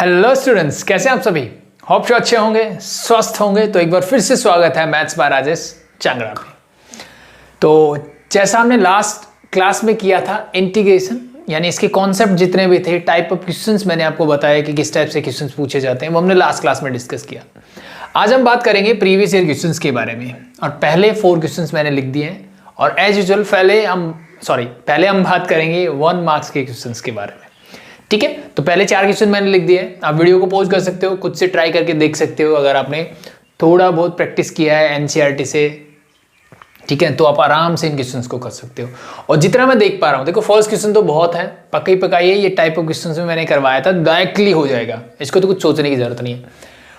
Hello students, कैसे हैं आप सभी। होप सो अच्छे होंगे, स्वस्थ होंगे। तो एक बार फिर से स्वागत है मैथ्स बाय राजेश चांगड़ा पे। तो जैसा हमने लास्ट क्लास में किया था इंटीग्रेशन, यानी इसके कॉन्सेप्ट जितने भी थे, टाइप ऑफ क्वेश्चंस मैंने आपको बताया कि किस टाइप से क्वेश्चंस पूछे जाते हैं, वो हमने लास्ट क्लास में डिस्कस किया। आज हम बात करेंगे प्रीवियस ईयर क्वेश्चंस के बारे में, और पहले 4 क्वेश्चंस मैंने लिख दिए हैं। और एज यूजुअल पहले हम बात करेंगे 1 मार्क्स के क्वेश्चंस के बारे में। ठीक है, तो पहले 4 क्वेश्चन मैंने लिख दिए हैं। आप वीडियो को पॉज कर सकते हो, खुद से ट्राई करके देख सकते हो अगर आपने थोड़ा बहुत प्रैक्टिस किया है एनसीईआरटी से। ठीक है, तो आप आराम से इन क्वेश्चंस को कर सकते हो। और जितना मैं देख पा रहा हूँ, देखो फर्स्ट क्वेश्चन तो बहुत है, पक्का पकाई है। ये टाइप ऑफ क्वेश्चन में मैंने करवाया था, डायरेक्टली हो जाएगा, इसको तो कुछ सोचने की जरूरत नहीं है।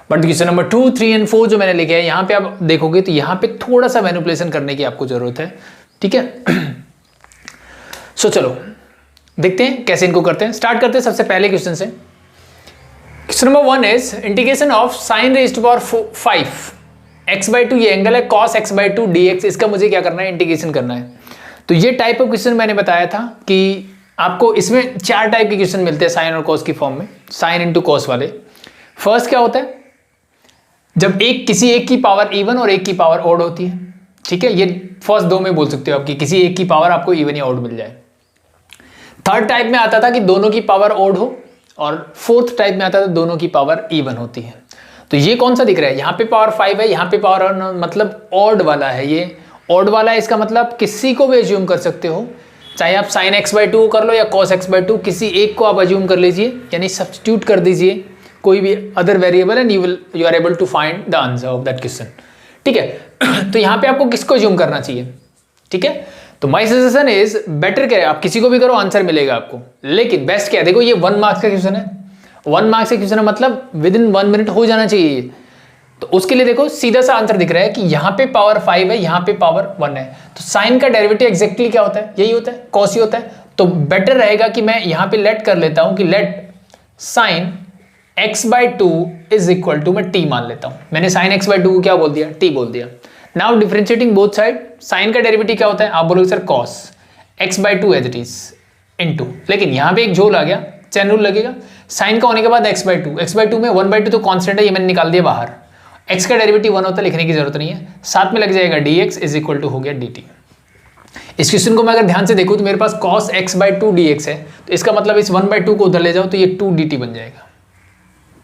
बट क्वेश्चन नंबर 2, 3 एंड 4 जो मैंने लिखे हैं, यहाँ पे आप देखोगे तो यहाँ पे थोड़ा सा मैनिपुलेशन करने की आपको जरूरत है। ठीक है सो चलो देखते हैं कैसे इनको करते हैं। स्टार्ट करते हैं सबसे पहले क्वेश्चन से। Question number 1 is integration of sine raised to power 5 x/2, ये एंगल है cos x/2 dx, इसका मुझे क्या करना है, इंटीग्रेशन करना है। तो ये टाइप ऑफ क्वेश्चन मैंने बताया था कि आपको इसमें 4 टाइप के क्वेश्चन मिलते हैं साइन और cos की फॉर्म में, साइन इंटू cos वाले। फर्स्ट क्या होता है, जब किसी एक की पावर इवन और एक की पावर ऑड होती है। ठीक है, ये फर्स्ट 2 में बोल सकते हो आप कि किसी एक की पावर आपको इवन या ऑड मिल जाए। थर्ड टाइप में आता था कि दोनों की पावर ऑड हो, और फोर्थ टाइप में आता था दोनों की पावर इवन होती है। तो ये कौन सा दिख रहा है, यहाँ पे पावर 5 है, यहाँ पे पावर मतलब ऑड वाला है। ये ऑड वाला है, इसका मतलब किसी को भी अज्यूम कर सकते हो, चाहे आप साइन x/2 कर लो या cos x/2, किसी एक को आप अज्यूम कर लीजिए, यानी सब्स्टिट्यूट कर दीजिए कोई भी other variable and you are able to find the answer of that question. ठीक है तो यहाँ पे आपको किसको अज्यूम करना चाहिए। ठीक है, तो माई सजेशन इज बेटर क्या है, आप किसी को भी करो आंसर मिलेगा आपको, लेकिन बेस्ट क्या है, देखो ये 1 मार्क्स का क्वेश्चन है, 1 मार्क्स का क्वेश्चन है, मतलब विद इन 1 मिनट हो जाना चाहिए। तो उसके लिए देखो सीधा सा आंसर दिख रहा है कि यहाँ पे पावर 5 है, यहाँ पे पावर 1 है। तो साइन का डेरिवेटिव एग्जैक्टली क्या होता है, यही होता है, कॉस ही होता है। तो बेटर रहेगा कि मैं यहाँ पे लेट कर लेता हूँ कि let sine x/2 is equal to, मैं t मान लेता हूँ। मैंने साइन x/2 को क्या बोल दिया, t बोल दिया। Now differentiating both side, sine का डेरिवेटिव क्या होता है, आप बोलोगे sir cos x/2 as it is into, लेकिन यहाँ पे एक झोल आ गया, चैन रूल लगेगा। साइन का होने के बाद x/2 में 1/2 तो कांस्टेंट है, ये मैंने निकाल दिया बाहर। x का डेरिवेटिव 1 होता है, लिखने की जरूरत नहीं है, साथ में लग जाएगा dx इज इक्वल टू हो गया dt। इस क्वेश्चन को मैं अगर ध्यान से देखूं तो मेरे पास cos x/2 dx है, तो इसका मतलब इस 1/2 को उधर ले जाओ तो ये 2 dt बन जाएगा।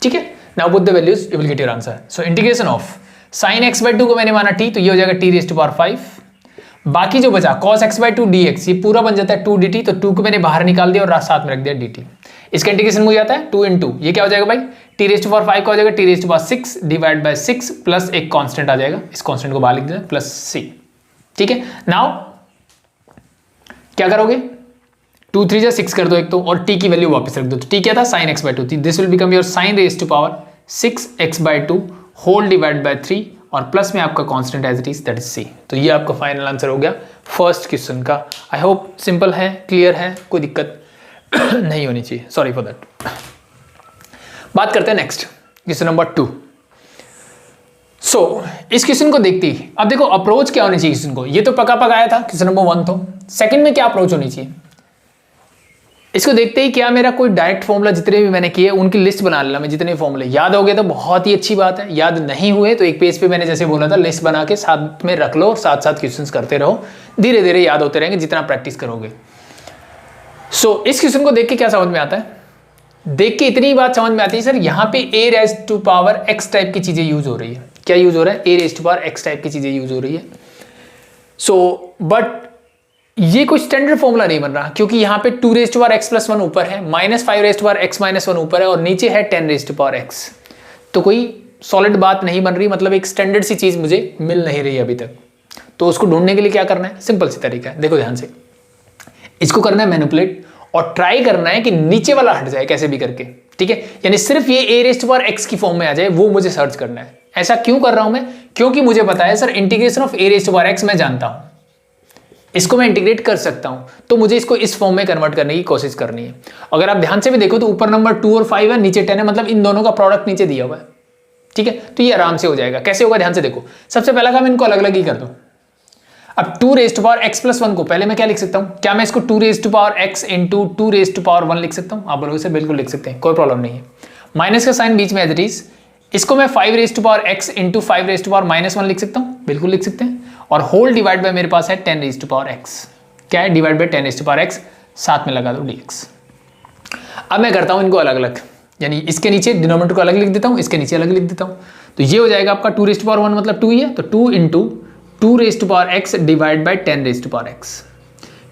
ठीक है, now put the values, you will get your answer. So integration of sign x/2 को मैंने माना t, तो ये हो जाएगा t⁵5। बाकी जो बचा cos x/2 dx, ये पूरा बन जाता है 2 dt, तो 2 को मैंने बाहर निकाल दिया और साथ में रख दिया dt। इसका इंटीग्रेशन हो जाता है 2 × ये क्या हो जाएगा भाई, t⁵5 का हो जाएगा t⁵6 डिवाइड बाय 6 प्लस एक कांस्टेंट आ जाएगा, इस कांस्टेंट को बाहर लिख देना प्लस c। ठीक है, नाउ क्या करोगे, 2 3 जा 6 कर दो एक तो, और t की वैल्यू वापस रख दो। तो t क्या था, sine x/2, this will become your sine raised to power 6x/2 whole divide by 3, और प्लस में आपका constant as it is, that is c। तो ये आपका फाइनल आंसर हो गया फर्स्ट क्वेश्चन का। आई होप सिंपल है, क्लियर है, कोई दिक्कत नहीं होनी चाहिए, सॉरी फॉर दैट। बात करते हैं नेक्स्ट क्वेश्चन नंबर 2। सो इस क्वेश्चन को देखते ही अब देखो अप्रोच क्या होनी चाहिए क्वेश्चन को, ये तो पका आया था क्वेश्चन नंबर 1, तो सेकंड में क्या अप्रोच होनी चाहिए। इसको देखते ही क्या मेरा कोई डायरेक्ट फॉर्मूला जितने भी मैंने किए उनकी लिस्ट बना लेना मैं, जितने फॉर्मूले याद हो गए तो बहुत ही अच्छी बात है, याद नहीं हुए तो एक पेज पे मैंने जैसे बोला था लिस्ट बना के साथ में रख लो, और साथ साथ क्वेश्चंस करते रहो, धीरे धीरे याद होते रहेंगे जितना प्रैक्टिस करोगे। सो इस क्वेश्चन को देख के क्या समझ में आता है, देख के इतनी बात समझ में आती है, सर यहाँ पे a⁵x टाइप की चीजें यूज हो रही है। क्या यूज हो रहा है, a⁵x टाइप की चीजें यूज हो रही है। सो बट ये कोई स्टैंडर्ड फॉर्मूला नहीं बन रहा, क्योंकि यहाँ पे 2⁵x+1 ऊपर है, -5⁻x-1 ऊपर है, और नीचे है 10⁻x। तो कोई सॉलिड बात नहीं बन रही, मतलब एक स्टैंडर्ड सी चीज मुझे मिल नहीं रही अभी तक। तो उसको ढूंढने के लिए क्या करना है, सिंपल सी तरीका है, देखो ध्यान से, इसको करना है मैनिपुलेट, और ट्राई करना है कि नीचे वाला हट जाए कैसे भी करके। ठीक है, यानी सिर्फ ये a⁵x की फॉर्म में आ जाए, वो मुझे सर्च करना है। ऐसा क्यों कर रहा हूं मैं, क्योंकि मुझे पता है सर इंटीग्रेशन ऑफ a⁵x मैं जानता हूं, इसको मैं इंटीग्रेट कर सकता हूं, तो मुझे इसको इस फॉर्म में कन्वर्ट करने की कोशिश करनी है। अगर आप ध्यान से भी देखो तो ऊपर नंबर 2 और 5 है, नीचे 10 है, मतलब इन दोनों का प्रोडक्ट नीचे दिया हुआ है। ठीक है, तो ये आराम से हो जाएगा। कैसे होगा, ध्यान से देखो, सबसे पहला काम इनको अलग अलग ही कर दो। अब 2⁻x+1 को पहले मैं क्या लिख सकता हूं, क्या मैं इसको 2⁻x × 2⁻1 लिख सकता हूं, आप बोलोगे सर बिल्कुल लिख सकते हैं, कोई प्रॉब्लम नहीं है। माइनस का साइन बीच में एज इट इज, इसको मैं 5 raise to power x into 5 raise to power -1 लिख सकता हूँ, बिल्कुल लिख सकते हैं। और होल डिवाइड बाय मेरे पास है 10 रेज टू पावर x, क्या है divide by 10 raise to power x, साथ में लगा दो dx। अब मैं करता हूँ इनको अलग अलग, यानी इसके नीचे डिनोमिनेटर को अलग लिख देता हूँ, इसके नीचे अलग लिख देता हूँ। तो ये हो जाएगा आपका 2 रेज टू पावर 1 मतलब 2 ही है, तो 2 into 2 raise to power x divide by 10 raise to power x,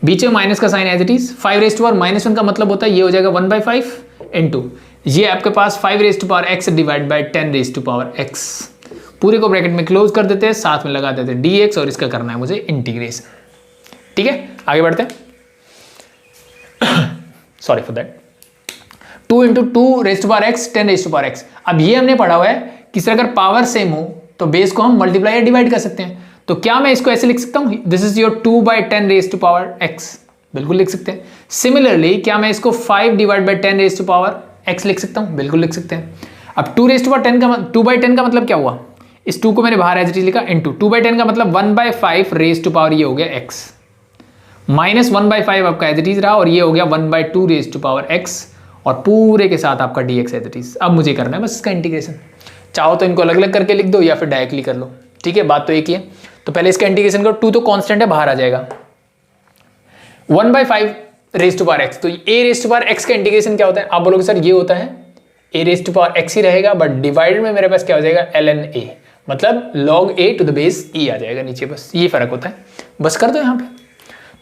बीच में माइनस का sign as it is. 5 raise to power -1 का मतलब होता है ये हो जाएगा 1/5 इंटू ये आपके पास 5 raise to power x divide by 10 raise to power x, पूरे को ब्रैकेट में क्लोज कर देते हैं, साथ में लगा देते हैं dx और इसका करना है मुझे इंटीग्रेशन। ठीक है, आगे बढ़ते हैं। Sorry for that. 2 into 2 raise to power x 10 raise to power x। अब ये हमने पढ़ा हुआ है कि सर अगर पावर सेम हो तो बेस को हम मल्टीप्लाई या डिवाइड कर सकते हैं। तो क्या मैं इसको ऐसे लिख सकता हूं, this is your 2/10 raise to power x, बिल्कुल लिख सकते हैं। सिमिलरली क्या मैं इसको 5 divide by 10 raise to power x लिख सकता हूं, बिल्कुल लिख सकते हैं। अब 2 रेज टू पावर 10 का 2/10 का मतलब क्या हुआ, इस 2 को मैंने बाहर एज इट इज लिखा, इंटू 2/10 का मतलब 1/5 रेज टू पावर ये हो गया x, माइनस 1/5 आपका एज इट इज रहा, और ये हो गया 1/2 रेज टू पावर x, और पूरे के साथ आपका dx एज इट इज। अब मुझे करना है बस इसका इंटीग्रेशन, चाहो तो इनको अलग अलग करके लिख दो या फिर डायरेक्टली कर लो, ठीक है, बात तो एक ही है। तो पहले इसका इंटीग्रेशन करो, 2 तो कांस्टेंट है बाहर आ जाएगा, 1/5 रेज टू पावर x, तो a raise to power x का इंटीग्रेशन क्या होता है, आप बोलोगे सर ये होता है a raise to power x ही रहेगा, बट डिवाइडेड में मेरे पास क्या हो जाएगा ln a, मतलब log a to the base e आ जाएगा नीचे, बस ये फर्क होता है, बस कर दो यहाँ पे।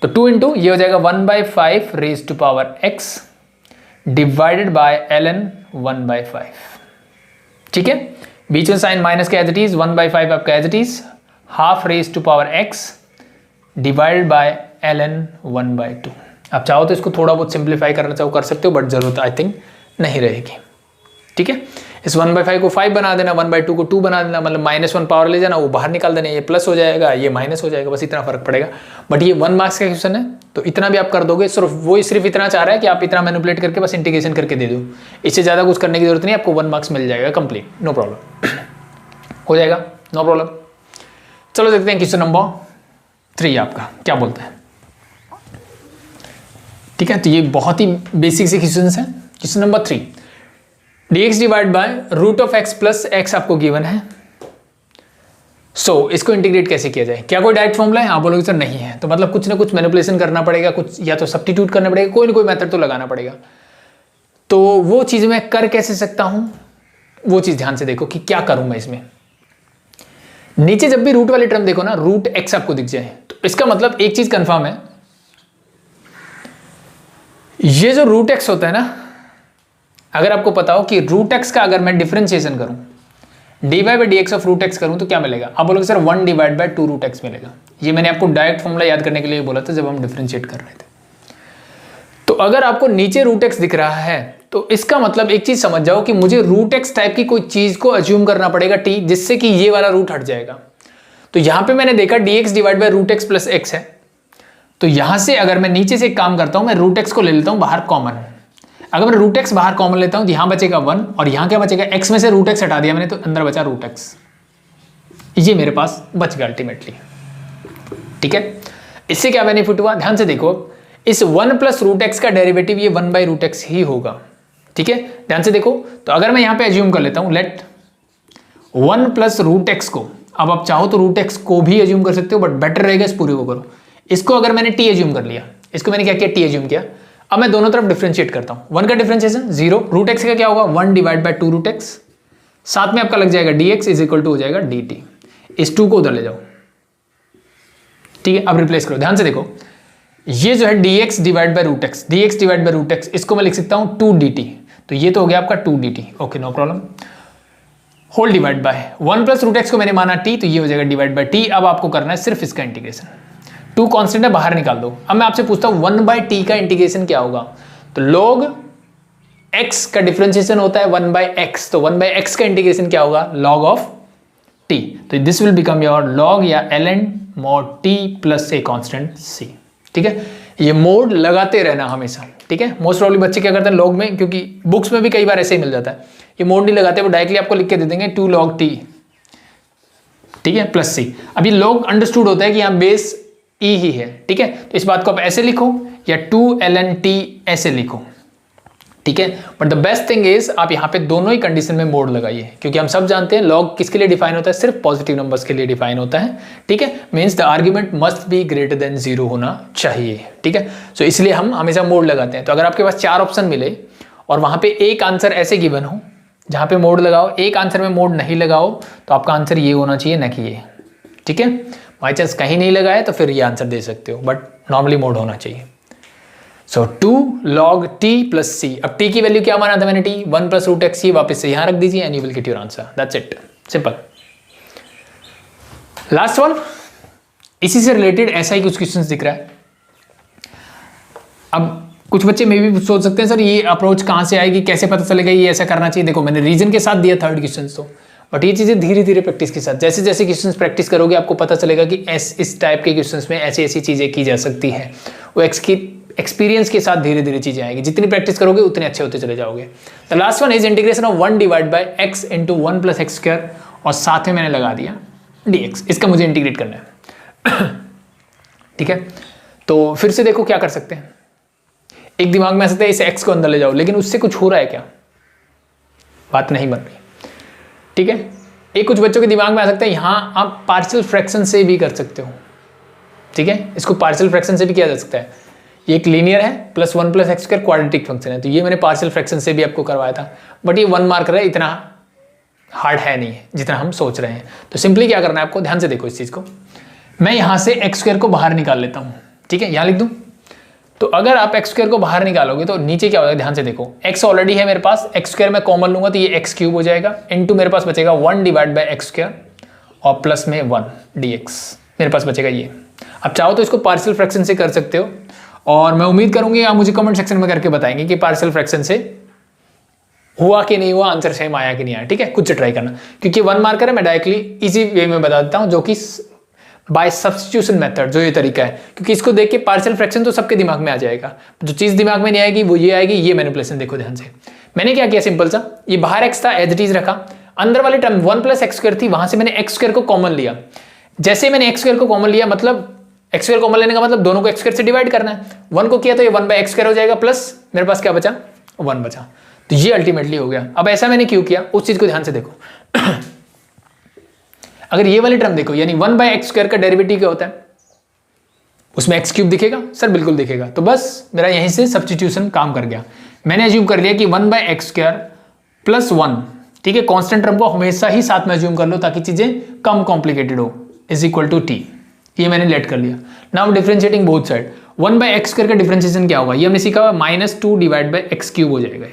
तो 2 इंटू ये हो जाएगा 1/5 raise to power x divided by ln 1/5, ठीक है, बीच में साइन माइनस का एज इट इज, 1/5 आपका as it is, half raise to power x divided by ln 1/2। आप चाहो तो इसको थोड़ा बहुत सिंप्लीफाई करना चाहो कर सकते हो, बट जरूरत आई थिंक नहीं रहेगी, ठीक है। इस 1/5 को 5 बना देना, 1/2 को 2 बना देना, मतलब -1 पावर ले जाना, वो बाहर निकाल देना, ये प्लस हो जाएगा ये माइनस हो जाएगा, बस इतना फर्क पड़ेगा। बट ये 1 मार्क्स का क्वेश्चन है, तो इतना भी आप कर दोगे, सिर्फ इतना चाह रहा है कि आप इतना मैनिपुलेट करके बस इंटीग्रेशन करके दे दो, इससे ज़्यादा कुछ करने की जरूरत नहीं, आपको 1 मार्क्स मिल जाएगा कंप्लीट, नो प्रॉब्लम, हो जाएगा, नो प्रॉब्लम। चलो देखते हैं क्वेश्चन नंबर 3 आपका क्या बोलता है, ठीक है। तो ये बहुत ही बेसिक से क्वेश्चन है। Question number 3, dx divide by root of x plus x आपको गिवन है, सो इसको इंटीग्रेट कैसे किया जाए, क्या कोई डायरेक्ट फॉर्मूला है, आप बोलोगे सर नहीं है, तो मतलब कुछ ना कुछ मैनिपुलेशन करना पड़ेगा, कुछ या तो सब्स्टिट्यूट करना पड़ेगा, कोई ना कोई मेथड तो लगाना पड़ेगा। तो वो चीज मैं कर कैसे सकता हूं, वो चीज ध्यान से देखो कि क्या करूं मैं इसमें। नीचे जब भी रूट वाली टर्म देखो ना, रूट x आपको दिख जाए, तो इसका मतलब एक चीज कंफर्म है, ये जो रूट x होता है ना, अगर आपको पता हो कि रूट x का अगर मैं डिफरेंशिएशन करूं, dy by dx of root x करूं, तो क्या मिलेगा, आप बोलोगे sir 1 divide by 2 root x मिलेगा। ये मैंने आपको डायरेक्ट फॉर्मूला याद करने के लिए बोला था जब हम डिफरेंशिएट कर रहे थे। तो अगर आपको नीचे रूट x दिख रहा है, तो इसका मतलब एक चीज समझ जाओ कि मुझे रूट x टाइप की कोई चीज को अज्यूम करना पड़ेगा t, जिससे कि ये वाला रूट हट जाएगा। तो यहां पे मैंने देखा dx divide by root x plus x है, तो यहां से अगर मैं नीचे से एक काम करता हूं, मैं रूट x को ले लेता हूं बाहर कॉमन। अगर मैं रूट x बाहर कॉमन लेता हूं तो यहां बचेगा 1, और यहां क्या बचेगा, x में से रूट x हटा दिया मैंने, तो अंदर बचा रूट x, ये मेरे पास बच गया अल्टीमेटली, ठीक है। इससे क्या बेनिफिट हुआ, ध्यान से देखो, इस 1 प्लस रूट x का डेरिवेटिव ये 1 बाई रूट x ही होगा, ठीक है, ध्यान से देखो। तो अगर मैं यहां पे एज्यूम कर लेता हूं, लेट 1 प्लस रूट x को, अब आप चाहो तो रूट x को भी एज्यूम कर सकते हो, बट बेटर रहेगा इस पूरे को करो। इसको अगर मैंने t एज्यूम कर लिया, इसको मैंने क्या किया, t एज्यूम किया। अब मैं दोनों तरफ डिफरेंशिएट करता हूं, 1 का डिफरेंशिएशन 0, रूट x का क्या होगा 1 डिवाइड बाई 2 रूट x, साथ में आपका लग जाएगा dx इज इक्वल टू हो जाएगा dt, इस 2 को उधर ले जाओ, ठीक है। अब रिप्लेस करो, ध्यान से देखो, ये जो है dx divide by root x, dx divide by root x, इसको मैं लिख सकता हूं 2 dt, तो ये तो हो गया आपका 2 dt, okay no problem. Whole divide by 1 plus root x को मैंने माना t, तो ये हो जाएगा डिवाइड बाई t। अब आपको करना है सिर्फ इसका इंटीग्रेशन, 2 कांस्टेंट है बाहर निकाल दो। अब मैं आपसे पूछता हूं 1 बाई टी का इंटीग्रेशन क्या होगा, तो log x का डिफरेंशिएशन होता है 1 बाई x, तो 1 बाई x का इंटीग्रेशन क्या होगा, log ऑफ t, तो this will become your log या ln mod t plus a constant c, ठीक है। ये मोड लगाते रहना हमेशा, ठीक है। मोस्ट प्रॉब्ली बच्चे क्या करते हैं log में, क्योंकि बुक्स में भी कई बार ऐसे ही मिल जाता है, ये मोड नहीं लगाते, वो डायरेक्टली आपको लिख के दे देंगे 2 log t, ठीक है, प्लस c। अब ये log अंडरस्टूड होता है कि यहाँ बेस e ही है, ठीक है। तो इस बात को आप ऐसे लिखो या 2 ln t ऐसे लिखो, ठीक है। But the best thing is आप यहाँ पे दोनों ही कंडीशन में मोड लगाइए, क्योंकि हम सब जानते हैं लॉग किसके लिए डिफाइन होता है, सिर्फ पॉजिटिव नंबर्स के लिए डिफाइन होता है, ठीक है। Means the argument must be greater than 0 होना चाहिए, ठीक है। सो इसलिए हम हमेशा मोड लगाते हैं। तो अगर आपके पास 4 ऑप्शन मिले और वहां पे एक आंसर ऐसे गिवन हो जहां पे मोड लगाओ, एक आंसर में मोड नहीं लगाओ, तो आपका आंसर ये होना चाहिए, न कि ये, ठीक है। बाई चांस कहीं नहीं लगाए तो फिर ये आंसर दे सकते हो, बट नॉर्मली मोड होना चाहिए। सो 2 log t plus c, अब t की वैल्यू क्या माना था मैंने, t 1 plus root x, वापस से यहां रख दीजिए and you will get your answer, that's it, simple. Last one, इसी से रिलेटेड ऐसा ही कुछ क्वेश्चंस दिख रहा है। अब कुछ बच्चे में भी सोच सकते हैं सर ये अप्रोच कहां से आएगी, कैसे पता चलेगा ये ऐसा करना चाहिए। देखो मैंने रीजन के साथ दिया थर्ड क्वेश्चन तो, बट ये चीजें धीरे धीरे प्रैक्टिस के साथ, जैसे जैसे क्वेश्चंस प्रैक्टिस करोगे आपको पता चलेगा कि इस टाइप के क्वेश्चंस में ऐसी ऐसी चीजें की जा सकती है। वो एक्सपीरियंस के साथ धीरे धीरे चीजें आएगी, जितनी प्रैक्टिस करोगे उतने अच्छे होते चले जाओगे। The last one is integration of 1 divide by x into 1 plus x square, और साथ में मैंने लगा दिया dx, इसका मुझे इंटीग्रेट करना है। ठीक है, तो फिर से देखो क्या कर सकते हैं। एक दिमाग में आ सकता है इस x को अंदर ले जाओ, लेकिन उससे कुछ हो रहा है क्या, बात नहीं बन रही, ठीक है। एक कुछ बच्चों के दिमाग में आ सकता है यहां आप पार्शियल फ्रैक्शन से भी कर सकते हो, ठीक है, इसको पार्शियल फ्रैक्शन से भी किया जा सकता है। ये एक लीनियर है, plus 1 plus x square quadratic function है, तो ये मैंने पार्शियल फ्रैक्शन से भी आपको करवाया था, बट ये 1 मार्क है, इतना हार्ड है नहीं जितना हम सोच रहे हैं। तो सिंपली क्या करना है आपको, ध्यान से देखो इस चीज को। मैं यहां से एक्स स्क्वायर को बाहर निकाल लेता हूं, ठीक है, यहां लिख दूं। तो अगर आप एक्स स्क्वायर को बाहर निकालोगे तो नीचे क्या हो जाएगा, ध्यान से देखो, एक्स ऑलरेडी है मेरे पास, एक्स स्क्वायर में कॉमन लूंगा तो ये एक्स क्यूब हो जाएगा, इनटू मेरे पास बचेगा 1 डिवाइड बाय एक्स स्क्वायर और प्लस में 1 dx मेरे पास बचेगा ये। अब चाहो तो इसको पार्शियल फ्रैक्शन से कर सकते हो, और मैं उम्मीद करूंगी आप मुझे कमेंट सेक्शन में करके बताएंगे कि पार्शियल फ्रैक्शन से हुआ कि नहीं हुआ, आंसर सेम आया कि नहीं आया, ठीक है। कुछ ट्राई करना, क्योंकि 1 मार्कर है, मैं डायरेक्टली इजी वे में बता देता हूं, जो कि बाय सब्स्टिट्यूशन मेथड, जो ये तरीका है, क्योंकि इसको देख के पार्शियल फ्रैक्शन तो सबके दिमाग में आ जाएगा, जो चीज दिमाग में नहीं आएगी वो ये आएगी। ये मैनिपुलेशन देखो ध्यान से, मैंने क्या किया, सिंपल सा, ये बाहर एक्स था एज इट इज रखा, अंदर वाली टर्म 1 प्लस एक्स स्क्वायर थी, वहां से मैंने एक्स स्क्वायर को कॉमन लिया। जैसे मैंने एक्स स्क्वायर को कॉमन लिया, मतलब एक्स स्क्वायर कॉमन लेने का मतलब दोनों को एक्स स्क्वायर से डिवाइड करना है। 1 को किया तो ये 1 बाय एक्स स्क्वायर हो जाएगा, प्लस मेरे पास क्या बचा, 1 बचा, तो ये अल्टीमेटली हो गया। अब ऐसा मैंने क्यों किया, उस चीज को ध्यान से देखो। अगर ये वाली टर्म देखो, यानी 1 बाय एक्स स्क्वायर का डेरिवेटिव क्या होता है, उसमें एक्स क्यूब दिखेगा, सर बिल्कुल दिखेगा। तो बस मेरा यहीं से सब्स्टिट्यूशन काम कर गया। मैंने अज्यूम कर लिया कि 1 बाय एक्स स्क्वायर प्लस 1, ठीक है, कांस्टेंट टर्म को हमेशा ही साथ में अज्यूम कर लो ताकि चीजें कम कॉम्प्लिकेटेड हो, इज इक्वल टू टी, ये मैंने लेट कर लिया। Now differentiating both side, 1 by x square का डिफरेंशिएशन क्या होगा, ये हमने सीखा हुआ, -2 डिवाइड बाय एक्स क्यूब हो जाएगा।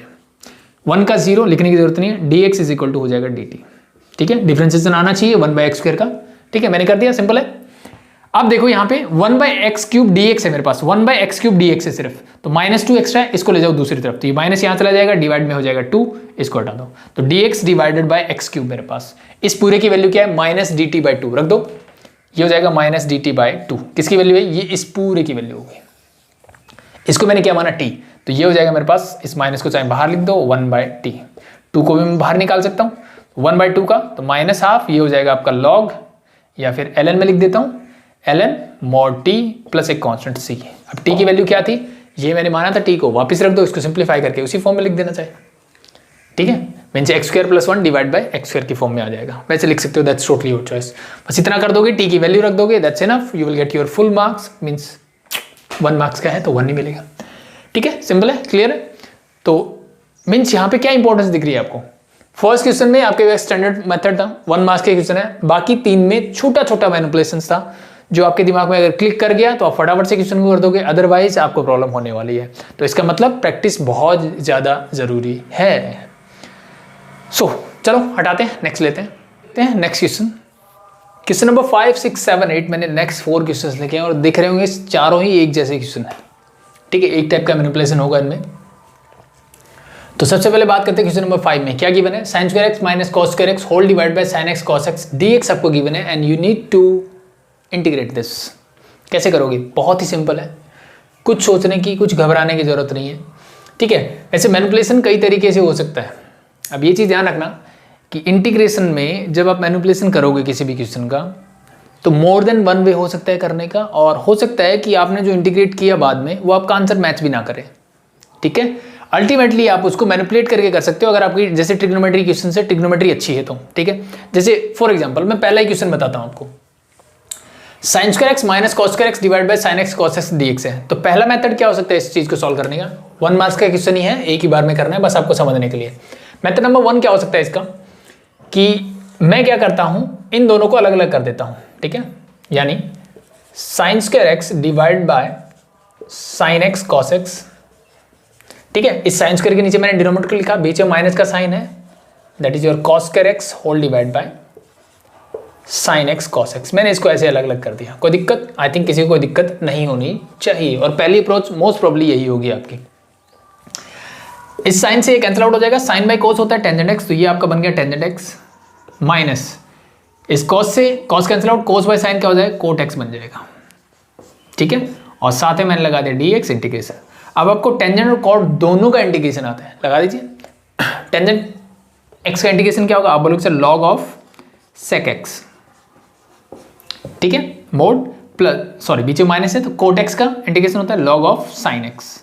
1 का 0 लिखने की जरूरत नहीं है, dx इज इक्वल टू हो जाएगा dt, ठीक है। डिफरेंशिएशन आना चाहिए 1 बाय एक्स स्क्वायर का, ठीक है, मैंने कर दिया, सिंपल है। अब देखो यहाँ पे 1 बाय एक्स क्यूब dx है मेरे पास, 1 बाय एक्स क्यूब dx है सिर्फ, तो -2 एक्स्ट्रा है, इसको ले जाओ दूसरी तरफ, तो ये माइनस यहाँ चला जाएगा, डिवाइड में हो जाएगा 2, इसको हटा दो, तो dx divided by x cube मेरे पास, इस पूरे की वैल्यू क्या है, -dt/2 रख दो, ये हो जाएगा -dt/2। किसकी वैल्यू है, ये इस पूरे की वैल्यू होगी, इसको मैंने क्या माना, t, तो ये हो जाएगा मेरे पास, इस माइनस को चाहे बाहर लिख दो, 1/t, 2 को भी मैं बाहर निकाल सकता हूँ, 1/2 का, तो -½ ये हो जाएगा आपका log, या फिर ln में लिख देता हूँ, ln mod t प्लस एक कांस्टेंट c। अब t की वैल्यू क्या थी, ये मैंने माना था, t को वापस रख दो, इसको सिंप्लीफाई करके उसी फॉर्म में लिख देना चाहिए, ठीक है, means x square plus 1 divide bye x square की फॉर्म में आ जाएगा, वैसे लिख सकते हो, दैट्स टोटली योर चॉइस। बस इतना कर दोगे, t की वैल्यू रख दोगे, that's enough, you will get your full marks, means 1 marks का है तो 1 ही मिलेगा, ठीक है, सिंपल है, क्लियर है। तो मीन्स यहाँ पे क्या इंपॉर्टेंस दिख रही है आपको, फर्स्ट क्वेश्चन में आपके पास स्टैंडर्ड मेथड था, 1 मार्क्स के क्वेश्चन है, बाकी 3 में छोटा छोटा मैनिपुलेशन था, जो आपके दिमाग में अगर क्लिक कर गया तो आप फटाफट से क्वेश्चन को कर दोगे, अदरवाइज आपको प्रॉब्लम होने वाली है। तो इसका मतलब प्रैक्टिस बहुत ज्यादा जरूरी है। सो चलो हटाते हैं, नेक्स्ट लेते हैं नेक्स्ट क्वेश्चन। क्वेश्चन नंबर 5, 6, 7, 8 मैंने नेक्स्ट 4 क्वेश्चन लिखे हैं, और दिख रहे होंगे चारों ही एक जैसे क्वेश्चन है, ठीक है, एक टाइप का मैनिपुलेशन होगा इनमें। तो सबसे पहले बात करते हैं क्वेश्चन नंबर 5 में क्या गिवन है, sin square x minus cos square x whole divide by sin x cos x dx आपको गिवन है, and you need to integrate this. कैसे करोगे, बहुत ही सिंपल है, कुछ सोचने की, कुछ घबराने की जरूरत नहीं है, ठीक है। ऐसे मैनिपुलेशन कई तरीके से हो सकता है। अब ये चीज ध्यान रखना कि इंटीग्रेशन में जब आप मैनिपुलेशन करोगे किसी भी क्वेश्चन का, तो मोर देन 1 वे हो सकता है करने का, और हो सकता है कि आपने जो इंटीग्रेट किया बाद में वो आपका आंसर मैच भी ना करे, ठीक है। अल्टीमेटली आप उसको मैनिपुलेट करके कर सकते हो अगर आपकी जैसे ट्रिग्नोमेट्री क्वेश्चन से ट्रिग्नोमेट्री अच्छी है तो, ठीक है। जैसे फॉर एग्जांपल मैं पहला ही क्वेश्चन बताता हूं आपको, sine square x minus cos square x divide by sine x cos x dx है। तो पहला मेथड क्या हो सकता है इस चीज को सॉल्व करने का, 1 मार्क्स का क्वेश्चन ही है, एक ही बार में करना है बस आपको समझने के लिए। मेथड नंबर 1 क्या हो सकता है इसका, कि मैं क्या करता हूं इन दोनों को अलग अलग कर देता हूं, ठीक है। यानी sign square x divide by sine x cos x, ठीक है। इस साइन स्क्वायर के नीचे मैंने डिनोमिनेटर को लिखा, बीच में माइनस का साइन है, that is your cos square x whole divide by sine x cos x. मैंने इसको ऐसे अलग अलग कर दिया, कोई दिक्कत, आई थिंक किसी को कोई दिक्कत नहीं होनी चाहिए। और पहली अप्रोच मोस्ट प्रोबेबली यही होगी आपकी। इस साइन से ये कैंसिल आउट हो जाएगा, साइन बाय कोस होता है टेंजेंट एक्स, तो ये आपका बन गया टेंजेंट एक्स माइनस इस कॉस से cos cancel out, cos by sine क्या हो जाएगा, कोट एक्स बन जाएगा, ठीक है। और साथ में मैंने लगा दिया डी एक्स इंटीग्रेशन। अब आपको टेंजेंट और कॉट दोनों का इंटीग्रेशन आता है, लगा दीजिए। टेंजेंट एक्स का इंटीग्रेशन क्या होगा, आप बोलोगे sir log of sec x, ठीक है, मोड प्लस सॉरी बीच में माइनस है तो कोट एक्स का इंटीग्रेशन होता है लॉग ऑफ साइन एक्स,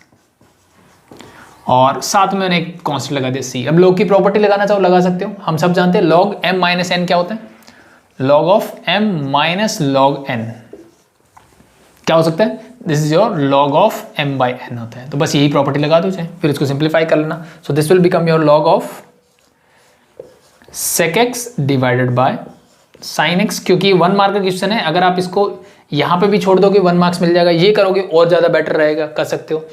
और साथ में मैंने एक कांस्टेंट लगा दिया सी। अब लॉग की प्रॉपर्टी लगाना चाहो लगा सकते हो, हम सब जानते हैं लॉग एम माइनस एन क्या होता है, log of M minus log N क्या हो सकता है, this is your log of M by N होता है। तो बस यही प्रॉपर्टी लगा दो चाहे, फिर इसको सिंप्लीफाई कर लेना। So this will become your log of sec x divided by sine x, क्योंकि 1 मार्क का क्वेश्चन है, अगर आप इसको यहाँ पे भी छोड़ दोगे 1 मार्क्स मिल जाएगा, ये करोगे और ज़्यादा बेटर रहेगा, कर सकते हो।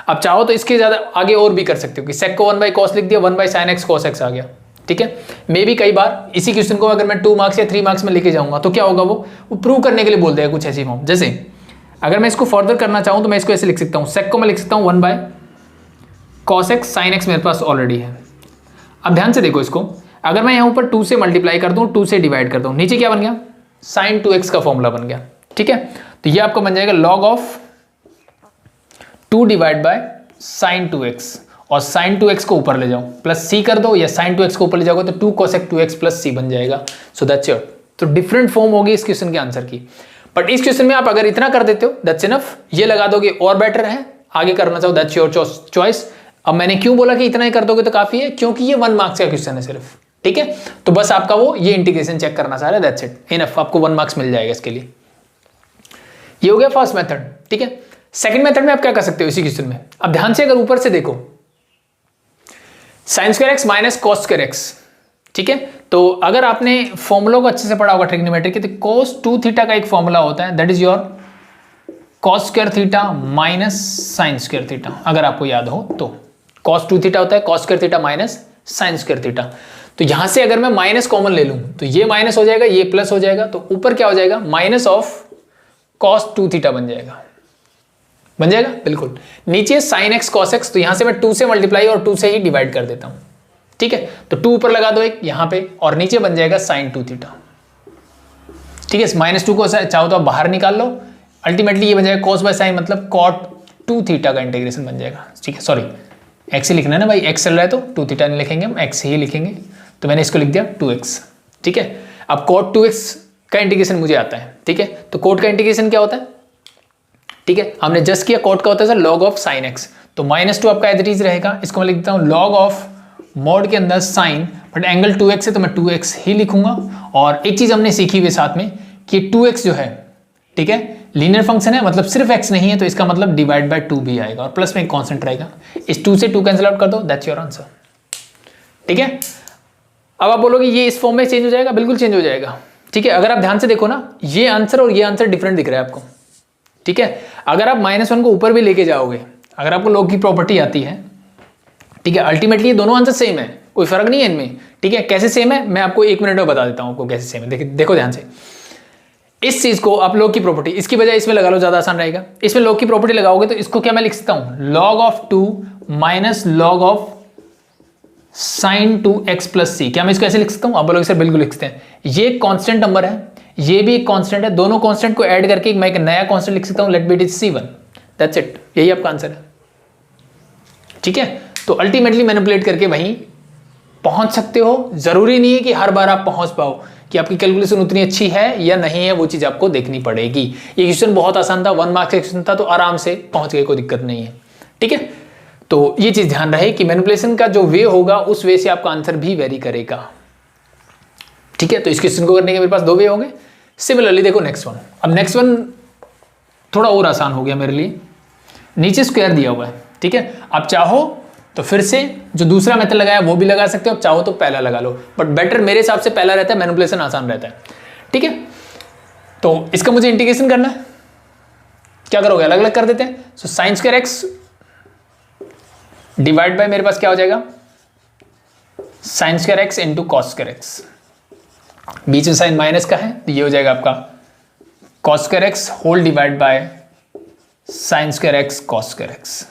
अब चाहो तो इसके ज़्यादा आगे और भी कर सकते हो कि सेक को 1 बाई कॉस लिख दिया, 1 by sine x cos x आ गया, ठीक है। मे भी कई बार इसी क्वेश्चन को अगर मैं 2 मार्क्स या 3 मार्क्स में लेके जाऊंगा तो क्या होगा, वो प्रूव करने के लिए बोल देगा कुछ ऐसी फॉर्म। जैसे अगर मैं इसको फर्दर करना चाहूँ तो मैं इसको ऐसे लिख सकता हूँ, सेक को मैं लिख सकता हूँ 1 by cos x sine x मेरे पास ऑलरेडी है। अब ध्यान से देखो इसको, अगर मैं यहाँ ऊपर 2 से मल्टीप्लाई कर दूँ, 2 से डिवाइड कर दूँ, नीचे क्या बन गया, साइन 2x का फॉर्मूला बन गया, ठीक है। तो ये आपका बन जाएगा log of 2 divide by sign 2x, और साइन 2x को ऊपर ले जाओ प्लस c कर दो, या साइन 2x को ऊपर ले जाओगे तो 2 cosec 2x प्लस c बन जाएगा। सो दैट्स योर, तो डिफरेंट फॉर्म होगी इस क्वेश्चन के आंसर की, बट इस क्वेश्चन में आप अगर इतना कर देते हो दैट्स इनफ, ये लगा दोगे और बेटर है, आगे करना चाहो दैट्स योर चॉइस। अब मैंने क्यों बोला कि इतना ही कर दोगे तो काफी है, क्योंकि ये 1 मार्क्स का क्वेश्चन है सिर्फ, ठीक है। तो बस आपका वो ये इंटीग्रेशन चेक करना चाह रहा है, दैट्स इट, इनफ, आपको 1 मार्क्स मिल जाएगा इसके लिए। ये हो गया फर्स्ट मेथड, ठीक है। सेकंड मेथड में आप क्या कर सकते हो इसी क्वेश्चन में, अब ध्यान से अगर ऊपर से देखो, sign square x minus cos square x, ठीक है। तो अगर आपने फॉर्मूला को अच्छे से पढ़ा होगा ट्रिग्नोमेट्री के, तो cos 2 थीटा का एक फॉर्मूला होता है, that is your cos square theta minus sine square theta, अगर आपको याद हो तो cos 2 थीटा होता है cos square theta minus sine square theta. तो यहां से अगर मैं माइनस कॉमन ले लूं तो ये माइनस हो जाएगा, ये प्लस हो जाएगा, तो ऊपर क्या हो जाएगा, माइनस ऑफ cos 2 थीटा बन जाएगा, बन जाएगा बिल्कुल। नीचे साइन एक्स कॉस एक्स, तो यहां से मैं 2 से मल्टीप्लाई और 2 से ही डिवाइड कर देता हूं, ठीक है। तो 2 ऊपर लगा दो एक यहां पे, और नीचे बन जाएगा साइन 2 थीटा, ठीक है। माइनस 2 को चाहो तो आप बाहर निकाल लो, अल्टीमेटली ये बन जाएगा cos बाय साइन, मतलब cot 2 थीटा का इंटीग्रेशन बन जाएगा, ठीक है। सॉरी एक्स ही लिखना है ना भाई, एक्स चल रहा है तो 2 थीटा नहीं लिखेंगे हम, एक्स ही लिखेंगे, तो मैंने इसको लिख दिया 2x, ठीक है। अब cot 2x का इंटीग्रेशन मुझे आता है, ठीक है। तो cot का इंटीग्रेशन क्या होता है, ठीक है, हमने जस्ट किया, cot का होता है sir log of sine x, तो -2 आपका एज इट इज रहेगा, इसको मैं लिख देता हूँ लॉग ऑफ मोड के अंदर साइन, बट एंगल 2x है तो मैं 2x ही लिखूंगा। और एक चीज हमने सीखी हुई साथ में कि 2x जो है, ठीक है, लीनियर फंक्शन है, मतलब सिर्फ x नहीं है, तो इसका मतलब डिवाइड बाय 2 भी आएगा, और प्लस में एक कांस्टेंट रहेगा, इस 2 से 2 कैंसिल आउट कर दो, दैट्स योर आंसर, ठीक है। अब आप बोलोगे ये इस फॉर्म में चेंज हो जाएगा, बिल्कुल चेंज हो जाएगा, ठीक है। अगर आप ध्यान से देखो ना, ये आंसर और ये आंसर डिफरेंट दिख रहा है आपको, ठीक है। अगर आप -1 को ऊपर भी लेके जाओगे, अगर आपको लॉग की प्रॉपर्टी आती है, ठीक है, अल्टीमेटली ये दोनों आंसर सेम है, कोई फर्क नहीं है इनमें, ठीक है। कैसे सेम है मैं आपको 1 मिनट में बता देता हूं आपको कैसे सेम है। देखो ध्यान से, इस चीज को आप लॉग की प्रॉपर्टी, इसकी बजाय इसमें लगा लो, ज्यादा आसान रहेगा। इसमें लॉग की प्रॉपर्टी लगाओगे तो इसको क्या मैं लिख सकता हूं, log of 2 minus log of sine 2x plus C, क्या मैं इसको ऐसे लिख सकता हूं, आप बोलोगे सर बिल्कुल लिख सकते हैं। ये कांस्टेंट नंबर है, ये भी एक कांस्टेंट है, दोनों कांस्टेंट को ऐड करके मैं एक नया कांस्टेंट लिख सकता हूं, let be it is c1, that's it, यही आपका आंसर है, ठीक है। तो अल्टीमेटली मैनिपुलेट करके वहीं पहुंच सकते हो, जरूरी नहीं है कि हर बार आप पहुंच पाओ, कि आपकी कैलकुलेशन उतनी अच्छी है या नहीं है, वो चीज आपको देखनी पड़ेगी। ये क्वेश्चन बहुत आसान था, 1 मार्क्स का क्वेश्चन था, तो आराम से पहुंच गए, कोई दिक्कत नहीं है, ठीक है। तो तो ये चीज ध्यान रहे कि मैनिपुलेशन का जो वे होगा उस वे से आपका आंसर भी वेरी करेगा। ठीक है, तो इस क्वेश्चन को करने के मेरे पास 2 वे होंगे। सिमिलरली देखो नेक्स्ट वन, अब नेक्स्ट वन थोड़ा और आसान हो गया मेरे लिए। नीचे स्क्वायर दिया हुआ है, ठीक है, आप चाहो तो फिर से जो दूसरा मेथड लगाया वो भी लगा सकते हो, चाहो तो पहला लगा लो, बट बेटर मेरे हिसाब से पहला रहता है, मैनिपुलेशन आसान रहता है। ठीक है, तो इसका मुझे इंटीग्रेशन करना है, क्या करोगे, अलग अलग कर देते हैं। So sine square x divide by मेरे पास क्या हो जाएगा, sine square x into cos square x, बीच में साइन माइनस का है तो ये हो जाएगा आपका cos square x whole divide by sine square x cos square x.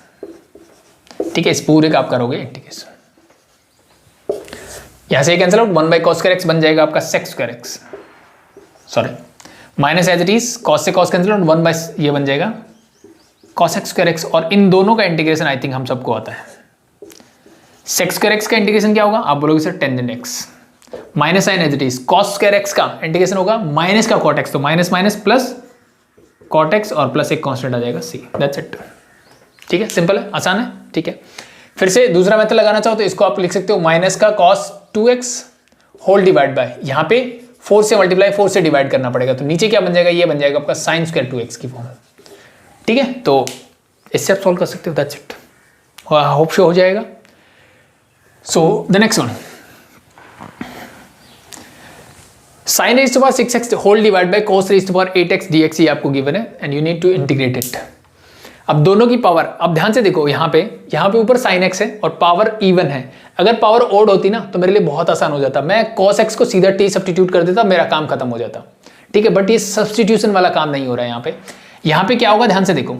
ठीक है, इस पूरे का आप करोगे इंटीग्रेशन, यहां से cancel out, 1 bye cos square x बन जाएगा आपका sec square x, sorry minus as it is, cos से कॉस कैंसिल आउट, 1 बाय ये बन जाएगा कॉस एक्स स्क्वायर एक्स, और इन दोनों का इंटीग्रेशन आई थिंक हम सबको आता है। सेक स्क्वायर एक्स का इंटीग्रेशन क्या होगा, आप बोलोगे sir tangent x, minus sign as it is, cos square x का इंटीग्रेशन होगा माइनस का कॉट एक्स, तो minus minus plus cot x और प्लस एक कांस्टेंट आ जाएगा सी, दैट्स इट। ठीक है, सिंपल है, आसान है। ठीक है, फिर से दूसरा मेथड लगाना चाहो तो इसको आप लिख सकते हो माइनस का cos 2x whole divide bye, यहां पे 4 से मल्टीप्लाई 4 से डिवाइड करना पड़ेगा, तो नीचे क्या बन जाएगा, ये बन जाएगा आपका साइन स्क्वायर 2x की फॉर्म। ठीक है, तो इससे आप सॉल्व कर सकते हो, दैट्स इट, होप शो हो जाएगा। So the next one, sine raise to power 6x whole divide by cos raise to power 8x dx ये आपको गिवन है and you need to integrate it. अब दोनों की पावर, अब ध्यान से देखो, यहाँ पे ऊपर साइन x है और पावर इवन है, अगर पावर ओड होती ना तो मेरे लिए बहुत आसान हो जाता, मैं cos x को सीधा t सब्स्टिट्यूट कर देता, मेरा काम खत्म हो जाता। ठीक है, बट ये सब्स्टिट्यूशन वाला काम नहीं हो रहा है यहाँ पे क्या होगा, ध्यान से देखो,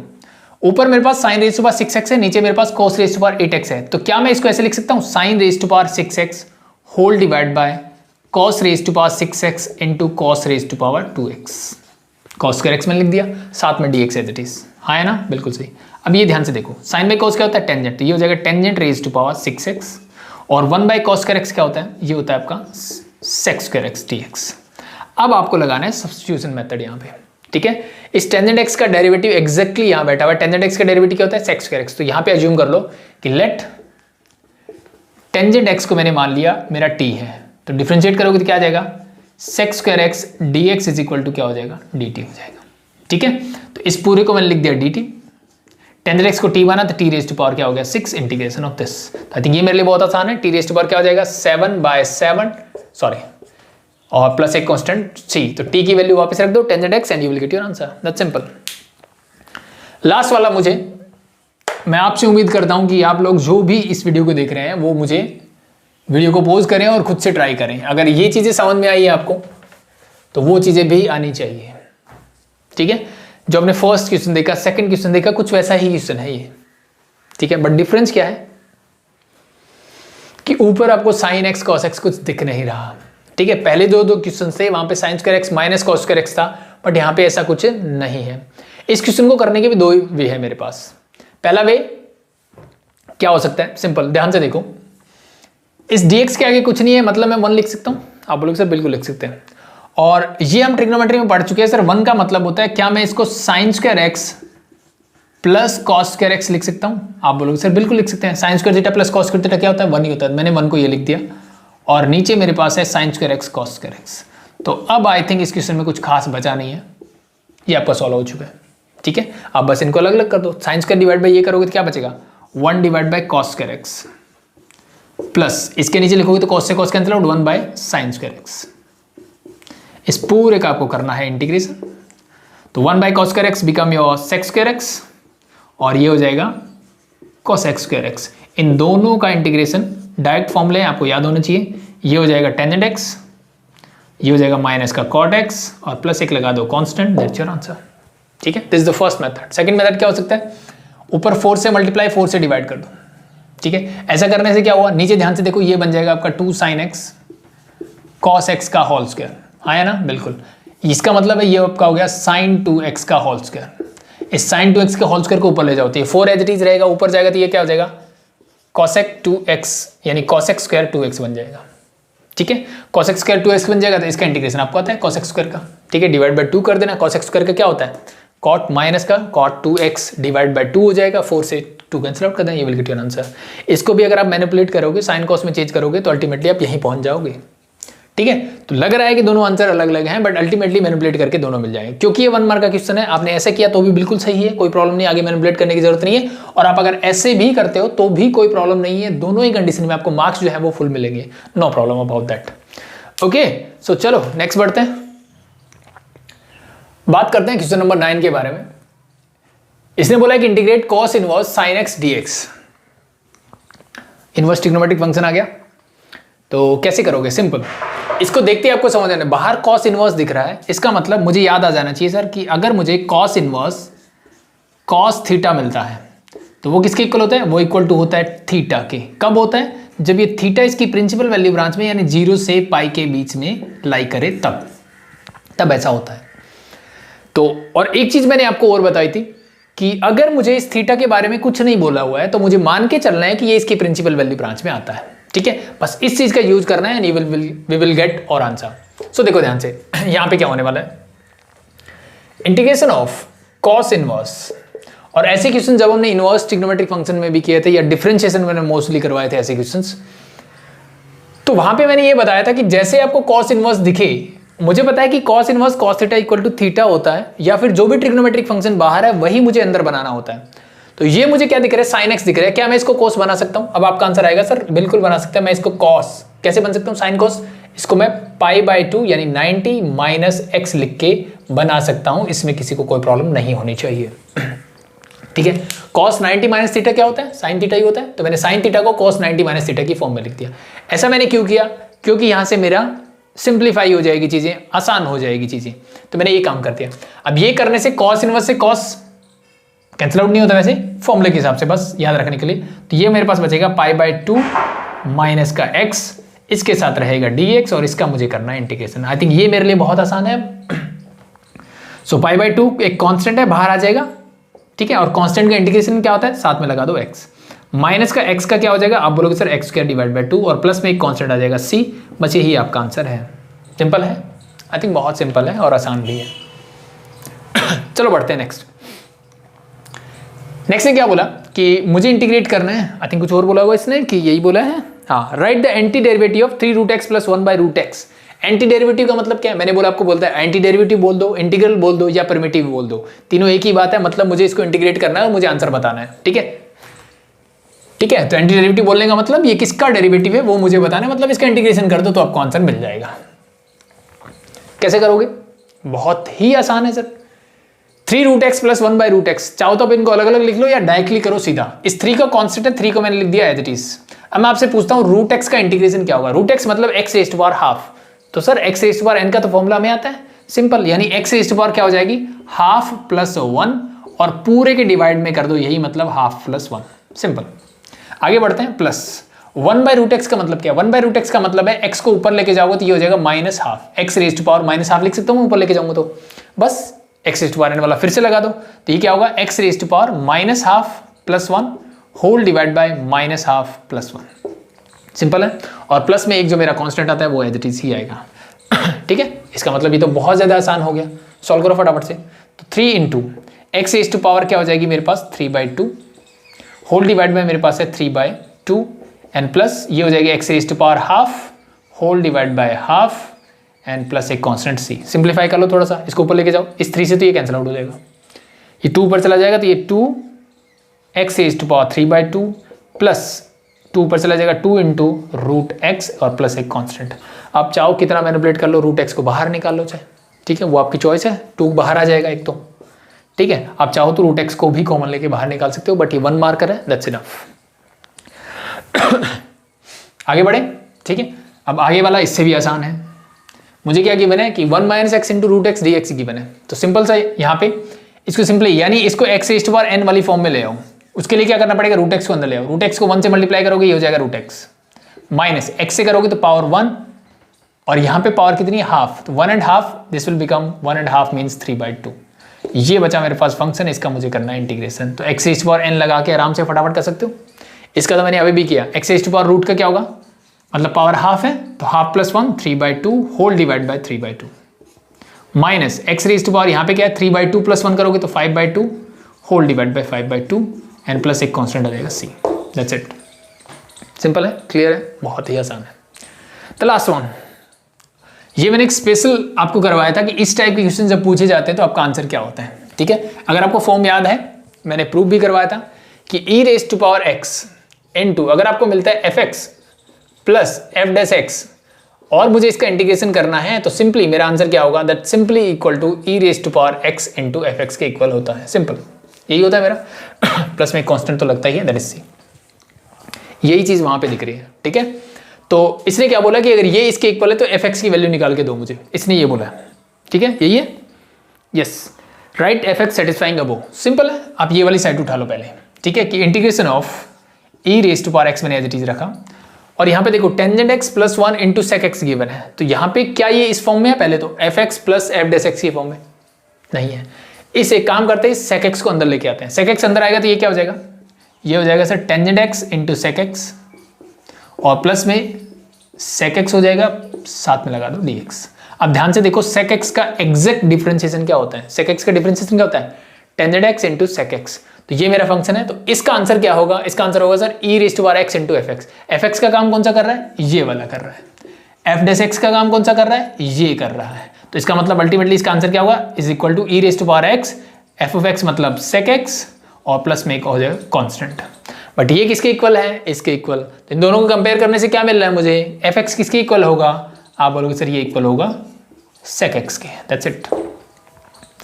ऊपर मेरे पास sine raise to power 6x है, नीचे मेरे पास cos raise to power 8x है, तो क्या मैं इसको ऐसे लिख सकता हूँ, sine raise to power 6x whole divide by cos raise to power 6x into cos raise to power 2x, cos square x मैंने लिख दिया, साथ में dx एज इट इज, हाँ है ना, बिल्कुल सही। अब ये ध्यान से देखो, साइन बाई cos क्या होता है, टेंजेंट, ये हो जाएगा tangent rays to power 6x, और 1 बाई cos स्क्वायर x क्या होता है, ये होता है आपका sec स्क्वायर x dx। अब आपको लगाना है सब्स्टिट्यूशन मेथड यहाँ पे। ठीक है, इस टेंजेंट x का डेरिवेटिव एग्जैक्टली यहाँ बैठा हुआ है, टेंजेंट x का डेरिवेटिव क्या होता है, sec स्क्वायर x, तो यहाँ पे अज्यूम कर लो कि लेट टेंजेंट x को मैंने मान लिया मेरा t है, तो डिफरेंशिएट करोगे तो क्या आ जाएगा, sec square x dx is equal to क्या हो जाएगा, dt हो जाएगा। ठीक है, तो इस पूरे को मैंने लिख दिया dt, टेंजेंट x को t माना तो t रेज़ टू पावर क्या हो गया 6 इंटीग्रेशन ऑफ दिस, तो आई थिंक ये मेरे लिए बहुत आसान है, t रेज़ टू पावर क्या हो जाएगा 7 बाय 7, सॉरी, और प्लस एक कांस्टेंट c, तो t की वैल्यू वापस रख दो tangent x and you will get your answer, that's simple. Last वाला मुझे, मैं आपसे उम्मीद करता हूं कि आप लोग जो भी इस वीडियो को देख रहे हैं वो मुझे वीडियो को पॉज करें और खुद से ट्राई करें, अगर ये चीजें समझ में आई है आपको तो वो चीजें भी आनी चाहिए। ठीक है, जो आपने फर्स्ट क्वेश्चन देखा, सेकंड क्वेश्चन देखा, कुछ वैसा ही क्वेश्चन है ये। ठीक है, बट डिफरेंस क्या है कि ऊपर आपको साइन एक्स कॉस एक्स कुछ दिख नहीं रहा। ठीक है, पहले दो क्वेश्चन थे, वहां पे sign square x minus cos square x था, बट यहाँ पे ऐसा कुछ नहीं है। इस क्वेश्चन को करने के भी 2 वे है मेरे पास। पहला वे क्या हो सकता है, सिंपल, ध्यान से देखो, इस dx के आगे कुछ नहीं है, मतलब मैं 1 लिख सकता हूं, आप बोलोगे सर बिल्कुल लिख सकते हैं, और ये हम ट्रिग्नोमेट्री में पढ़ चुके हैं सर, 1 का मतलब होता है, क्या मैं इसको sign square x plus cos square x लिख सकता हूं, आप बोलोगे सर बिल्कुल लिख सकते हैं, sine square theta plus cos square theta क्या होता है, 1 ही होता है, मैंने 1 को ये लिख दिया, और नीचे मेरे पास है sign square x cos square x. तो अब आई थिंक इस क्वेश्चन में कुछ खास बचा नहीं है, ये आपका सॉल्व हो चुका है। ठीक है, आप बस इनको अलग अलग कर दो, साइन स्क्वायर डिवाइड बाई ये करोगे तो क्या बचेगा, 1 divide by cos square x plus इसके नीचे लिखोगे तो कॉस से cos cancel out 1 by sine square x. इस पूरे का आपको करना है इंटीग्रेशन, तो 1 bye cos square x become your sec square x, और ये हो जाएगा कॉस एक्स स्क्वायर एक्स। इन दोनों का इंटीग्रेशन डायरेक्ट फॉर्मूले आपको याद होना चाहिए, ये हो जाएगा टेंजेंट एक्स, ये हो जाएगा माइनस का कॉट एक्स, और प्लस एक लगा दो कांस्टेंट, दैट्स योर आंसर। ठीक है, this is the first method. Second method क्या हो सकता है, ऊपर 4 से मल्टीप्लाई 4 से डिवाइड कर दो। ठीक है, ऐसा करने से क्या हुआ, नीचे ध्यान से देखो, ये बन जाएगा आपका 2 साइन एक्स कॉस एक्स का होल स्क्वायर, हाँ है ना, बिल्कुल, इसका मतलब है ये आपका हो गया साइन 2x का होल स्क्वायर। इस साइन 2x के होल स्क्वायर को ऊपर ले जाओ तो ये 4 एज इट इज रहेगा, ऊपर जाएगा तो ये क्या हो जाएगा कॉसेक 2x, यानी कॉसेक स्क्वायर 2x बन जाएगा। ठीक है, कॉसेक स्क्वायर 2x बन जाएगा, तो इसका इंटीग्रेशन आपको आता है कॉसेक स्क्वायर का। ठीक है, डिवाइड बाय 2 कर देना, कॉसेक स्क्वायर का क्या होता है कॉट माइनस का कॉट 2x डिवाइड बाय 2 हो जाएगा, 4 से 2 कैंसिल आउट कर दें, ये विल गेट योर आंसर। इसको भी अगर आप मैनिपुलेट करोगे साइन कॉस में चेंज करोगे तो अल्टीमेटली आप यहीं पहुंच जाओगे। ठीक है, तो लग रहा है कि दोनों आंसर अलग अलग हैं, बट अल्टीमेटली मैनिपुलेट करके दोनों मिल जाएंगे। क्योंकि ये 1 मार्क का क्वेश्चन है, आपने ऐसे किया तो भी बिल्कुल सही है, कोई प्रॉब्लम नहीं, आगे मैनिपुलेट करने की जरूरत नहीं है। और आप अगर ऐसे भी करते हो तो भी कोई प्रॉब्लम नहीं है, दोनों ही कंडीशन में आपको मार्क्स जो है वो फुल मिलेंगे, no problem about that. Okay, so चलो नेक्स्ट बढ़ते हैं, बात करते हैं क्वेश्चन नंबर 9 के बारे में। इसने बोला है कि integrate cos inverse sine x dx. Inverse trigonometric function आ गया, तो कैसे करोगे? सिंपल, इसको देखते ही आपको समझ आना, बाहर कॉस इनवर्स दिख रहा है, इसका मतलब मुझे याद आ जाना चाहिए सर कि अगर मुझे कॉस इनवर्स कॉस थीटा मिलता है तो वो किसके इक्वल होता है? वो इक्वल टू होता है थीटा के। कब होता है? जब ये थीटा इसकी प्रिंसिपल वैल्यू ब्रांच में यानी 0 से पाई के बीच में लाई करे, तब ऐसा होता है। तो और एक चीज मैंने आपको और बताई थी कि अगर मुझे इस थीटा के बारे में कुछ नहीं बोला हुआ है तो मुझे मान के चलना है कि ये इसकी प्रिंसिपल वैल्यू ब्रांच में आता है। ठीक है, बस इस चीज का यूज करना है एंड वी विल गेट और आंसर। सो देखो ध्यान से, यहां पे क्या होने वाला है, इंटीग्रेशन ऑफ कॉस इनवर्स। और ऐसे क्वेश्चन जब हमने इनवर्स ट्रिग्नोमेट्रिक फंक्शन में भी किए थे या डिफरेंशिएशन में मोस्टली करवाए थे ऐसे क्वेश्चंस, तो वहां पे मैंने ये बताया था कि जैसे आपको कॉस इनवर्स दिखे, मुझे पता है कि cos inverse cos theta equal to theta होता है, या फिर जो भी ट्रिग्नोमेट्रिक फंक्शन बाहर है वही मुझे अंदर बनाना होता है। तो ये मुझे क्या दिख रहा है? साइन एक्स दिख रहा है। क्या मैं इसको कॉस बना सकता हूं? अब आपका आंसर आएगा सर बिल्कुल बना सकता है। मैं इसको कॉस कैसे बन सकता हूं? साइन कॉस, इसको मैं पाई बाय 2 यानी 90 माइनस एक्स लिख के बना सकता हूं, इसमें किसी को कोई प्रॉब्लम नहीं होनी चाहिए। ठीक है, कॉस 90 माइनस थीटा क्या होता है? साइन थीटा ही होता है। तो मैंने साइन थीटा को कॉस 90 माइनस थीटा की फॉर्म में लिख दिया। ऐसा मैंने क्यों किया? क्योंकि यहां से मेरा सिंप्लीफाई हो जाएगी चीजें, आसान हो जाएगी चीजें, तो मैंने ये काम कर दिया। अब ये करने से कॉस इनवर्स से कॉस कैंसिल आउट नहीं होता वैसे फॉर्मूले के हिसाब से, बस याद रखने के लिए। तो ये मेरे पास बचेगा पाई बाय 2 माइनस का x, इसके साथ रहेगा dx और इसका मुझे करना है इंटीग्रेशन। आई थिंक ये मेरे लिए बहुत आसान है। सो पाई बाय 2 एक कांस्टेंट है, बाहर आ जाएगा। ठीक है, और कांस्टेंट का इंटीग्रेशन क्या होता है? साथ में लगा दो x, माइनस का x का क्या हो जाएगा? आप बोलोगे sir x square divide by 2 और प्लस में एक कांस्टेंट आ जाएगा c। बस यही आपका आंसर है। सिंपल है, आई थिंक बहुत सिंपल है और आसान भी है। चलो बढ़ते हैं नेक्स्ट। नेक्स्ट ने क्या बोला कि मुझे इंटीग्रेट करना है, आई थिंक कुछ और बोला हुआ इसने कि यही बोला है, हाँ, write the anti derivative of 3 root x plus 1 by root x. Anti derivative का मतलब क्या है? मैंने बोला आपको बोलता है एंटी डेरिवेटिव बोल दो, इंटीग्रल बोल दो या प्रिमिटिव बोल दो, तीनों एक ही बात है। मतलब मुझे इसको इंटीग्रेट करना है और मुझे आंसर बताना है। ठीक है, ठीक है, तो एंटी डेरिवेटिव बोलने का मतलब ये किसका डेरिवेटिव है वो मुझे बताना है, मतलब इसका इंटीग्रेशन कर दो तो आपको आंसर मिल जाएगा। कैसे करोगे? बहुत ही आसान है sir. 3 root x plus 1 by root x, चाहो तो आप इनको अलग अलग लिख लो या डायरेक्टली करो सीधा। इस 3 का कॉन्स्टेंट है, 3 को मैंने लिख दिया एज इट इज। अब मैं आपसे पूछता हूं रूट एक्स का इंटीग्रेशन क्या होगा? रूट एक्स मतलब x raised to power half, तो sir x raised to power n का तो फॉर्मूला में आता है सिंपल, यानी एक्स रेज़्ड टू पावर क्या हो जाएगी? हाफ प्लस 1 और पूरे के डिवाइड में कर दो, यही मतलब हाफ प्लस 1। सिंपल। आगे बढ़ते हैं। प्लस 1 बाय रूट एक्स का मतलब क्या है? 1 बाय रूट एक्स का मतलब है एक्स को ऊपर लेके जाओगे तो ये हो जाएगा minus half, x raised to power minus half लिख सकता हूं ऊपर लेके जाऊंगा तो, बस x raised to power n वाला फिर से लगा दो, तो ये क्या होगा? X raised to power minus half plus 1 whole divide by minus half plus 1। Simple है। और प्लस में एक जो मेरा कांस्टेंट आता है वो एज इट इज ही आएगा। ठीक है, इसका मतलब ये तो बहुत ज्यादा आसान हो गया। सॉल्व करो फटाफट से। तो 3 into x raised to power क्या हो जाएगी मेरे पास? 3/2 होल डिवाइड बाय मेरे पास है 3/2 एंड प्लस ये हो जाएगी x raised to power half whole divide by half and plus एक कांस्टेंट c। सिंप्लीफाई कर लो थोड़ा सा, इसको ऊपर लेके जाओ, इस 3 से तो ये कैंसिल आउट हो जाएगा, ये 2 ऊपर चला जाएगा तो ये 2 x raised to power 3/2 plus 2 ऊपर चला जाएगा 2 इंटू रूट एक्स और प्लस एक कांस्टेंट। आप चाहो कितना मैनिपुलेट कर लो, रूट एक्स को बाहर निकाल लो चाहे, ठीक है, वो आपकी चॉइस है। 2 बाहर आ जाएगा एक तो, ठीक है, आप चाहो तो रूट एक्स को भी कॉमन लेके बाहर निकाल सकते हो, बट ये 1 मार्कर है, दैट्स इनफ। आगे बढ़े। ठीक है, अब आगे वाला इससे भी आसान है। मुझे क्या गिवन है कि 1 minus x into root x d x given है, तो सिंपल सा यहाँ पे इसको सिंपली यानी इसको x raised to power n वाली फॉर्म में ले आओ। उसके लिए क्या करना पड़ेगा? रूट एक्स को अंदर ले आओ, रूट एक्स को 1 से मल्टीप्लाई करोगे ये हो जाएगा रूट एक्स, माइनस एक्स से करोगे तो पावर 1 और यहाँ पे पावर कितनी है? हाफ, तो 1.5 दिस विल बिकम 1.5 मीन्स 3/2। ये बचा मेरे पास फंक्शन, इसका मुझे करना है इंटीग्रेशन। तो x raised to power n लगा के आराम से फटाफट कर सकते हो। इसका तो मैंने अभी भी किया। X raised to power root का क्या होगा? मतलब पावर हाफ है तो half plus 1 3/2 whole divide by 3/2। Minus x raise to power यहाँ पे क्या है 3/2 प्लस 1 करोगे तो 5/2 whole divide by 5/2 and plus एक कॉन्स्टेंट आ जाएगा सी। That's it. सिंपल है, क्लियर है, बहुत ही आसान है। द लास्ट वन, ये मैंने एक स्पेशल आपको करवाया था कि इस टाइप के क्वेश्चन जब पूछे जाते हैं तो आपका आंसर क्या होता है। ठीक है, अगर आपको फॉर्म याद है मैंने प्रूव भी करवाया था कि e raise to power x into अगर आपको मिलता है fx plus f dash x और मुझे इसका इंटीग्रेशन करना है तो सिंपली मेरा आंसर क्या होगा, that simply equal to e raise to power x into fx के इक्वल होता है। सिंपल यही होता है मेरा प्लस में कांस्टेंट तो लगता ही है, दैट इज सी। यही चीज वहां पे दिख रही है। ठीक है, तो इसने क्या बोला कि अगर ये इसके इक्वल है तो fx की वैल्यू निकाल के दो मुझे, इसने ये बोला। ठीक है, यही है, यस, राइट, fx सेटिस्फाइंग अबो। सिंपल है, आप ये वाली साइड उठा लो पहले। ठीक है, कि integration of e raise to power x मैंने एज इट इज रखा और यहाँ पे देखो tangent x plus 1 into sec x given है, तो यहाँ पे क्या ये इस फॉर्म में है, पहले तो fx plus f dash x के फॉर्म में नहीं है। इस एक काम करते हैं, सेक एक्स को अंदर लेके आते हैं। सेक एक्स अंदर आएगा तो ये क्या हो जाएगा, ये हो जाएगा sir tangent x into sec x और प्लस में सेक एक्स हो जाएगा, साथ में लगा दो dx। अब ध्यान से देखो सेक एक्स का एग्जैक्ट डिफरेंशिएशन क्या होता है, सेक एक्स का डिफरेंशिएशन क्या होता है, tangent x into sec x. तो ये मेरा फंक्शन है, तो इसका आंसर क्या होगा, इसका आंसर होगा sir e raise to power x into fx। fx का काम कौन सा कर रहा है, ये वाला कर रहा है। f डैश x का काम कौन सा कर रहा है, ये कर रहा है। तो इसका मतलब अल्टीमेटली इसका आंसर क्या होगा, is equal to e raise to power x, f of x मतलब सेक x और प्लस में एक हो जाएगा कांस्टेंट। बट ये किसके इक्वल है, इसके इक्वल। तो इन दोनों को कंपेयर करने से क्या मिल रहा है मुझे, fx किसके इक्वल होगा, आप बोलोगे सर ये इक्वल होगा सेक x के। दैट्स इट,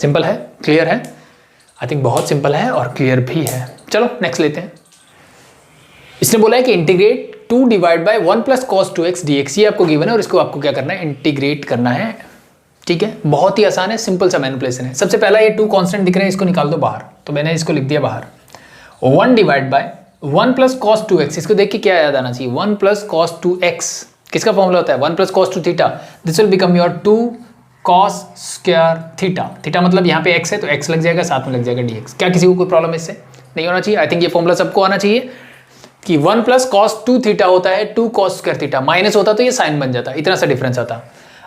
सिंपल है, क्लियर है, आई थिंक बहुत सिंपल है और क्लियर भी है। चलो नेक्स्ट लेते हैं। इसने बोला है कि integrate 2 divide by 1 plus cos 2x dx, ये आपको गिवन है और इसको आपको क्या करना है, इंटीग्रेट करना है। ठीक है, बहुत ही आसान है, सिंपल सा मैनिपुलेशन है। सबसे पहला ये 2 कांस्टेंट दिख रहे हैं, इसको निकाल दो बाहर, तो मैंने इसको लिख दिया बाहर। 1 divide by 1 plus cos 2x, इसको देख के क्या याद आना चाहिए, 1 प्लस कॉस 2x किसका फॉर्मूला होता है, 1 plus cos 2 theta, this will become your 2 cos square theta. Theta मतलब यहाँ पे x है तो x लग जाएगा, साथ में लग जाएगा dx। क्या किसी को कोई प्रॉब्लम इससे नहीं होना चाहिए, आई थिंक ये फॉर्मूला सबको आना चाहिए कि 1 प्लस कॉस 2 थीटा होता है 2 कॉस स्क्वायर थीटा, माइनस होता तो ये साइन बन जाता, इतना सा डिफरेंस आता।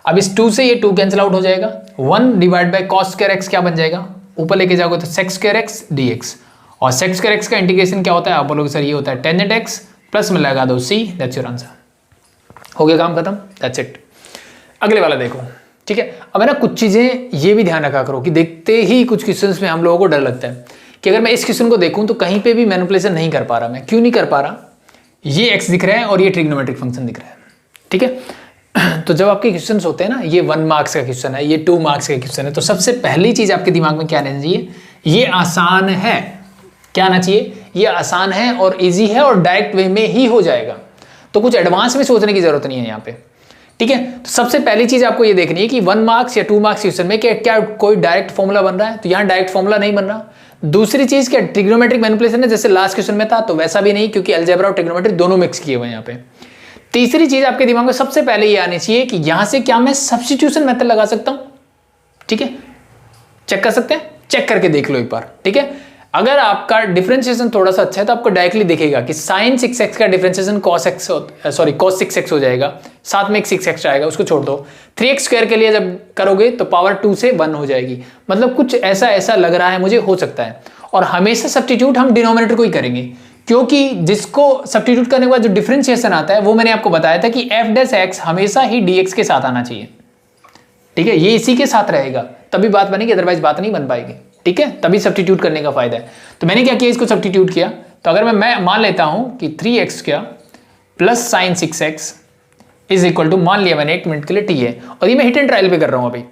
अब इस 2 से ये 2 कैंसिल आउट हो जाएगा, 1 divide bye cos square x क्या बन जाएगा, ऊपर लेके जाओगे तो सेक स्क्वायर x dx, और सेक स्क्वायर x का इंटीग्रेशन क्या होता है, आप बोलोगे सर ये होता है टेंजेंट x प्लस में लगा दो c, दैट्स योर आंसर। हो गया काम खत्म, दैट्स इट। अगले वाला देखो। ठीक है, अब है ना कुछ चीजें ये भी ध्यान रखा करो कि देखते ही कुछ क्वेश्चंस में हम लोगों को डर लगता है कि अगर मैं इस क्वेश्चन को देखूं तो कहीं पे भी मैनिपुलेशन नहीं कर पा रहा। मैं क्यों नहीं कर पा रहा, ये x दिख रहा है और ये ट्रिग्नोमेट्रिक फंक्शन दिख रहा है। ठीक है, तो जब आपके क्वेश्चन होते हैं ना, ये 1 मार्क्स का क्वेश्चन है, ये 2 मार्क्स का क्वेश्चन है, तो सबसे पहली चीज आपके दिमाग में क्या आना चाहिए, ये आसान है। क्या आना चाहिए, ये आसान है और ईजी है और डायरेक्ट वे में ही हो जाएगा, तो कुछ एडवांस में सोचने की जरूरत नहीं है यहाँ पे। ठीक है, तो सबसे पहली चीज आपको ये देखनी है कि 1 मार्क्स या 2 मार्क्स क्वेश्चन में क्या कोई डायरेक्ट फॉर्मूला बन रहा है, तो यहाँ डायरेक्ट फॉर्मूला नहीं बन रहा। दूसरी चीज क्या ट्रिग्नोमेट्रिक मैनिपुलेशन है, जैसे लास्ट क्वेश्चन में था, तो वैसा भी नहीं, क्योंकि अलजेब्रा और ट्रिग्नोमेट्रिक दोनों मिक्स किए हुए हैं यहाँ पे। तीसरी चीज आपके दिमाग में सबसे पहले ये आनी चाहिए कि यहां से क्या मैं सब्स्टिट्यूशन मेथड लगा सकता हूं। ठीक है, चेक कर सकते हैं, चेक करके देख लो एक बार। ठीक है, अगर आपका डिफरेंशिएशन थोड़ा सा अच्छा है तो आपको डायरेक्टली दिखेगा कि sin 6x का डिफरेंशिएशन cos 6x हो जाएगा, साथ में एक 6x आएगा, उसको छोड़ दो। 3x स्क्वायर के लिए जब करोगे तो पावर 2 से 1 हो जाएगी, मतलब कुछ ऐसा लग रहा है मुझे, हो सकता है। और हमेशा सब्स्टिट्यूट हम डिनोमिनेटर को ही करेंगे, क्योंकि जिसको सब्स्टिट्यूट करने के बाद जो डिफरेंशिएशन आता है वो मैंने आपको बताया था कि f डैश x हमेशा ही dx के साथ आना चाहिए। ठीक है, ये इसी के साथ रहेगा तभी बात बनेगी, अदरवाइज बात नहीं बन पाएगी। ठीक है, तभी सब्स्टिट्यूट करने का फायदा है। तो मैंने क्या किया, इसको सब्स्टिट्यूट किया, तो अगर मैं मान लेता हूं कि 3x square plus sin 6x is equal to, मान लिया मैंने 1 मिनट के लिए t है, और ये मैं हिट एंड ट्रायल पे कर रहा हूं अभी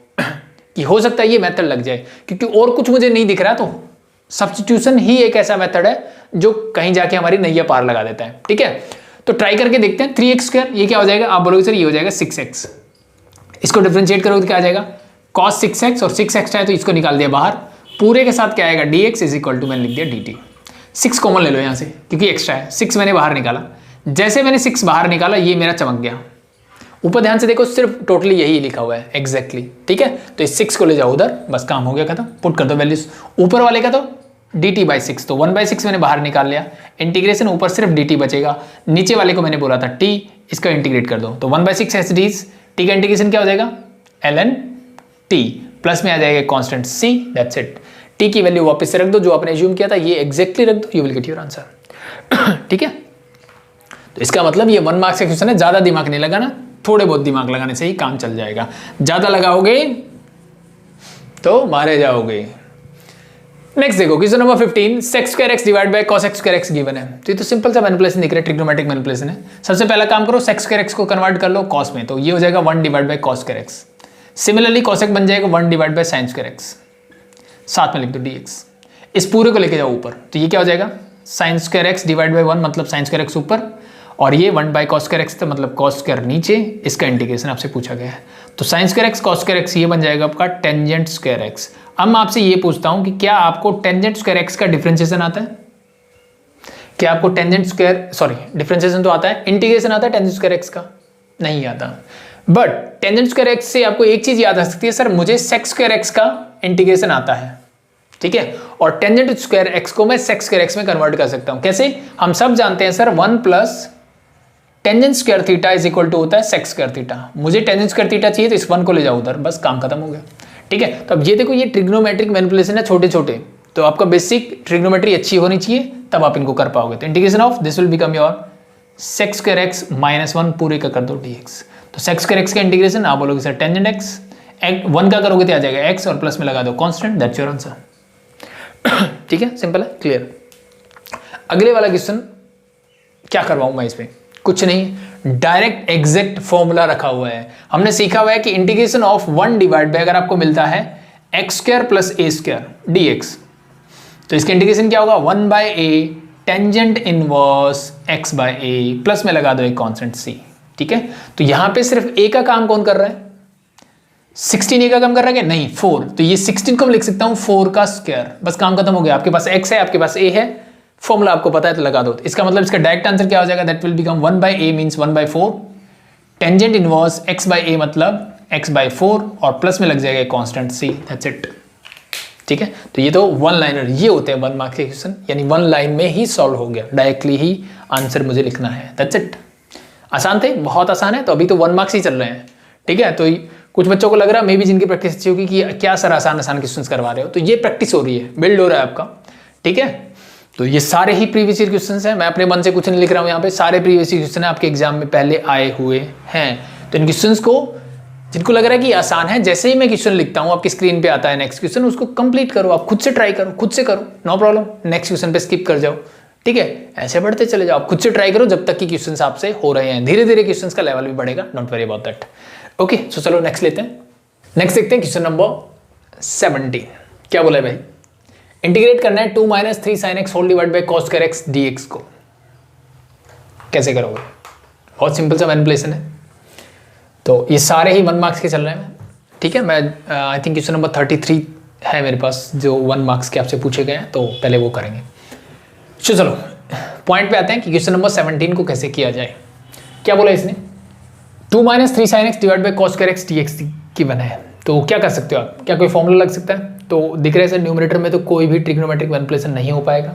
कि हो सकता है ये मेथड लग जाए, क्योंकि और कुछ मुझे नहीं दिख रहा, तो सब्स्टिट्यूशन ही एक ऐसा मेथड है जो कहीं जाके हमारी नैया पार लगा देता है। ठीक है, तो ट्राई करके देखते हैं। 3x स्क्वायर ये क्या हो जाएगा, आप बोलोगे सर ये हो जाएगा 6x, इसको डिफरेंशिएट करोगे तो क्या आ जाएगा cos 6x, और 6x है तो इसको निकाल दिया बाहर, पूरे के साथ क्या आएगा dx इज इक्वल टू, मैंने लिख दिया dt। 6 कॉमन ले लो यहाँ से क्योंकि एक्स्ट्रा है, 6 मैंने बाहर निकाला, जैसे मैंने 6 बाहर निकाला ये मेरा चमक गया। ऊपर ध्यान से देखो, सिर्फ टोटली यही लिखा हुआ है एग्जैक्टली। ठीक है, तो इस 6 को ले जाओ उधर, बस काम हो गया खत्म, पुट कर दो वैल्यूज। ऊपर वाले का तो dt/6, तो 1/6 मैंने बाहर निकाल लिया, इंटीग्रेशन ऊपर सिर्फ dt बचेगा, नीचे वाले को मैंने बोला था t, इसका इंटीग्रेट कर दो, तो 1/6 एस डी, t का इंटीग्रेशन क्या हो जाएगा ln t प्लस में आ जाएगा constant c, that's it. t की वैल्यू वापस से रख दो, जो आपने एज्यूम किया था ये एग्जैक्टली रख दो, you will get your answer. ठीक है, तो इसका मतलब ये 1 मार्क्स का क्वेश्चन है, ज्यादा दिमाग नहीं लगाना, थोड़े बहुत दिमाग लगाने से ही काम चल जाएगा, ज्यादा लगाओगे तो मारे जाओगे। नेक्स्ट देखो question number 15, sex square x divide by cos x square x given है। तो ये तो सिंपल सा मैनिपुलेशन दिख रहा है, ट्रिग्नोमेट्रिक मैनिपुलेशन है। सबसे पहला काम करो, सेक्स स्क्वायर एक्स को कन्वर्ट कर लो कॉस में, तो ये हो जाएगा 1 divide bye cos square x. Similarly cos x बन जाएगा 1 divide by sine square x, साथ में लिख दो dx। इस पूरे को लेके जाओ ऊपर, तो ये क्या हो जाएगा sine square x divide by 1, मतलब साइन स्क्वायर एक्स ऊपर, और ये 1 बाय कॉस स्क्वायर एक्स था, मतलब कॉस स्क्वायर नीचे। इसका इंटीग्रेशन आपसे पूछा गया है, तो sign square x cos square x ये बन जाएगा आपका टेंजेंट स्क्वायर एक्स। अब मैं आपसे ये पूछता हूं कि क्या आपको टेंजेंट स्क्वायर एक्स का डिफरेंशिएशन आता है? क्या आपको टेंजेंट स्क्वायर, सॉरी डिफरेंशिएशन तो आता है, इंटीग्रेशन आता है टेंजेंट स्क्वायर एक्स का? नहीं आता। बट टेंजेंट स्क्वायर एक्स से आपको एक चीज याद आ सकती है, सर मुझे सेक स्क्वायर एक्स का इंटीग्रेशन आता है, ठीक है, और टेंजेंट स्क्वायर एक्स को मैं सेक स्क्वायर एक्स में कन्वर्ट कर सकता हूं। कैसे? हम सब जानते हैं sir 1 plus tangent square theta is equal to होता है सेक स्क्वायर थीटा। मुझे टेंजेंट स्क्वायर थीटा चाहिए तो इस 1 को ले जाओ उधर, बस काम खत्म हो गया। ठीक है, तो अब ये देखो, ये ट्रिग्नोमेट्रिक मैनिपुलेशन है छोटे छोटे, तो आपका बेसिक ट्रिग्नोमेट्री अच्छी होनी चाहिए तब आप इनको कर पाओगे। तो integration of this will become your sec square x minus 1 पूरे का कर दो dx। तो सेक स्क्वायर एक्स का इंटीग्रेशन आप बोलोगे सर टेंजेंट एक्स, 1 का करोगे तो आ जाएगा एक्स और प्लस में लगा दो कांस्टेंट, दैट्स योर आंसर। ठीक है, सिंपल है, क्लियर। अगले वाला क्वेश्चन क्या करवाऊं मैं इसमें? कुछ नहीं, डायरेक्ट एग्जैक्ट फॉर्मूला रखा हुआ है। हमने सीखा हुआ है कि इंटीग्रेशन ऑफ 1 डिवाइड बाय अगर आपको मिलता है x square plus a square dx, तो इसका इंटीग्रेशन क्या होगा 1 बाय ए टेंजेंट इनवर्स x बाय ए, प्लस में लगा दो एक कांस्टेंट c। ठीक है, तो यहां पे सिर्फ a का काम कौन कर रहा है? 16 a का काम कर रहा है क्या? नहीं, 4। तो ये 16 को मैं लिख सकता हूं 4 का स्क्वायर, बस काम खत्म हो गया। आपके पास x है, आपके पास a है, फॉर्मूला आपको पता है तो लगा दो। इसका मतलब इसका डायरेक्ट आंसर क्या हो जाएगा? That will become 1 by a means 1 by 4, tangent inverse x by a मतलब x बाय 4, और प्लस में लग जाएगा कांस्टेंट c, दैट्स इट। ठीक है, तो ये तो 1 लाइनर, ये होते हैं 1 मार्क्स के क्वेश्चन, यानी 1 लाइन में ही सॉल्व हो गया, डायरेक्टली ही आंसर मुझे लिखना है, दैट्स इट। आसान थे, बहुत आसान है। तो अभी तो 1 मार्क्स ही चल रहे हैं, ठीक है। तो कुछ बच्चों को लग रहा है मे भी जिनकी प्रैक्टिस अच्छी होगी कि क्या सर आसान आसान क्वेश्चंस करवा रहे हो, तो ये प्रैक्टिस हो रही है, बिल्ड हो रहा है आपका। ठीक है, तो ये सारे ही प्रीवियस ईयर क्वेश्चंस हैं, मैं अपने मन से कुछ नहीं लिख रहा हूँ यहाँ पे, सारे प्रीवियस ईयर क्वेश्चन आपके एग्जाम में पहले आए हुए हैं। तो इन क्वेश्चंस को जिनको लग रहा है कि आसान है, जैसे ही मैं क्वेश्चन लिखता हूँ आपकी स्क्रीन पे आता है नेक्स्ट क्वेश्चन, उसको कंप्लीट करो, आप खुद से ट्राई करो, खुद से करो, नो प्रॉब्लम, नेक्स्ट क्वेश्चन पे स्किप कर जाओ। ठीक है, ऐसे बढ़ते चले जाओ, आप खुद से ट्राई करो जब तक कि क्वेश्चंस आपसे हो रहे हैं। धीरे धीरे क्वेश्चंस का लेवल भी बढ़ेगा, don't worry about that. Okay, so चलो नेक्स्ट लेते हैं। नेक्स्ट देखते हैं क्वेश्चन नंबर 17। क्या बोला है भाई? इंटीग्रेट करना है 2 - 3 sin x whole divide by cos square x dx को। कैसे करोगे? बहुत सिंपल सा मैनिपुलेशन है। तो ये सारे ही 1 मार्क्स के चल रहे हैं, ठीक है। मैं आई थिंक क्वेश्चन नंबर 33 है मेरे पास जो 1 मार्क्स के आपसे पूछे गए हैं, तो पहले वो करेंगे। चलो पॉइंट पे आते हैं कि क्वेश्चन नंबर 17 को कैसे किया जाए। क्या बोला इसने? 2 - 3 sin x divide by cos square x dx की बना है। तो क्या कर सकते हो आप? क्या कोई फॉर्मूला लग सकता है? तो दिख रहा है सर न्यूमरेटर में तो कोई भी ट्रिग्नोमेट्रिक मैनिपुलेशन नहीं हो पाएगा।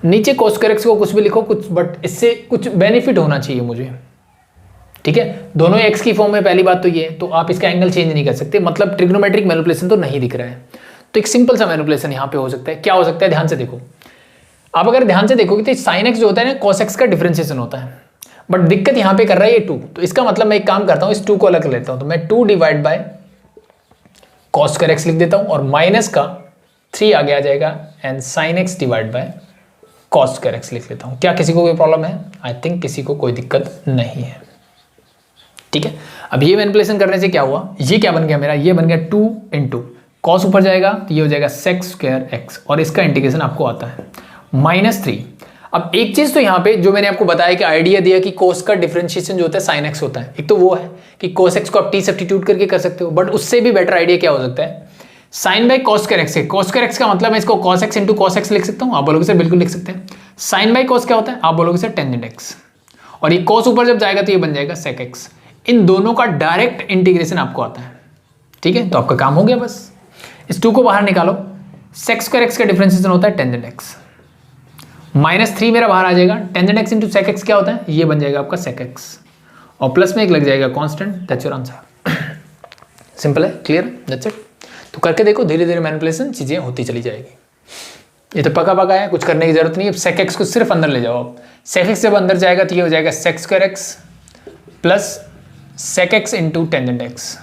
नीचे cos square x को कुछ भी लिखो कुछ, बट इससे कुछ बेनिफिट होना चाहिए मुझे। ठीक है, दोनों x की फॉर्म में, पहली बात तो ये, तो आप इसका एंगल चेंज नहीं कर सकते, मतलब ट्रिग्नोमेट्रिक मैनिपुलेशन तो नहीं दिख रहा है। तो एक सिंपल सा मैनिपुलेशन यहाँ पे हो सकता है। क्या हो सकता है? ध्यान से देखो, आप अगर ध्यान से देखोगे तो sin x जो होता है ना, cos x का डिफरेंशिएशन होता है, बट दिक्कत यहाँ पे कर रहा है ये 2। तो इसका मतलब मैं एक काम करता हूँ, इस 2 को अलग लेता हूँ, तो मैं 2 divide by cos square x लिख देता हूँ, और माइनस का 3 आगे आ जाएगा and sin x divide by cos square x लिख लेता हूँ। क्या किसी को कोई प्रॉब्लम है? आई थिंक किसी को कोई दिक्कत नहीं है। ठीक है, अब ये मैनिपुलेशन करने से क्या हुआ, ये क्या बन गया मेरा? ये बन गया 2 इंटू कॉस ऊपर जाएगा तो ये हो जाएगा sec स्क्वायर x, और इसका इंटीग्रेशन आपको आता है -3। अब एक चीज तो यहाँ पे जो मैंने आपको बताया कि आइडिया दिया कि cos का डिफरेंशिएशन जो होता है sin x होता है, एक तो वो है कि cos x को आप t सब्स्टिट्यूट करके कर सकते हो, बट उससे भी बेटर आइडिया क्या हो सकता है? sin by cos square x है। cos स्क्वायर x का मतलब मैं इसको cos x into cos x लिख सकता हूँ, आप बोलोगे सर बिल्कुल लिख सकते हैं। sin बाई cos क्या होता है? आप बोलोगे सर टेंजेंट x, और ये cos ऊपर जब जाएगा तो ये बन जाएगा sec x। इन दोनों का डायरेक्ट इंटीग्रेशन आपको आता है। ठीक है, तो आपका काम हो गया, बस इस 2 को बाहर निकालो। sec स्क्वायर x का डिफरेंशिएशन होता है टेंजेंट x, -3 मेरा बाहर आ जाएगा, tangent x into sec x क्या होता है? ये बन जाएगा आपका sec x, और प्लस में एक लग जाएगा constant, that's your answer. Simple है, क्लियर, दैट्स इट। तो करके देखो, धीरे धीरे मैनिपुलेशन चीज़ें होती चली जाएगी। ये तो पका पका है, कुछ करने की जरूरत नहीं है। सेक एक्स को सिर्फ अंदर ले जाओ आप। सेक एक्स जब अंदर जाएगा तो ये हो जाएगा sec square x plus sec x into tangent x.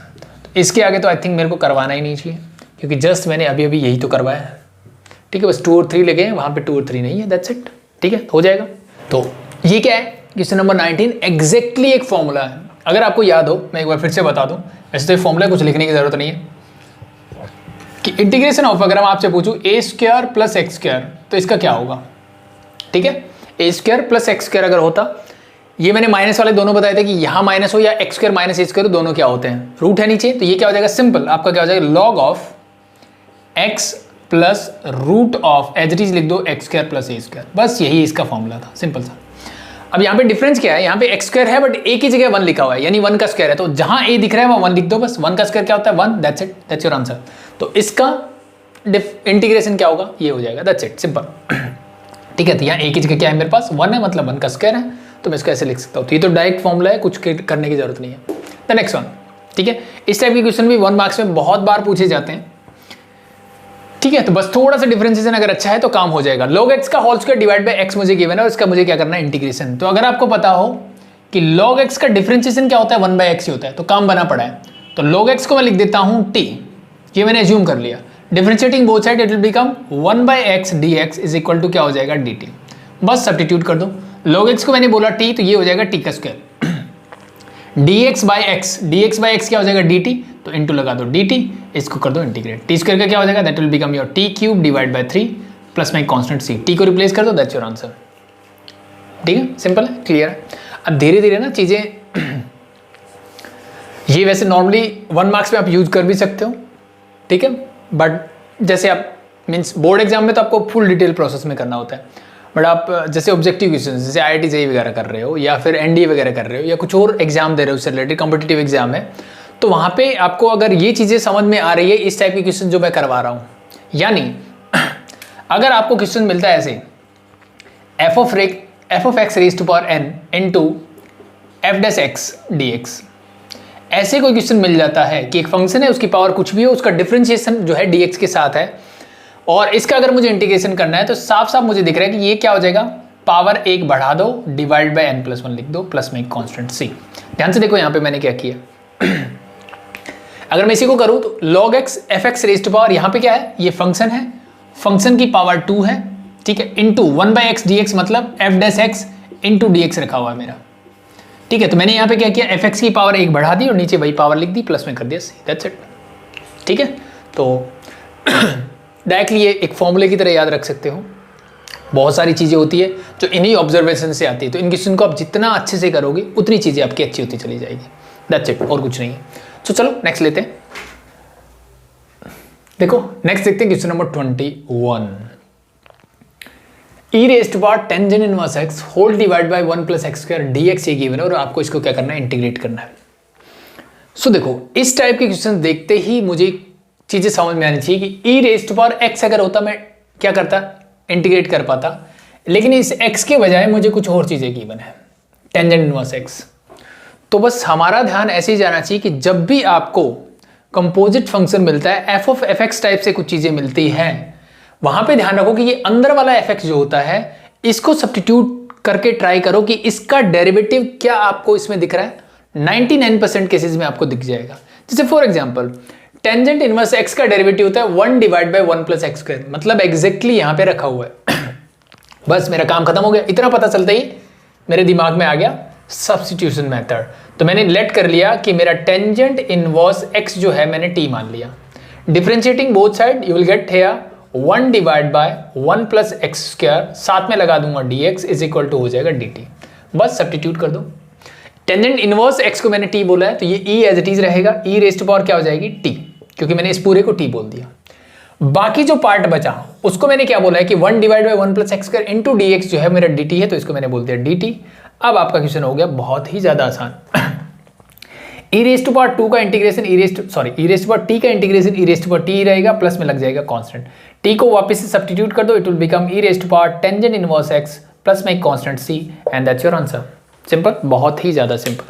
तो इसके आगे तो आई थिंक मेरे को करवाना ही नहीं चाहिए, क्योंकि जस्ट मैंने अभी अभी यही तो करवाया है। ठीक है, बस 2 और 3 लगे हैं, वहाँ पे 2 और 3 नहीं है, दैट्स इट। ठीक है, हो जाएगा। तो ये क्या है, क्वेश्चन नंबर 19 एग्जैक्टली एक फॉर्मूला है। अगर आपको याद हो, मैं एक बार फिर से बता दूं, वैसे तो ये फॉर्मूला कुछ लिखने की जरूरत नहीं है, कि इंटीग्रेशन ऑफ, अगर हम आपसे पूछूं ए स्क्वायर प्लस एक्स स्क्वायर, तो इसका क्या होगा। ठीक है, ए स्क्वायर प्लस एक्स स्क्वायर अगर होता, ये मैंने माइनस वाले दोनों बताए थे कि यहाँ माइनस हो या एक्स स्क्वायर माइनस ए स्क्वायर, दोनों क्या होते हैं, रूट है नीचे, तो ये क्या हो जाएगा, सिंपल आपका क्या हो जाएगा, log of x plus root of, as it is लिख दो x square plus a square. बस यही इसका फॉर्मूला था, सिंपल सा। अब यहाँ पे डिफरेंस क्या है, यहाँ पे एक्स स्क्वायर है बट ए की जगह 1 लिखा हुआ है, यानी 1 का स्क्वायर है, तो जहां ए दिख रहा है वहां 1 लिख दो बस। 1 का स्क्वायर क्या होता है, 1, that's it, that's your answer. तो इसका इंटीग्रेशन क्या होगा, ये हो जाएगा, दैट्स इट, सिंपल। ठीक है, तो यहाँ ए की जगह क्या है मेरे पास, 1 है, मतलब 1 का स्क्वायर है, तो मैं इसको ऐसे लिख सकता हूँ। तो ये तो डायरेक्ट फॉर्मूला है, कुछ करने की जरूरत नहीं है। द नेक्स्ट वन, ठीक है, इस टाइप के क्वेश्चन भी 1 मार्क्स में बहुत बार पूछे जाते हैं। ठीक है, तो बस थोड़ा सा डिफरेंशिएशन अगर अच्छा है तो काम हो जाएगा। log x का whole square divide by x मुझे गिवन है, और इसका मुझे क्या करना है, इंटीग्रेशन। तो अगर आपको पता हो कि log x का डिफरेंशिएशन क्या होता है, 1/x ही होता है, तो काम बना पड़ा है। तो log x को मैं लिख देता हूं t, ये मैंने एज्यूम कर लिया। Differentiating both side it will become 1/x dx is equal to क्या हो जाएगा, dt। बस सब्स्टिट्यूट कर दो। log x को मैंने बोला t, तो ये हो जाएगा t का स्क्वायर। dx बाई एक्स क्या हो जाएगा, dt, तो इंटू लगा दो dt, इसको कर दो इंटीग्रेट। टी स्क्वायर का क्या हो जाएगा, that will become your T cube divide by 3 plus my constant c। T को रिप्लेस कर दो, दैट्स योर आंसर। ठीक है, सिंपल है, क्लियर है। अब धीरे धीरे ना चीजें ये वैसे नॉर्मली 1 मार्क्स में आप यूज कर भी सकते हो, ठीक है, बट जैसे आप मीन्स बोर्ड एग्जाम में तो आपको फुल डिटेल प्रोसेस में करना होता है, बट आप जैसे ऑब्जेक्टिव क्वेश्चन जैसे IIT JEE वगैरह कर रहे हो, या फिर NDA वगैरह कर रहे हो, या कुछ और एग्जाम दे रहे हो, उससे रिलेटेड कॉम्पिटिटिव एग्जाम है, तो वहाँ पे आपको अगर ये चीज़ें समझ में आ रही है, इस टाइप के क्वेश्चन जो मैं करवा रहा हूँ, यानी अगर आपको क्वेश्चन मिलता है ऐसे f of x raised to power n into f dash x dx, ऐसे कोई क्वेश्चन मिल जाता है कि एक फंक्शन है, उसकी पावर कुछ भी हो, उसका डिफरेंशिएशन जो है dx के साथ है, और इसका अगर मुझे इंटीग्रेशन करना है, तो साफ साफ मुझे दिख रहा है कि ये क्या हो जाएगा, पावर 1 बढ़ा दो डिवाइड बाय n+1 लिख दो प्लस में कांस्टेंट c। ध्यान से देखो यहाँ पे मैंने क्या किया। अगर मैं इसी को करूँ तो log x f(x) raised to power, यहाँ पे क्या है, ये फंक्शन है, फंक्शन की पावर 2 है, ठीक है, इंटू 1/x dx, मतलब f dash x into dx रखा हुआ है मेरा। ठीक है, तो मैंने यहाँ पे क्या किया, fx की पावर 1 बढ़ा दी और नीचे वही पावर लिख दी, प्लस में कर दिया c, दैट्स इट। ठीक है, तो डायरेक्टली ये एक फॉर्मूले की तरह याद रख सकते हो। बहुत सारी चीज़ें होती है जो इन्हीं ऑब्जर्वेशन से आती है, तो इन क्वेश्चन को आप जितना अच्छे से करोगे उतनी चीज़ें आपकी अच्छी होती चली जाएगी, दैट्स इट, और कुछ नहीं है। तो चलो नेक्स्ट लेते हैं। देखो नेक्स्ट देखते हैं question number 21। e raised to power tangent inverse x whole divide by 1 + x square dx ये गिवन है, और आपको इसको क्या करना है, इंटीग्रेट करना है। सो देखो इस टाइप के क्वेश्चन देखते ही मुझे चीजें समझ में आनी चाहिए कि e raised to power x अगर होता, मैं क्या करता, इंटीग्रेट कर पाता, लेकिन इस x के बजाय मुझे कुछ और चीजें गिवन है, टेंजेंट इनवर्स x। तो बस हमारा ध्यान ऐसे ही जाना चाहिए कि जब भी आपको कंपोजिट फंक्शन मिलता है, f of fx टाइप से कुछ चीजें मिलती हैं, वहां पे ध्यान रखो कि ये अंदर वाला fx जो होता है, इसको सब्स्टिट्यूट करके ट्राई करो कि इसका डेरिवेटिव क्या आपको इसमें दिख रहा है। 99% केसेस में आपको दिख जाएगा। जैसे for example tangent inverse x का डेरिवेटिव होता है 1 डिवाइड बाय 1 + x स्क्वायर, मतलब एग्जैक्टली यहाँ पे रखा हुआ है। बस मेरा काम खत्म हो गया, इतना पता चलता ही मेरे दिमाग में आ गया सब्स्टिट्यूशन मेथड। तो मैंने लेट कर लिया कि मेरा टेंजेंट इनवर्स x जो है मैंने t मान लिया। Differentiating both side you will get here 1 divide by 1 + x square, साथ में लगा दूंगा dx इज इक्वल टू हो जाएगा dt। बस सब्स्टिट्यूट कर दो। टेंजेंट इनवर्स x को मैंने t बोला है, तो ये e एज इट इज रहेगा, e रेज़्ड टू पावर क्या हो जाएगी, t, क्योंकि मैंने इस पूरे को t बोल दिया। बाकी जो पार्ट बचा उसको मैंने क्या बोला है कि 1 divide by 1 + x square into dx जो है मेरा dt है, तो इसको मैंने बोल दिया dt। अब आपका क्वेश्चन हो गया बहुत ही ज्यादा आसान। e रेज़्ड टू पावर 2 का integration e raised to power t का integration e raised to power t रहेगा, प्लस में लग जाएगा कांस्टेंट। t को वापस से सब्स्टिट्यूट कर दो, it will become e raised to power tangent inverse x plus में constant c, and that's your answer. Simple, बहुत ही ज्यादा सिंपल।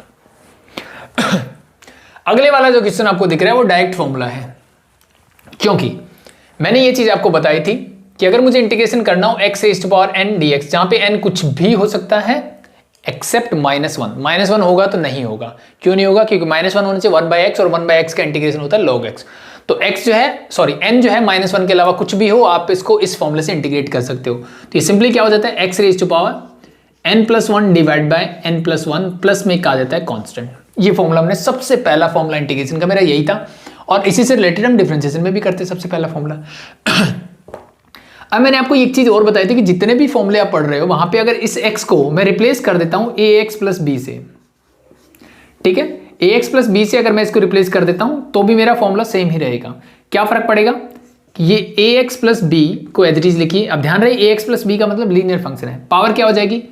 अगले वाला जो क्वेश्चन आपको दिख रहा है वो डायरेक्ट फॉर्मूला है, क्योंकि मैंने ये चीज आपको बताई थी कि अगर मुझे इंटीग्रेशन करना हो x raise to power n dx, जहां पे n कुछ भी हो सकता है एक्सेप्ट -1, -1 होगा तो नहीं होगा। क्यों नहीं होगा? क्योंकि -1 होने से 1/x और 1/x का इंटीग्रेशन होता है log x। तो x जो है n जो है -1 के अलावा कुछ भी हो, आप इसको इस फॉर्मूले से इंटीग्रेट कर सकते हो। तो ये सिंपली क्या हो जाता है, x raise to power n+1 divide by n+1 plus में कहा जाता है कांस्टेंट। ये फॉर्मूला हमने सबसे पहला फॉर्मूला इंटीग्रेशन का मेरा यही था, और इसी से रिलेटेड हम डिफरेंशिएशन में भी करते हैं सबसे पहला फॉर्मूला। अब मैंने आपको एक चीज और बताई थी कि जितने भी फॉर्मूले आप पढ़ रहे हो वहां पे अगर इस x को मैं रिप्लेस कर देता हूं ax प्लस b से, ठीक है, ax प्लस b से अगर मैं इसको रिप्लेस कर देता हूं तो भी मेरा फॉर्मूला सेम ही रहेगा। क्या फर्क पड़ेगा कि ये ax प्लस b को एज इट इज लिखिए। अब ध्यान रहे ax प्लस b का मतलब लीनियर फंक्शन है। पावर क्या हो जाएगी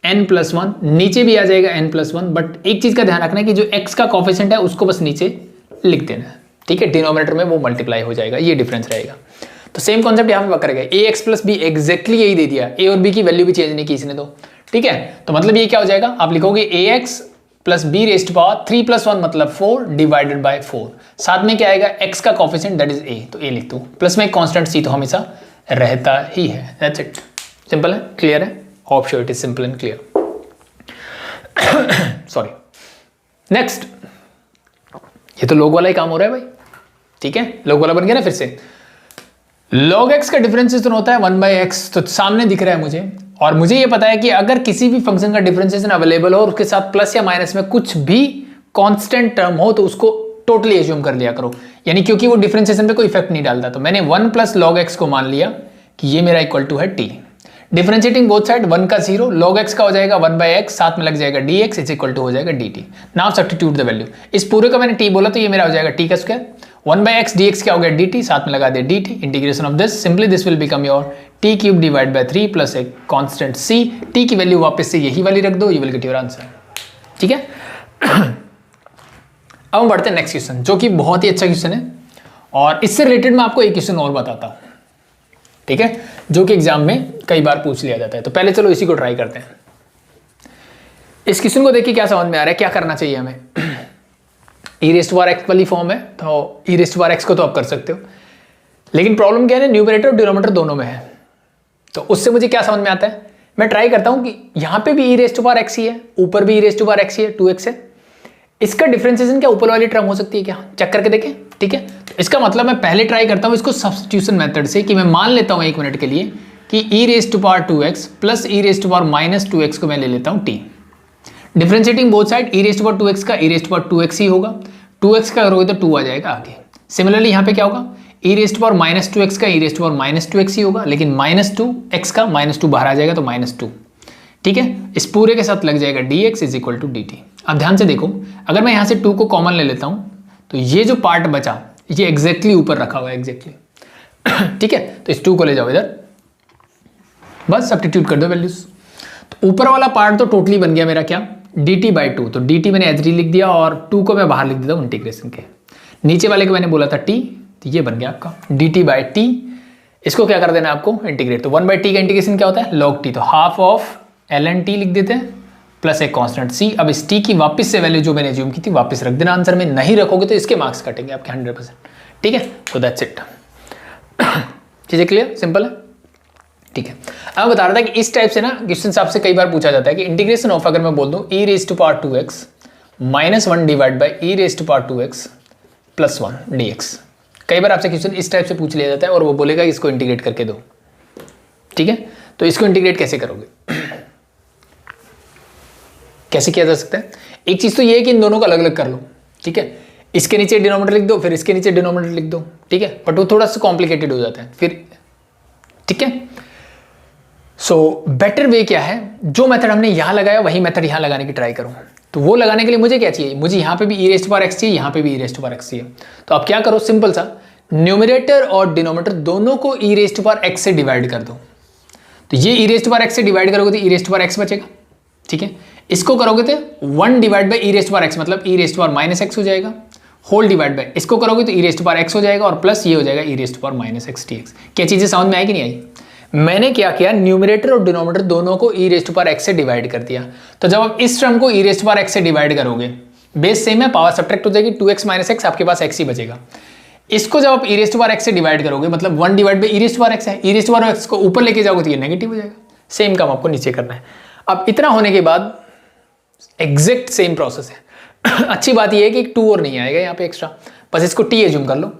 n+1, नीचे भी आ जाएगा n+1, बट एक चीज का ध्यान रखना है कि जो x का कोफिशिएंट है उसको बस नीचे लिख देना है, ठीक है, डिनोमिनेटर में वो मल्टीप्लाई हो जाएगा, ये डिफरेंस रहेगा। तो सेम कॉन्सेप्ट यहां पे वर्क करेगा। ax प्लस b एग्जैक्टली यही दे दिया, a और b की वैल्यू भी चेंज नहीं की इसने तो, ठीक है। तो मतलब ये क्या हो जाएगा, आप लिखोगे ax plus b raise to power 3+1 मतलब 4 डिवाइडेड बाय 4। साथ में क्या आएगा, x का कोफिशिएंट दैट इज a, तो a लिख दो, प्लस में एक कांस्टेंट c तो हमेशा रहता ही है। दैट्स इट, सिंपल है, क्लियर है। Hope sure it is simple and clear. Sorry, next, ये तो लोग वाला ही काम हो रहा है भाई, ठीक है, लोग वाला बन गया ना फिर से। log x का डिफरेंशिएशन होता है 1/x, तो सामने दिख रहा है मुझे, और मुझे ये पता है कि अगर किसी भी फंक्शन का डिफरेंशिएशन अवेलेबल हो और उसके साथ प्लस या माइनस में कुछ भी कांस्टेंट टर्म हो तो उसको टोटली एज्यूम कर लिया करो, यानी क्योंकि वो डिफरेंशिएशन पे कोई इफेक्ट नहीं डालता। तो मैंने 1 प्लस log x को मान लिया कि ये मेरा इक्वल टू है t। डिफरेंशिएटिंग बोथ साइड, 1 का 0, log x का हो जाएगा 1/x, साथ में लग जाएगा dx इज इक्वल टू हो जाएगा dt। Now substitute the value, इस पूरे का मैंने t बोला तो ये मेरा हो जाएगा t का स्क्वायर, 1/x dx क्या हो गया dt, साथ में लगा दिया dt, integration of this, simply this will become your t cube divide by 3 plus एक कांस्टेंट c, t की वैल्यू वापस से यही वाली रख दो, you will get your answer, ठीक है। अब हम बढ़ते हैं नेक्स्ट क्वेश्चन, जो कि बहुत ही अच्छा क्वेश्चन है, और इससे रिलेटेड मैं आपको एक क्वेश्चन और बताता हूं, ठीक है, जो कि एग्जाम में कई बार पूछ लिया जाता है। तो पहले चलो इसी को ट्राई करते हैं। इस क्वेश्चन को देखिए क्या समझ में आ रहा है, क्या करना चाहिए हमें। e raise to power x वाली फॉर्म है, तो e raise to power x को तो आप कर सकते हो, लेकिन प्रॉब्लम क्या है, न्यूमरेटर और डिनोमिनेटर दोनों में है। तो उससे मुझे क्या समझ में आता है, मैं ट्राई करता हूं कि यहां पे भी e raise to power x ही है, ऊपर भी e raise to power x ही है, 2x है। इसका डिफरेंशिएशन क्या ऊपर वाली टर्म हो सकती है क्या, चेक करके देखें, ठीक है। तो इसका मतलब मैं पहले ट्राई करता हूं इसको सब्स्टिट्यूशन मेथड से, कि मैं मान लेता हूं 1 मिनट के लिए कि e raise to power 2x plus e raise to power -2x को मैं ले लेता हूं t। Differentiating both side, e raise to power 2x का e raise to power 2x ही होगा, 2x का करोगे तो 2 आ जाएगा आगे। सिमिलरली यहाँ पे क्या होगा, e raise to power -2x का e raise to power -2x ही होगा, लेकिन -2x का -2 बाहर आ जाएगा तो -2, ठीक है। इस पूरे के साथ लग जाएगा dx is equal to dt। अब ध्यान से देखो, अगर मैं यहाँ से 2 को कॉमन ले लेता हूँ तो ये जो पार्ट बचा ये एग्जैक्टली ऊपर रखा हुआ है, एग्जैक्टली, ठीक है। तो इस 2 को ले जाओ इधर, बस सब्स्टिट्यूट कर दो वैल्यूज। तो ऊपर वाला पार्ट तो टोटली बन गया मेरा क्या, dt/2, तो dt मैंने एज लिख दिया और 2 को मैं बाहर लिख देता हूँ इंटीग्रेशन के। नीचे वाले को मैंने बोला था t, तो ये बन गया आपका dt/t। इसको क्या कर देना है आपको, इंटीग्रेट। तो 1/t का इंटीग्रेशन क्या होता है, log t, तो हाफ ऑफ ln t लिख देते हैं प्लस एक कांस्टेंट c। अब इस t की वापस से वैल्यू जो मैंने एज्यूम की थी वापस रख देना आंसर में, नहीं रखोगे तो इसके मार्क्स कटेंगे आपके 100%, ठीक है। तो दैट्स इट, चीजें क्लियर, सिंपल है, ठीक है। अब बता रहा था कि इस टाइप से ना क्वेश्चन आपसे कई बार पूछा जाता है कि इंटीग्रेशन ऑफ, अगर मैं बोल दूं e raise to power 2x -1 divide by e raise to power 2x प्लस 1 dx। कई बार आपसे क्वेश्चन इस टाइप से पूछ लिया जाता है और वो बोलेगा इसको इंटीग्रेट करके दो, ठीक है। तो इसको इंटीग्रेट कैसे करोगे, कैसे किया जा सकता है। एक चीज तो ये है कि इन दोनों को अलग अलग कर लो, ठीक है। इसके नीचे डिनोमिनेटर लिख दो, फिर इसके नीचे डिनोमिनेटर लिख दो, ठीक है, बट वो थोड़ा सा कॉम्प्लिकेटेड हो जाता है फिर, ठीक है। सो बेटर वे क्या है, जो मेथड हमने यहां लगाया वही मेथड यहां लगाने की ट्राई करूं। तो वो लगाने के लिए मुझे क्या चाहिए, मुझे यहां पे भी e raise to power x चाहिए, यहां पे भी e raise to power x चाहिए। तो आप क्या करो, सिंपल सा, न्यूमरेटर और डिनोमिनेटर दोनों को e raise to power x से डिवाइड कर दो। तो ये e raise to power x से डिवाइड करोगे तो e raise to power x बचेगा, ठीक है। इसको करोगे तो 1 divide by e raise to power x मतलब e raise to power -x हो जाएगा, होल डिवाइड बाई इसको करोगे तो e raise to power x हो जाएगा, और प्लस ये हो जाएगा e raise to power -x dx। क्या चीजें समझ में आई कि नहीं आई। मैंने क्या किया, न्यूमरेटर और डिनोमिनेटर दोनों को e raise to power x से डिवाइड कर दिया। तो जब आप इस टर्म को e raise to power x से डिवाइड करोगे, बेस सेम है, पावर सब्ट्रैक्ट हो जाएगी, 2x - x आपके पास x ही बचेगा। इसको जब आप ई रेस्ट बार एक्स से डिवाइड करोगे, मतलब 1 divide by E raised power x है, ई रेस्ट बार एक्स को ऊपर लेके जाओगे तो ये नेगेटिव हो जाएगा। सेम काम आपको नीचे करना है। अब इतना होने के बाद एग्जैक्ट सेम प्रोसेस है। अच्छी बात ये है कि 2 और नहीं आएगा यहाँ पे एक्स्ट्रा, बस इसको टी एज्यूम कर लो।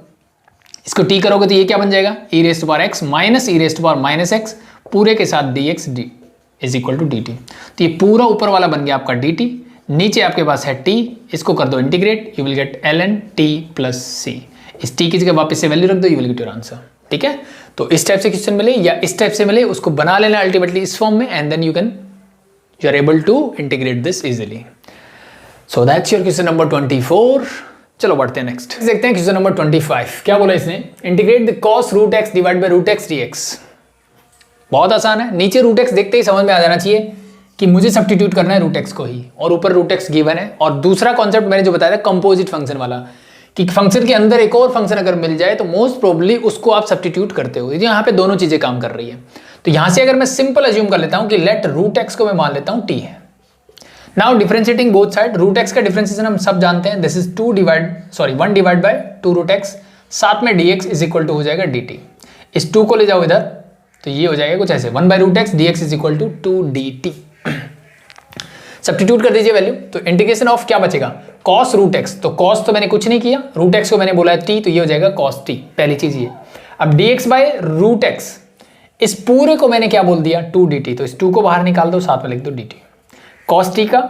इसको टी करोगे तो ये क्या बन जाएगा, e raised power x minus e raised power minus x पूरे के साथ d x d is equal to d t. तो ये पूरा ऊपर वाला बन गया आपका डी टी, नीचे आपके पास है टी, इसको कर दो integrate, you will get L N T plus C. इस टी की जगह वापस से वैल्यू रख दो, you will get your answer. ठीक है, तो इस टाइप से क्वेश्चन मिले या इस टाइप से मिले उसको बना लेना अल्टीमेटली इस फॉर्म में, and then you are able to integrate this easily. So that's your question number 24। चलो बढ़ते हैं नेक्स्ट, देखते हैं क्वेश्चन नंबर 25। क्या बोला इसने, integrate the cos root x divide by root x d x. बहुत आसान है, नीचे रूट एक्स देखते ही समझ में आ जाना चाहिए कि मुझे सब्स्टिट्यूट करना है रूट एक्स को ही, और ऊपर रूट एक्स गिवन है। और दूसरा कॉन्सेप्ट मैंने जो बताया था कंपोजिट फंक्शन वाला, कि फंक्शन के अंदर एक और फंक्शन अगर मिल जाए तो मोस्ट प्रोबेबली उसको आप सब्स्टिट्यूट करते हो। यहाँ पे दोनों चीजें काम कर रही है। तो यहाँ से अगर मैं सिंपल अज्यूम कर लेता हूँ कि लेट रूट एक्स को मैं मान लेता हूँ टी है। Now differentiating both side, root x का डिफरेंशिएशन हम सब जानते हैं, this is 1 divide by 2 root x, साथ में d x is equal to हो जाएगा डी टी। इस 2 को ले जाओ इधर तो ये हो जाएगा कुछ ऐसे 1 by root x d x is equal to 2 d t. Substitute कर दीजिए वैल्यू, तो इंटीग्रेशन ऑफ क्या बचेगा, कॉस रूट एक्स। तो कॉस तो मैंने कुछ नहीं किया, रूट एक्स को मैंने बोला है टी, तो ये हो जाएगा कॉस टी, पहली चीज ये। अब d x by root x, इस पूरे को मैंने क्या बोल दिया 2 डी टी, तो इस 2 को बाहर निकाल दो, साथ में लिख दो डी टी। कॉस टी का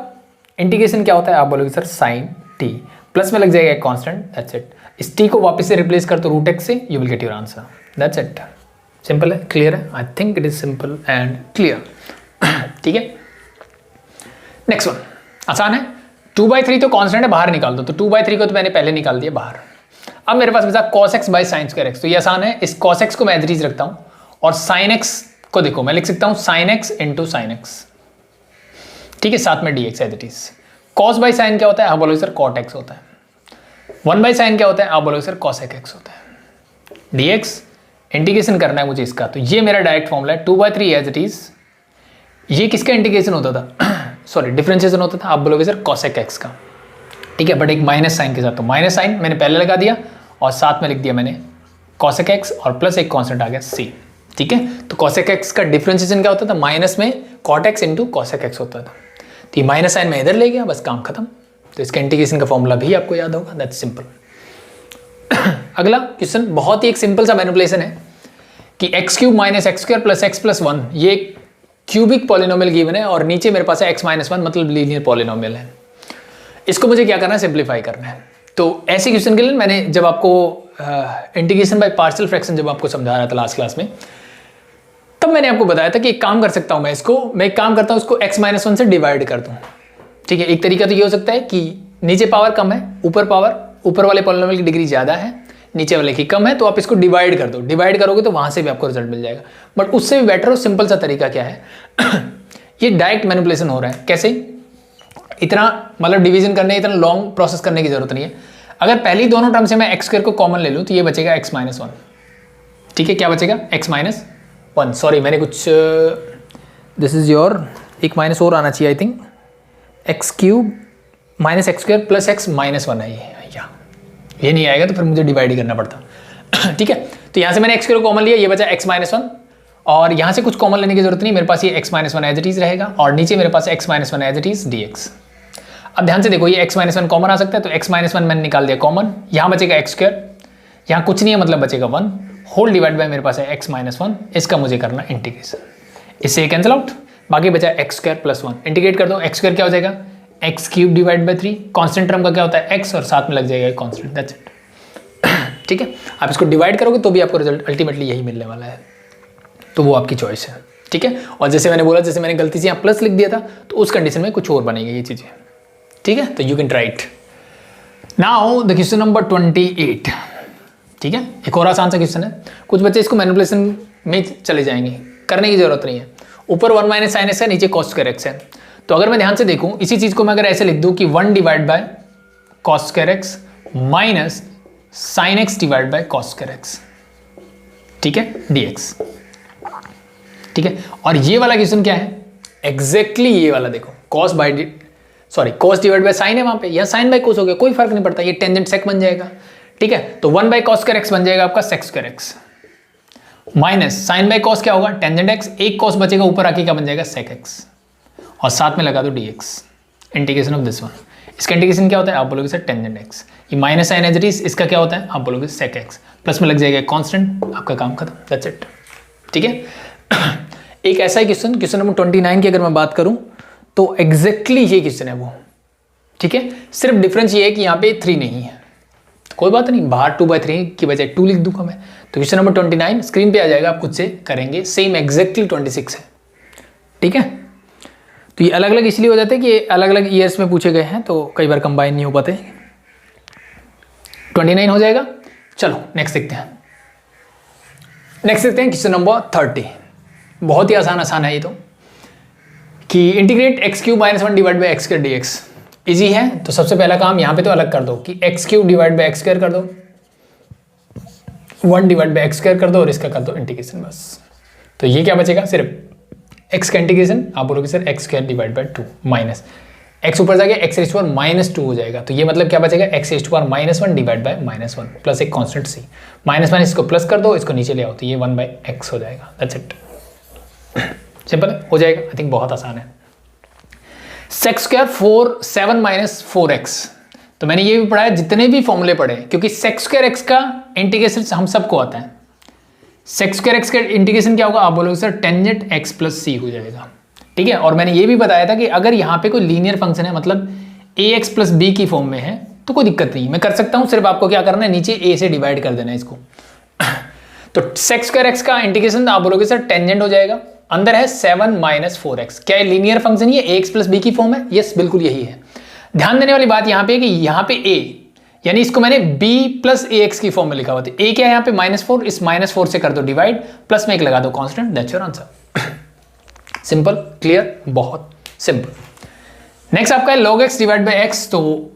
इंटीग्रेशन क्या होता है, आप बोलोगे सर साइन टी, प्लस में लग जाएगा एक कॉन्स्टेंट, दैट्स इट। इस टी को वापस से रिप्लेस कर दो रूट एक्स से, you will get your answer, that's it. Simple है, क्लियर है, I think it is simple and clear. ठीक है, नेक्स्ट वन आसान है। 2/3 तो कांस्टेंट है, बाहर निकाल दो, तो 2/3 को तो मैंने पहले निकाल दिया बाहर। अब मेरे पास बचा cos x by sine square x, तो ये आसान है, इस cos x को मैं एज इट इज रखता हूँ, और sin x को देखो मैं लिख सकता हूँ sin x into sine x. ठीक है, साथ में dx as it is. cos by sine क्या होता है, आप बोलोगे सर cot x होता है। 1 बाई साइन क्या होता है, आप बोलोगे सर cos x होता है। dx इंटीग्रेशन करना है मुझे इसका, तो ये मेरा डायरेक्ट फॉर्मूला है 2/3 एज इट इज। ये किसका इंटीग्रेशन होता था सॉरी डिफरेंशिएशन होता था, आप बोलोगे सर cosec x का। ठीक है, बट एक माइनस साइन के साथ, तो माइनस साइन मैंने पहले लगा दिया और साथ में लिख दिया मैंने cosec x और प्लस एक कांस्टेंट आ गया c। ठीक है, तो cosec x का डिफरेंशिएशन क्या होता था, माइनस में cot x into cosec x होता था। तो ये माइनस साइन में इधर ले गया, बस काम खत्म। तो इसका इंटीग्रेशन का फॉर्मूला भी आपको याद होगा, दैट्स सिंपल। अगला क्वेश्चन बहुत ही एक सिंपल सा मैनिपुलेशन है कि x³ minus x square plus x plus 1, ये क्यूबिक पॉलिनोमियल गिवन है, और नीचे मेरे पास है x माइनस 1, मतलब लीनियर पॉलिनोमियल है। इसको मुझे क्या करना है, सिंप्लीफाई करना है। तो ऐसे क्वेश्चन के लिए मैंने जब आपको इंटीग्रेशन बाय पार्शियल फ्रैक्शन जब आपको समझा रहा था लास्ट क्लास में, तब मैंने आपको बताया था कि एक काम कर सकता हूं मैं एक काम करता हूं, उसको x माइनस 1 से डिवाइड कर दूं। ठीक है, एक तरीका तो ये हो सकता है कि नीचे पावर कम है, ऊपर वाले पॉलिनोमियल की डिग्री ज़्यादा है, नीचे वाले की कम है, तो आप इसको डिवाइड कर दो। डिवाइड करोगे तो वहां से भी आपको रिजल्ट मिल जाएगा। बट उससे भी बेटर और सिंपल सा तरीका क्या है ये डायरेक्ट मैनिपुलेशन हो रहा है। कैसे, इतना मतलब डिवीजन करने, इतना लॉन्ग प्रोसेस करने की जरूरत नहीं है। अगर पहली दोनों टर्म से मैं एक्स स्क्वायर को कॉमन ले लूँ तो ये बचेगा x माइनस 1। ठीक है, क्या बचेगा x माइनस 1, सॉरी मैंने कुछ दिस इज योर एक माइनस और आना चाहिए, I think x³ minus x square plus x minus 1 है ये नहीं आएगा तो फिर मुझे डिवाइड ही करना पड़ता। ठीक है, तो यहाँ से मैंने x² को कॉमन लिया, ये बचा x माइनस 1, और यहाँ से कुछ कॉमन लेने की जरूरत नहीं, मेरे पास ये x minus 1 as it is रहेगा, और नीचे मेरे पास x minus 1 as it is dx। अब ध्यान से देखो, ये x माइनस 1 कॉमन आ सकता है, तो x माइनस 1 मैंने निकाल दिया कॉमन, यहाँ बचेगा x², यहाँ कुछ नहीं है मतलब बचेगा 1 होल डिवाइड बाय मेरे पास है x माइनस 1, इसका मुझे करना इंटीग्रेशन, इससे ये कैंसिल आउट, बाकी बचा x² प्लस 1। इंटीग्रेट कर दो, x² क्या हो जाएगा x³ divide by 3, constant term का क्या होता है x, और साथ में लग जाएगा कॉन्स्टेंट, दैट्स इट। ठीक है, आप इसको डिवाइड करोगे तो भी आपको रिजल्ट अल्टीमेटली यही मिलने वाला है, तो वो आपकी चॉइस है। ठीक है, और जैसे मैंने बोला, जैसे मैंने गलती से यहाँ प्लस लिख दिया था, तो उस कंडीशन में कुछ और बनेगी ये चीज़ें। ठीक है, तो you can try it. Now the question number 28। ठीक है, एक और आसान सा क्वेश्चन है, कुछ बच्चे इसको मैनिपुलेशन में चले जाएंगे, करने की जरूरत नहीं है। ऊपर 1 माइनस साइन एक्स है, नीचे कॉस स्क्वायर एक्स है, तो अगर मैं ध्यान से देखूं, इसी चीज को मैं अगर ऐसे लिख दूं कि 1 divide bye cos square x minus sine x divide bye cos square x, ठीक है, dx। ठीक है, और ये वाला क्वेश्चन क्या है, एग्जैक्टली ये वाला देखो, कॉस डिवाइड बाय साइन है वहां पे, या साइन बाय कोस हो गया, कोई फर्क नहीं पड़ता, ये टेंजेंट सेक बन जाएगा। ठीक है। तो 1 बाई कॉस स्क्वायर एक्स बन जाएगा आपका sec square x, minus sine by cos क्या होगा टेंजेंट एक्स, एक कॉस बचेगा ऊपर आके क्या बन जाएगा सेक एक्स, और साथ में लगा दो dx, integration of this one. इसका इंटीग्रेशन क्या होता है आप बोलोगे सर टेंजेंट एक्स, ये minus sign as it is, इसका क्या होता है आप बोलोगे सेक एक्स, प्लस में लग जाएगा कांस्टेंट, आपका काम खत्म, दैट्स इट। ठीक है। एक ऐसा ही क्वेश्चन नंबर 29 की अगर मैं बात करूं तो एग्जैक्टली ये क्वेश्चन है वो, ठीक है। सिर्फ डिफरेंस ये है कि यहाँ पे 3 नहीं है, तो कोई बात नहीं, बाहर 2/3 की बजाय 2 लिख दूंगा मैं। तो क्वेश्चन नंबर 29 स्क्रीन पे आ जाएगा, आप खुद से करेंगे, सेम एग्जैक्टली 26 है, ठीक है। तो ये अलग अलग इसलिए हो जाते हैं कि अलग अलग ईयर्स में पूछे गए हैं, तो कई बार कंबाइन नहीं हो पाते। 29 हो जाएगा। चलो नेक्स्ट देखते हैं। क्वेश्चन नंबर 30, बहुत ही आसान है ये तो, कि integrate x³ - 1 divide by x² dx। Easy है, तो सबसे पहला काम यहाँ पे तो अलग कर दो कि x³ डिवाइड बाई x² कर दो, 1 डिवाइड बाई x² कर दो, और इसका कर दो इंटीग्रेशन बस। तो ये क्या बचेगा, सिर्फ x का इंटीग्रेशन, आप बोलोगे sir x² divide by 2 minus x ऊपर जाके x⁻² हो जाएगा, तो ये मतलब क्या बचेगा x⁻1 डिवाइड बाई -1 प्लस एक कांस्टेंट c, माइनस इसको प्लस कर दो, इसको नीचे ले आओ, तो ये 1/x हो जाएगा, दैट्स इट। सिंपल हो जाएगा, आई थिंक बहुत आसान है। सेक स्क्वायर 7 - 4x, तो मैंने ये भी पढ़ा है, जितने भी फॉर्मूले पढ़े, क्योंकि सेक स्क्वायर x का इंटीग्रेशन हम सबको आता है। सेक स्क्वायर x का इंटीग्रेशन क्या होगा आप बोलोगे sir tangent x plus c हो जाएगा, ठीक है। और मैंने ये भी बताया था कि अगर यहाँ पे कोई लीनियर फंक्शन है, मतलब ax प्लस b की फॉर्म में है, तो कोई दिक्कत नहीं, मैं कर सकता हूँ, सिर्फ आपको क्या करना है नीचे a से डिवाइड कर देना है इसको। तो सेक स्क्वायर x का इंटीग्रेशन आप बोलोगे सर टेंजेंट हो जाएगा, अंदर है 7 - 4x, क्या लीनियर फंक्शन ये ax प्लस b की फॉर्म है, यस बिल्कुल यही है। ध्यान देने वाली बात यहाँ पे है कि यहाँ पे a, यानी इसको मैंने b प्लस ax की फॉर्म में लिखा हुआ था, a क्या है यहाँ पे -4, इस -4 से कर दो डिवाइड, प्लस में एक लगा दो constant, that's your answer. Simple, clear, बहुत सिंपल। नेक्स्ट आपका है log x divide by x, तो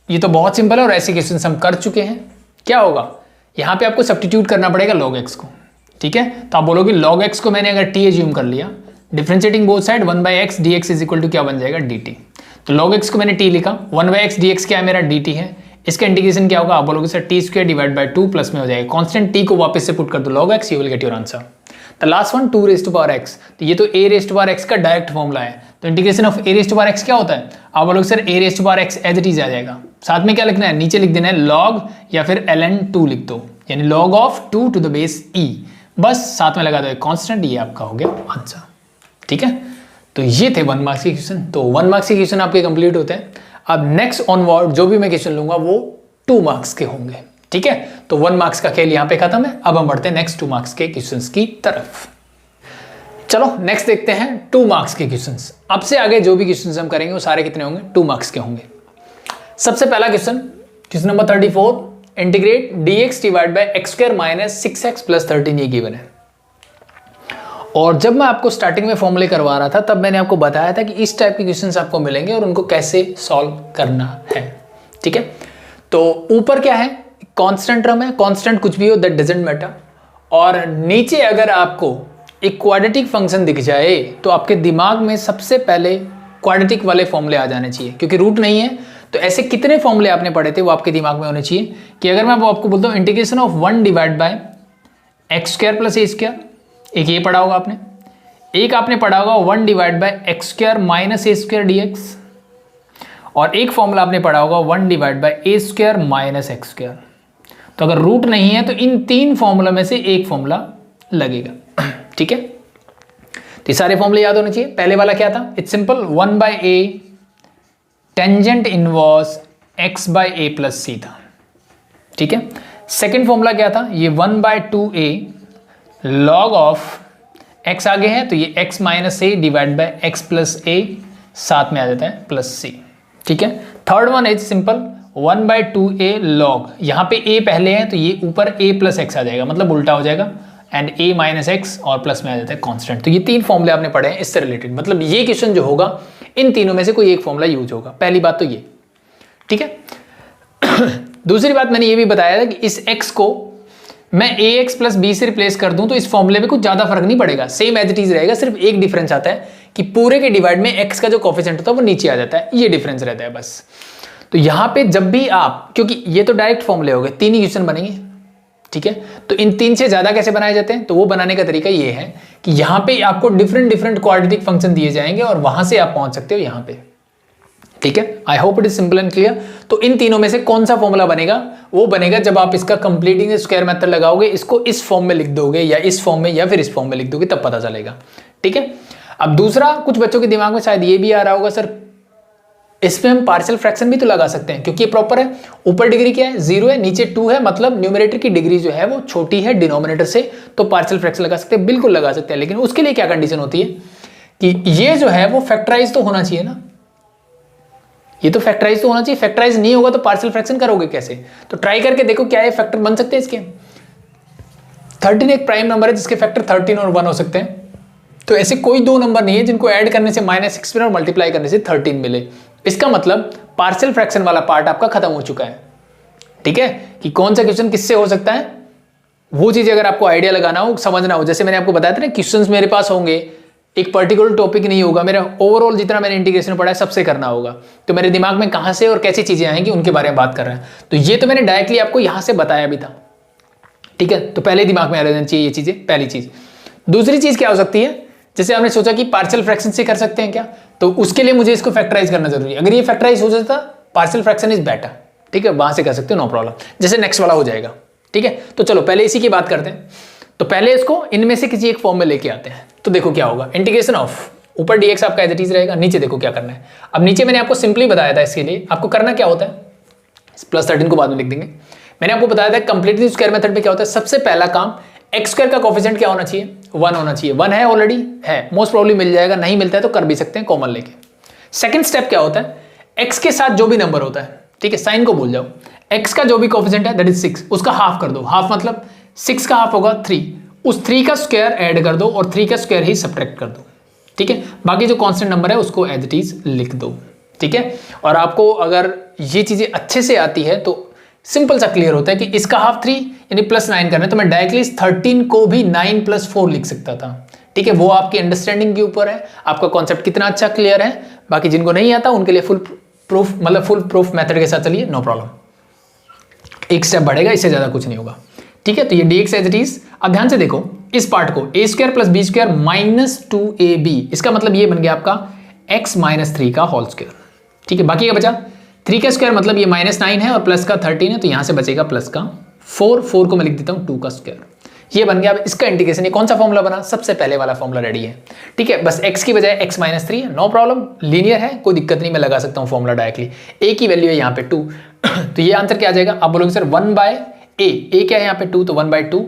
ये तो बहुत सिंपल है और ऐसे क्वेश्चन हम कर चुके हैं। क्या होगा यहाँ पे आपको सब्स्टिट्यूट करना पड़ेगा log x को, ठीक है। तो आप बोलोगे log x को मैंने अगर t एज्यूम कर लिया, differentiating both side 1/x dx is equal to क्या बन जाएगा dt। तो log x को मैंने t लिखा, 1/x dx क्या है मेरा dt है, इसका इंटीग्रेशन क्या होगा आप बोलोगे sir t² divide by 2 plus में हो जाएगा कांस्टेंट t को वापस से पुट कर दो log x, you will get your answer. The last one 2⁻x, तो ये तो a⁻x का डायरेक्ट फॉर्मूला है, तो इंटीग्रेशन ऑफ a⁻x क्या होता है आप बोलोगे sir a⁻x as it is आ जाएगा, साथ में क्या लिखना है नीचे लिख देना है log या फिर ln2 लिख दो, यानी log of 2 to the base e, बस साथ में लगा दो एक कांस्टेंट, ये आपका हो गया आंसर, ठीक है। तो ये थे 1 मार्क्स के क्वेश्चन, तो 1 मार्क्स के क्वेश्चन आपके कंप्लीट होते हैं। अब नेक्स्ट ऑनवर्ड जो भी मैं क्वेश्चन लूंगा वो 2 मार्क्स के होंगे, ठीक है। तो 1 मार्क्स का खेल यहाँ पे खत्म है, अब हम बढ़ते हैं नेक्स्ट 2 मार्क्स के क्वेश्चंस की तरफ। चलो नेक्स्ट देखते हैं 2 मार्क्स के क्वेश्चंस। अब से आगे जो भी क्वेश्चंस हम करेंगे वो सारे कितने होंगे 2 मार्क्स के होंगे। सबसे पहला question number 34, integrate dx divide by x² - 6x + 13 ये गिवन है। और जब मैं आपको स्टार्टिंग में फॉर्मूले करवा रहा था तब मैंने आपको बताया था कि इस टाइप के क्वेश्चंस आपको मिलेंगे और उनको कैसे सॉल्व करना है, ठीक है। तो ऊपर क्या है कांस्टेंट टर्म है, कांस्टेंट कुछ भी हो दैट डजंट मैटर, और नीचे अगर आपको एक क्वाड्रेटिक फंक्शन दिख जाए तो आपके दिमाग में सबसे पहले क्वाड्रेटिक वाले फॉर्मूले आ जाने चाहिए, क्योंकि रूट नहीं है। तो ऐसे कितने फॉर्मूले आपने पढ़े थे वो आपके दिमाग में होने चाहिए कि अगर मैं आपको बोलता हूँ integration of 1 divide by x² + a², एक ये पढ़ा होगा आपने, एक आपने पढ़ा होगा 1 divide by x² - a² dx, और एक फॉर्मूला आपने पढ़ा होगा 1 डिवाइड बाई a² - x²। तो अगर रूट नहीं है तो इन 3 फॉर्मूला में से एक फॉर्मूला लगेगा, ठीक है। तो ये सारे फॉर्मूले याद होने चाहिए। पहले वाला क्या था, it's simple 1/a tangent inverse x/a + c था, ठीक है। सेकेंड फॉर्मूला क्या था, ये 1/2a log ऑफ x आगे है तो ये x - a divide by x + a साथ में आ जाता है +c, ठीक है। Third one is simple 1/2a log, यहाँ पे a पहले है तो ये ऊपर a + x आ जाएगा, मतलब उल्टा हो जाएगा, एंड a - x और प्लस में आ जाता है कांस्टेंट। तो ये 3 फॉर्मूले आपने पढ़े हैं इससे रिलेटेड, मतलब ये क्वेश्चन जो होगा इन तीनों में से कोई एक फॉर्मूला यूज होगा। पहली बात तो ये, ठीक है। दूसरी बात मैंने ये भी बताया था कि इस x को मैं ax + b से रिप्लेस कर दूं तो इस फॉर्मूले में कुछ ज्यादा फर्क नहीं पड़ेगा, सेम एज इट इज रहेगा, सिर्फ एक डिफरेंस आता है कि पूरे के डिवाइड में x का जो कोफिशिएंट होता है वो नीचे आ जाता है, ये डिफरेंस रहता है बस। तो यहां पे जब भी आप, क्योंकि ये तो डायरेक्ट फॉर्मूले हो गए, 3 ही क्वेश्चन बनेंगे, ठीक है। तो इन 3 से ज्यादा कैसे बनाए जाते हैं, तो वो बनाने का तरीका ये है कि यहां पे आपको डिफरेंट डिफरेंट क्वाड्रेटिक फंक्शन दिए जाएंगे और वहां से आप पहुंच सकते हो यहां पे, ठीक है। I hope it is simple and clear. तो इन तीनों में से कौन सा फॉर्मूला बनेगा, वो बनेगा जब आप इसका कंप्लीटिंग स्क्वायर मेथड लगाओगे, इसको इस फॉर्म में लिख दोगे या इस फॉर्म में या फिर इस फॉर्म में लिख दोगे, तब पता चलेगा, ठीक है। अब दूसरा, कुछ बच्चों के दिमाग में शायद ये भी आ रहा होगा, सर इसमें हम पार्शियल फ्रैक्शन भी तो लगा सकते हैं, क्योंकि ये प्रॉपर है, ऊपर डिग्री क्या है 0 है, नीचे 2 है, मतलब न्यूमरेटर की डिग्री जो है वो छोटी है डिनोमिनेटर से, तो पार्शियल फ्रैक्शन लगा सकते हैं, बिल्कुल लगा सकते हैं। लेकिन उसके लिए क्या कंडीशन होती है कि ये जो है वो फैक्टराइज तो होना चाहिए ना, ये तो फैक्टराइज तो होना चाहिए, फैक्टराइज नहीं होगा तो पार्शियल फ्रैक्शन करोगे कैसे। तो ट्राई करके देखो क्या ये फैक्टर बन सकते हैं इसके। 13 एक प्राइम नंबर है जिसके फैक्टर 13 और 1 हो सकते हैं, तो ऐसे कोई 2 नंबर नहीं है जिनको ऐड करने से -6 और मल्टीप्लाई करने से 13 मिले। इसका मतलब पार्शियल फ्रैक्शन वाला पार्ट आपका खत्म हो चुका है, ठीक है। कि कौन सा क्वेश्चन किससे हो सकता है, वो चीज अगर आपको आइडिया लगाना हो, समझना हो, जैसे मैंने आपको बताया था ना, क्वेश्चंस मेरे पास होंगे, एक पर्टिकुलर टॉपिक नहीं होगा, मेरा ओवरऑल जितना मैंने इंटीग्रेशन पढ़ा है सबसे करना होगा, तो मेरे दिमाग में कहां से और कैसी चीजें आएंगी उनके बारे में बात कर रहे हैं। तो ये तो मैंने डायरेक्टली आपको यहां से बताया भी था, ठीक है। तो पहले दिमाग में आ रहना चाहिए ये चीजें, पहली चीज। दूसरी चीज क्या हो सकती है, जैसे आपने सोचा कि पार्शियल फ्रैक्शन से कर सकते हैं क्या, तो उसके लिए मुझे इसको फैक्टराइज करना जरूरी है। अगर ये फैक्टराइज हो जाता, पार्शियल फ्रैक्शन इज बेटर, ठीक है, वहां से कर सकते हो, नो प्रॉब्लम। जैसे नेक्स्ट वाला हो जाएगा, ठीक है। तो चलो पहले इसी की बात करते हैं। तो पहले इसको इनमें से किसी एक फॉर्म में लेके आते हैं, तो देखो क्या होगा। इंटीग्रेशन ऑफ ऊपर dx आपका एज इट इज रहेगा, नीचे देखो क्या करना है। अब नीचे मैंने आपको सिंपली बताया था, इसके लिए आपको करना क्या होता है, +13 को बाद में लिख देंगे। मैंने आपको बताया था कंप्लीटली स्क्वायर मेथड में क्या होता है, सबसे पहला काम एक्स स्क्वायर का कोफिशिएंट क्या होना चाहिए, 1 होना चाहिए। 1 है ऑलरेडी, है, मोस्ट प्रोबेबली मिल जाएगा, नहीं मिलता है तो कर भी सकते हैं कॉमन लेके। सेकंड स्टेप क्या होता है, एक्स के साथ जो भी नंबर होता है, ठीक है, साइन को भूल जाओ, एक्स का जो भी कोफिशिएंट है दैट इज 6, उसका हाफ कर दो। हाफ मतलब 6 का हाफ होगा 3, उस 3 का स्क्वायर ऐड कर दो और 3 का स्क्वायर ही सब्ट्रैक्ट कर दो, ठीक है। बाकी जो कांस्टेंट नंबर है उसको एज इट इज लिख दो, ठीक है। और आपको अगर ये चीजें अच्छे से आती है तो सिंपल सा क्लियर होता है कि इसका हाफ 3 यानी +9 करना है, तो मैं डायरेक्टली 13 को भी 9 + 4 लिख सकता था, ठीक है। वो आपकी अंडरस्टैंडिंग के ऊपर है, आपका कॉन्सेप्ट कितना अच्छा क्लियर है। बाकी जिनको नहीं आता उनके लिए फुल प्रूफ मेथड के साथ चलिए, नो प्रॉब्लम, एक स्टेप बढ़ेगा, इससे ज्यादा कुछ नहीं होगा, ठीक है। तो ये dx एज इट इज। अब ध्यान से देखो इस पार्ट को, a² + b² - 2ab, इसका मतलब ये बन गया आपका x - 3 का होल स्क्वायर, ठीक है। बाकी का बचा 3 का स्क्वायर, मतलब ये -9 है और प्लस का 13 है, तो यहां से बचेगा प्लस का 4 को मैं लिख देता हूं 2 का स्क्वायर, ये बन गया। अब इसका इंटीग्रेशन, ये कौन सा फॉर्मूला बना, सबसे पहले वाला फॉर्मूला रेडी है, ठीक है। बस x की बजाय x - 3 है, नो प्रॉब्लम, लीनियर है, कोई दिक्कत नहीं, मैं लगा सकता हूं फॉर्मूला डायरेक्टली। a की वैल्यू है यहाँ पे 2 तो ये आंसर क्या आ जाएगा, आप बोलोगे सर 1/a क्या है यहाँ पे 2, तो 1/2,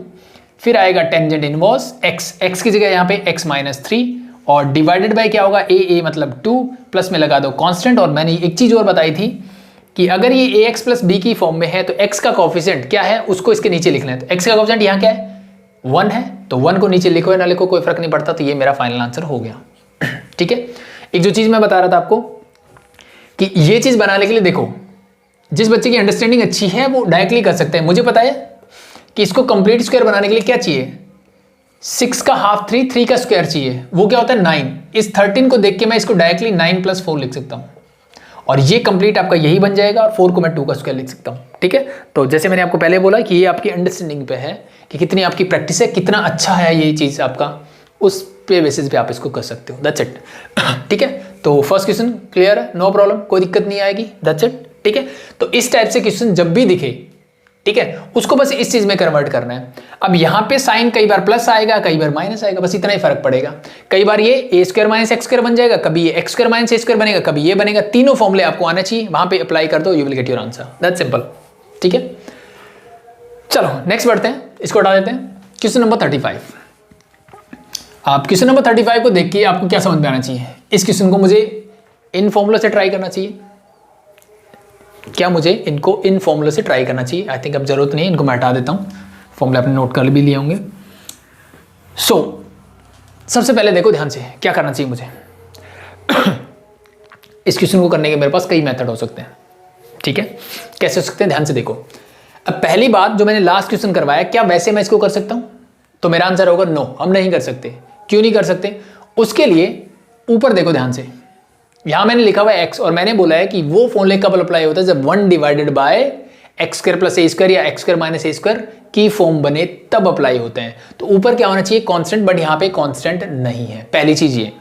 फिर आएगा टेंजेंट इनवर्स x की जगह यहाँ पे x - 3 और डिवाइडेड बाय क्या होगा a मतलब 2, प्लस में लगा दो कांस्टेंट। और मैंने एक चीज और बताई थी कि अगर ये ax + b की फॉर्म में है तो x का कोफिशिएंट क्या है उसको इसके नीचे लिखना है। तो x का कोफिशिएंट यहाँ क्या है 1 है, तो 1 को नीचे लिखो या ना लिखो कोई फर्क नहीं पड़ता, तो ये मेरा फाइनल आंसर हो गया, ठीक है। एक जो चीज मैं बता रहा था आपको कि ये चीज बनाने के लिए देखो, जिस बच्चे की अंडरस्टैंडिंग अच्छी है वो डायरेक्टली कर सकते हैं। मुझे पता है कि इसको कंप्लीट स्क्वायर बनाने के लिए क्या चाहिए, 6 का हाफ 3 का स्क्वायर चाहिए, वो क्या होता है 9। इस 13 को देख के मैं इसको डायरेक्टली 9 + 4 लिख सकता हूँ और ये कंप्लीट आपका यही बन जाएगा, और 4 को मैं 2 का स्क्वायर लिख सकता हूँ, ठीक है। तो जैसे मैंने आपको पहले बोला कि ये आपकी अंडरस्टैंडिंग पे है कि कितनी आपकी प्रैक्टिस है, कितना अच्छा है ये चीज़ आपका, उस पे बेसिस पे आप इसको कर सकते हो, दैट्स इट, ठीक है। तो फर्स्ट क्वेश्चन क्लियर है, नो प्रॉब्लम, कोई दिक्कत नहीं आएगी, दैट्स इट, ठीक है। तो इस टाइप से क्वेश्चन जब भी दिखे, ठीक है, उसको बस इस चीज में कन्वर्ट करना है। अब यहां पे साइन कई बार प्लस आएगा, कई बार माइनस आएगा, बस इतना ही फर्क पड़ेगा। कई बार ये a² - x² बन जाएगा, कभी ये x² - a² बनेगा, कभी ये बनेगा। तीनों फॉर्मूले आपको आना चाहिए, वहां पे अप्लाई कर दो, you will get your answer, that's simple, ठीक है। चलो नेक्स्ट बढ़ते हैं, इसको हटा देते हैं। Question number 35। आप क्वेश्चन नंबर 35 को देख के आपको क्या समझ में आना चाहिए, इस क्वेश्चन को मुझे इन फॉर्मूला से ट्राई करना चाहिए, क्या मुझे इनको इन फॉर्मूला से ट्राई करना चाहिए। आई थिंक अब जरूरत नहीं है, इनको मैं हटा देता हूँ, फॉर्मूला अपने नोट कर भी लिए होंगे। सो सबसे पहले देखो ध्यान से क्या करना चाहिए मुझे। इस क्वेश्चन को करने के मेरे पास कई मेथड हो सकते हैं, ठीक है, कैसे हो सकते हैं, ध्यान से देखो। अब पहली बात, जो मैंने लास्ट क्वेश्चन करवाया, क्या वैसे मैं इसको कर सकता हूँ, तो मेरा आंसर होगा नो, हम नहीं कर सकते। क्यों नहीं कर सकते, उसके लिए ऊपर देखो ध्यान से, यहां मैंने लिखा हुआ है x और मैंने बोला है कि वो फॉर्मूला कब अप्लाई होता है जब 1 divided bye x square plus a square या एक्स स्क्वायर माइनस ए स्क्वायर की फॉर्म बने तब अप्लाई होते हैं। तो ऊपर क्या होना चाहिए कांस्टेंट, बट यहां पे कांस्टेंट नहीं है, पहली चीज ये,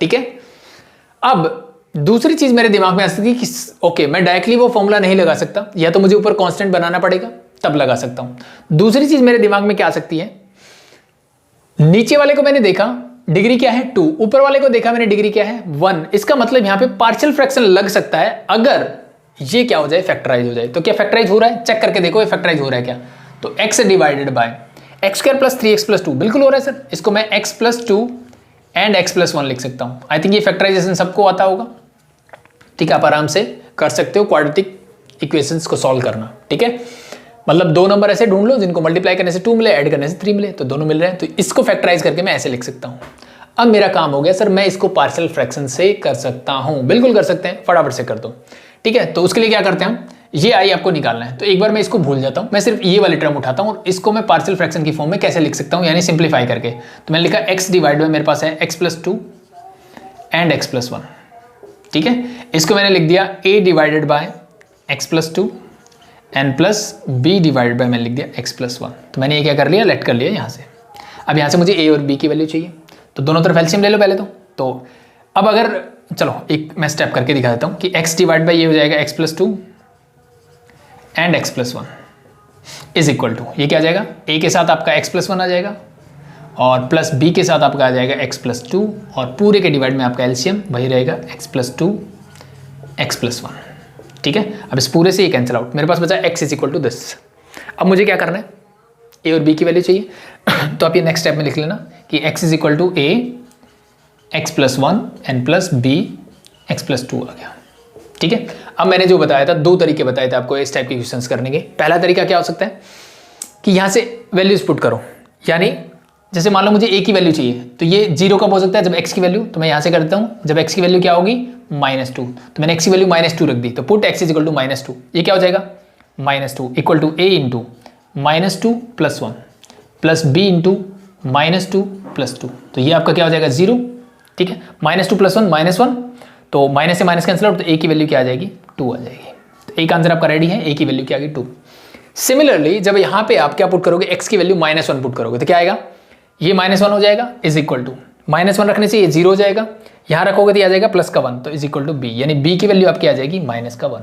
ठीक है। अब दूसरी चीज मेरे दिमाग में आ सकती है कि ओके मैं डायरेक्टली वो फॉर्मूला नहीं लगा सकता, या तो मुझे ऊपर कांस्टेंट बनाना पड़ेगा तब लगा सकता हूं। दूसरी चीज मेरे दिमाग में क्या आ सकती है, नीचे वाले को मैंने देखा डिग्री क्या है 2, ऊपर वाले को देखा मैंने डिग्री क्या है 1। इसका मतलब यहां पे पार्शियल फ्रैक्शन लग सकता है अगर ये क्या हो जाए फैक्टराइज हो जाए। तो क्या फैक्टराइज हो रहा है, चेक करके देखो ये फैक्टराइज हो रहा है क्या। तो x divided bye x square plus 3x plus 2 बिल्कुल हो रहा है सर। इसको मैं x plus 2 and x plus 1 लिख सकता हूं। आई थिंक ये फैक्टराइजेशन सबको आता होगा, ठीक है। आप आराम से कर सकते हो क्वाड्रेटिक इक्वेशंस को सॉल्व करना, ठीक है। मतलब दो नंबर ऐसे ढूंढ लो जिनको मल्टीप्लाई करने से 2 मिले, ऐड करने से 3 मिले, तो दोनों मिल रहे हैं, तो इसको फैक्टराइज करके मैं ऐसे लिख सकता हूं। अब मेरा काम हो गया सर, मैं इसको पार्शियल फ्रैक्शन से कर सकता हूं। बिल्कुल कर सकते हैं, फटाफट से कर दो, ठीक है। तो उसके लिए क्या करते हैं हम, ये आई आपको निकालना है। तो एक बार मैं इसको भूल जाता हूं, मैं सिर्फ ये वाली टर्म उठाता हूं और इसको मैं पार्शियल फ्रैक्शन की फॉर्म में कैसे लिख सकता हूं, यानी सिंप्लीफाई करके। तो मैंने लिखा x डिवाइड बाय, मेरे पास है x plus 2 and x plus 1, ठीक है। इसको मैंने लिख दिया a divided by x plus 2 and plus b divided by मैंने लिख दिया x प्लस 1। तो मैंने ये क्या कर लिया, लेट कर लिया यहाँ से। अब यहाँ से मुझे a और b की वैल्यू चाहिए, तो दोनों तरफ एलसीएम ले लो पहले तो अब अगर चलो एक मैं स्टेप करके दिखा देता हूँ कि x डिवाइड बाय ये हो जाएगा x plus 2 and x plus 1 is equal to, ये क्या आ जाएगा, a के साथ आपका x प्लस 1 आ जाएगा और प्लस b के साथ आपका आ जाएगा x प्लस 2 और पूरे के डिवाइड में आपका एलसीएम वही रहेगा x प्लस 2 x प्लस 1, ठीक है। अब इस पूरे से ये कैंसिल आउट, मेरे पास बचा x is equal to this. अब मुझे क्या करना है, a और b की वैल्यू चाहिए तो आप ये नेक्स्ट स्टेप में लिख लेना कि x is equal to a x plus 1 and plus b x plus 2 आ गया, ठीक है। अब मैंने जो बताया था, दो तरीके बताए थे आपको इस टाइप के क्वेश्चंस करने के। पहला तरीका क्या हो सकता है कि यहाँ से वैल्यूज पुट करो, यानी जैसे मान लो मुझे a की वैल्यू चाहिए, तो ये 0 कब हो सकता है, जब x की वैल्यू, तो मैं यहाँ से कर देता हूँ जब x की वैल्यू क्या होगी -2, तो मैंने x की वैल्यू -2 रख दी, तो put x is equal to -2, ये क्या हो जाएगा -2 equal to a into -2 plus 1 plus b into -2 plus 2, तो ये आपका क्या हो जाएगा 0, ठीक है। -2 प्लस 1 -1, तो माइनस से माइनस कैंसिल आउट, तो a की वैल्यू क्या आ जाएगी 2 आ जाएगी। तो एक आंसर आपका रेडी है, a की वैल्यू क्या आ गई 2। सिमिलरली जब यहाँ पे आप क्या पुट करोगे, x की वैल्यू -1 पुट करोगे तो क्या आएगा, ये -1 हो जाएगा इज इक्वल टू -1 रखने से ये 0 हो जाएगा, यहाँ रखोगे तो ये आ जाएगा प्लस का 1, तो इज इक्वल टू b, यानी b की वैल्यू आपकी आ जाएगी -1,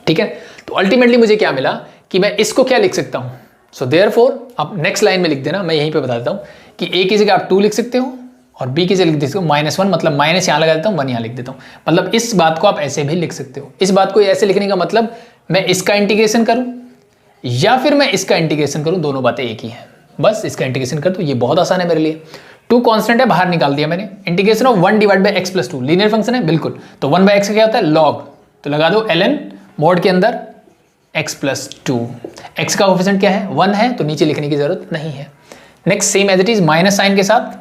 ठीक है। तो अल्टीमेटली मुझे क्या मिला कि मैं इसको क्या लिख सकता हूँ, सो देयरफॉर आप नेक्स्ट लाइन में लिख देना, मैं यहीं पे बता देता हूँ कि a की जगह आप 2 लिख सकते हो और b की जगह लिख देते हो -1, मतलब माइनस यहाँ लगा देता हूँ 1 यहाँ लिख देता हूँ। मतलब इस बात को आप ऐसे भी लिख सकते हो। इस बात को ऐसे लिखने का मतलब मैं इसका इंटीग्रेशन करूँ या फिर मैं इसका इंटीग्रेशन करूँ, दोनों बातें एक ही है, बस इसका इंटीग्रेशन कर दो, ये बहुत आसान है मेरे लिए। 2 कांस्टेंट है, बाहर निकाल दिया मैंने, integration of 1 divide by x plus 2 linear function है बिल्कुल, तो 1 बाय x का क्या होता है लॉग, तो लगा दो ln मोड के अंदर x प्लस 2, x का कोफिशिएंट क्या है 1 है, तो नीचे लिखने की जरूरत नहीं है। Next same as it is minus sine के साथ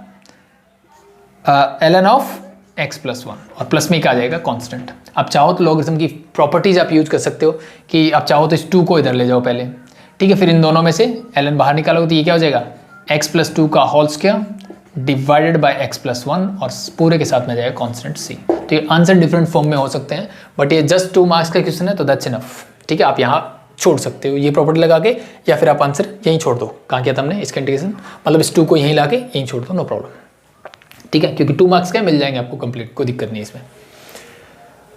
ln ऑफ x प्लस 1 और प्लस में क्या आ जाएगा कांस्टेंट। आप चाहो तो लॉगरिथम की प्रॉपर्टीज आप यूज कर सकते हो कि आप चाहो तो इस 2 को इधर ले जाओ पहले, ठीक है, फिर इन दोनों में से ln बाहर निकालोगे तो ये क्या हो जाएगा x प्लस 2 का whole square divided by x plus 1 और पूरे के साथ में जाएगा कांस्टेंट c। तो ये आंसर डिफरेंट फॉर्म में हो सकते हैं, बट ये जस्ट 2 मार्क्स का क्वेश्चन है तो दैट्स इनफ, ठीक है। आप यहाँ छोड़ सकते हो ये प्रॉपर्टी लगा के, या फिर आप आंसर यहीं छोड़ दो, कहाँ किया था हमने इसका इंटीग्रेशन, मतलब इस 2 को यहीं ला के यहीं छोड़ दो, नो प्रॉब्लम, ठीक है, क्योंकि 2 मार्क्स का मिल जाएंगे आपको कंप्लीट, कोई दिक्कत नहीं इसमें।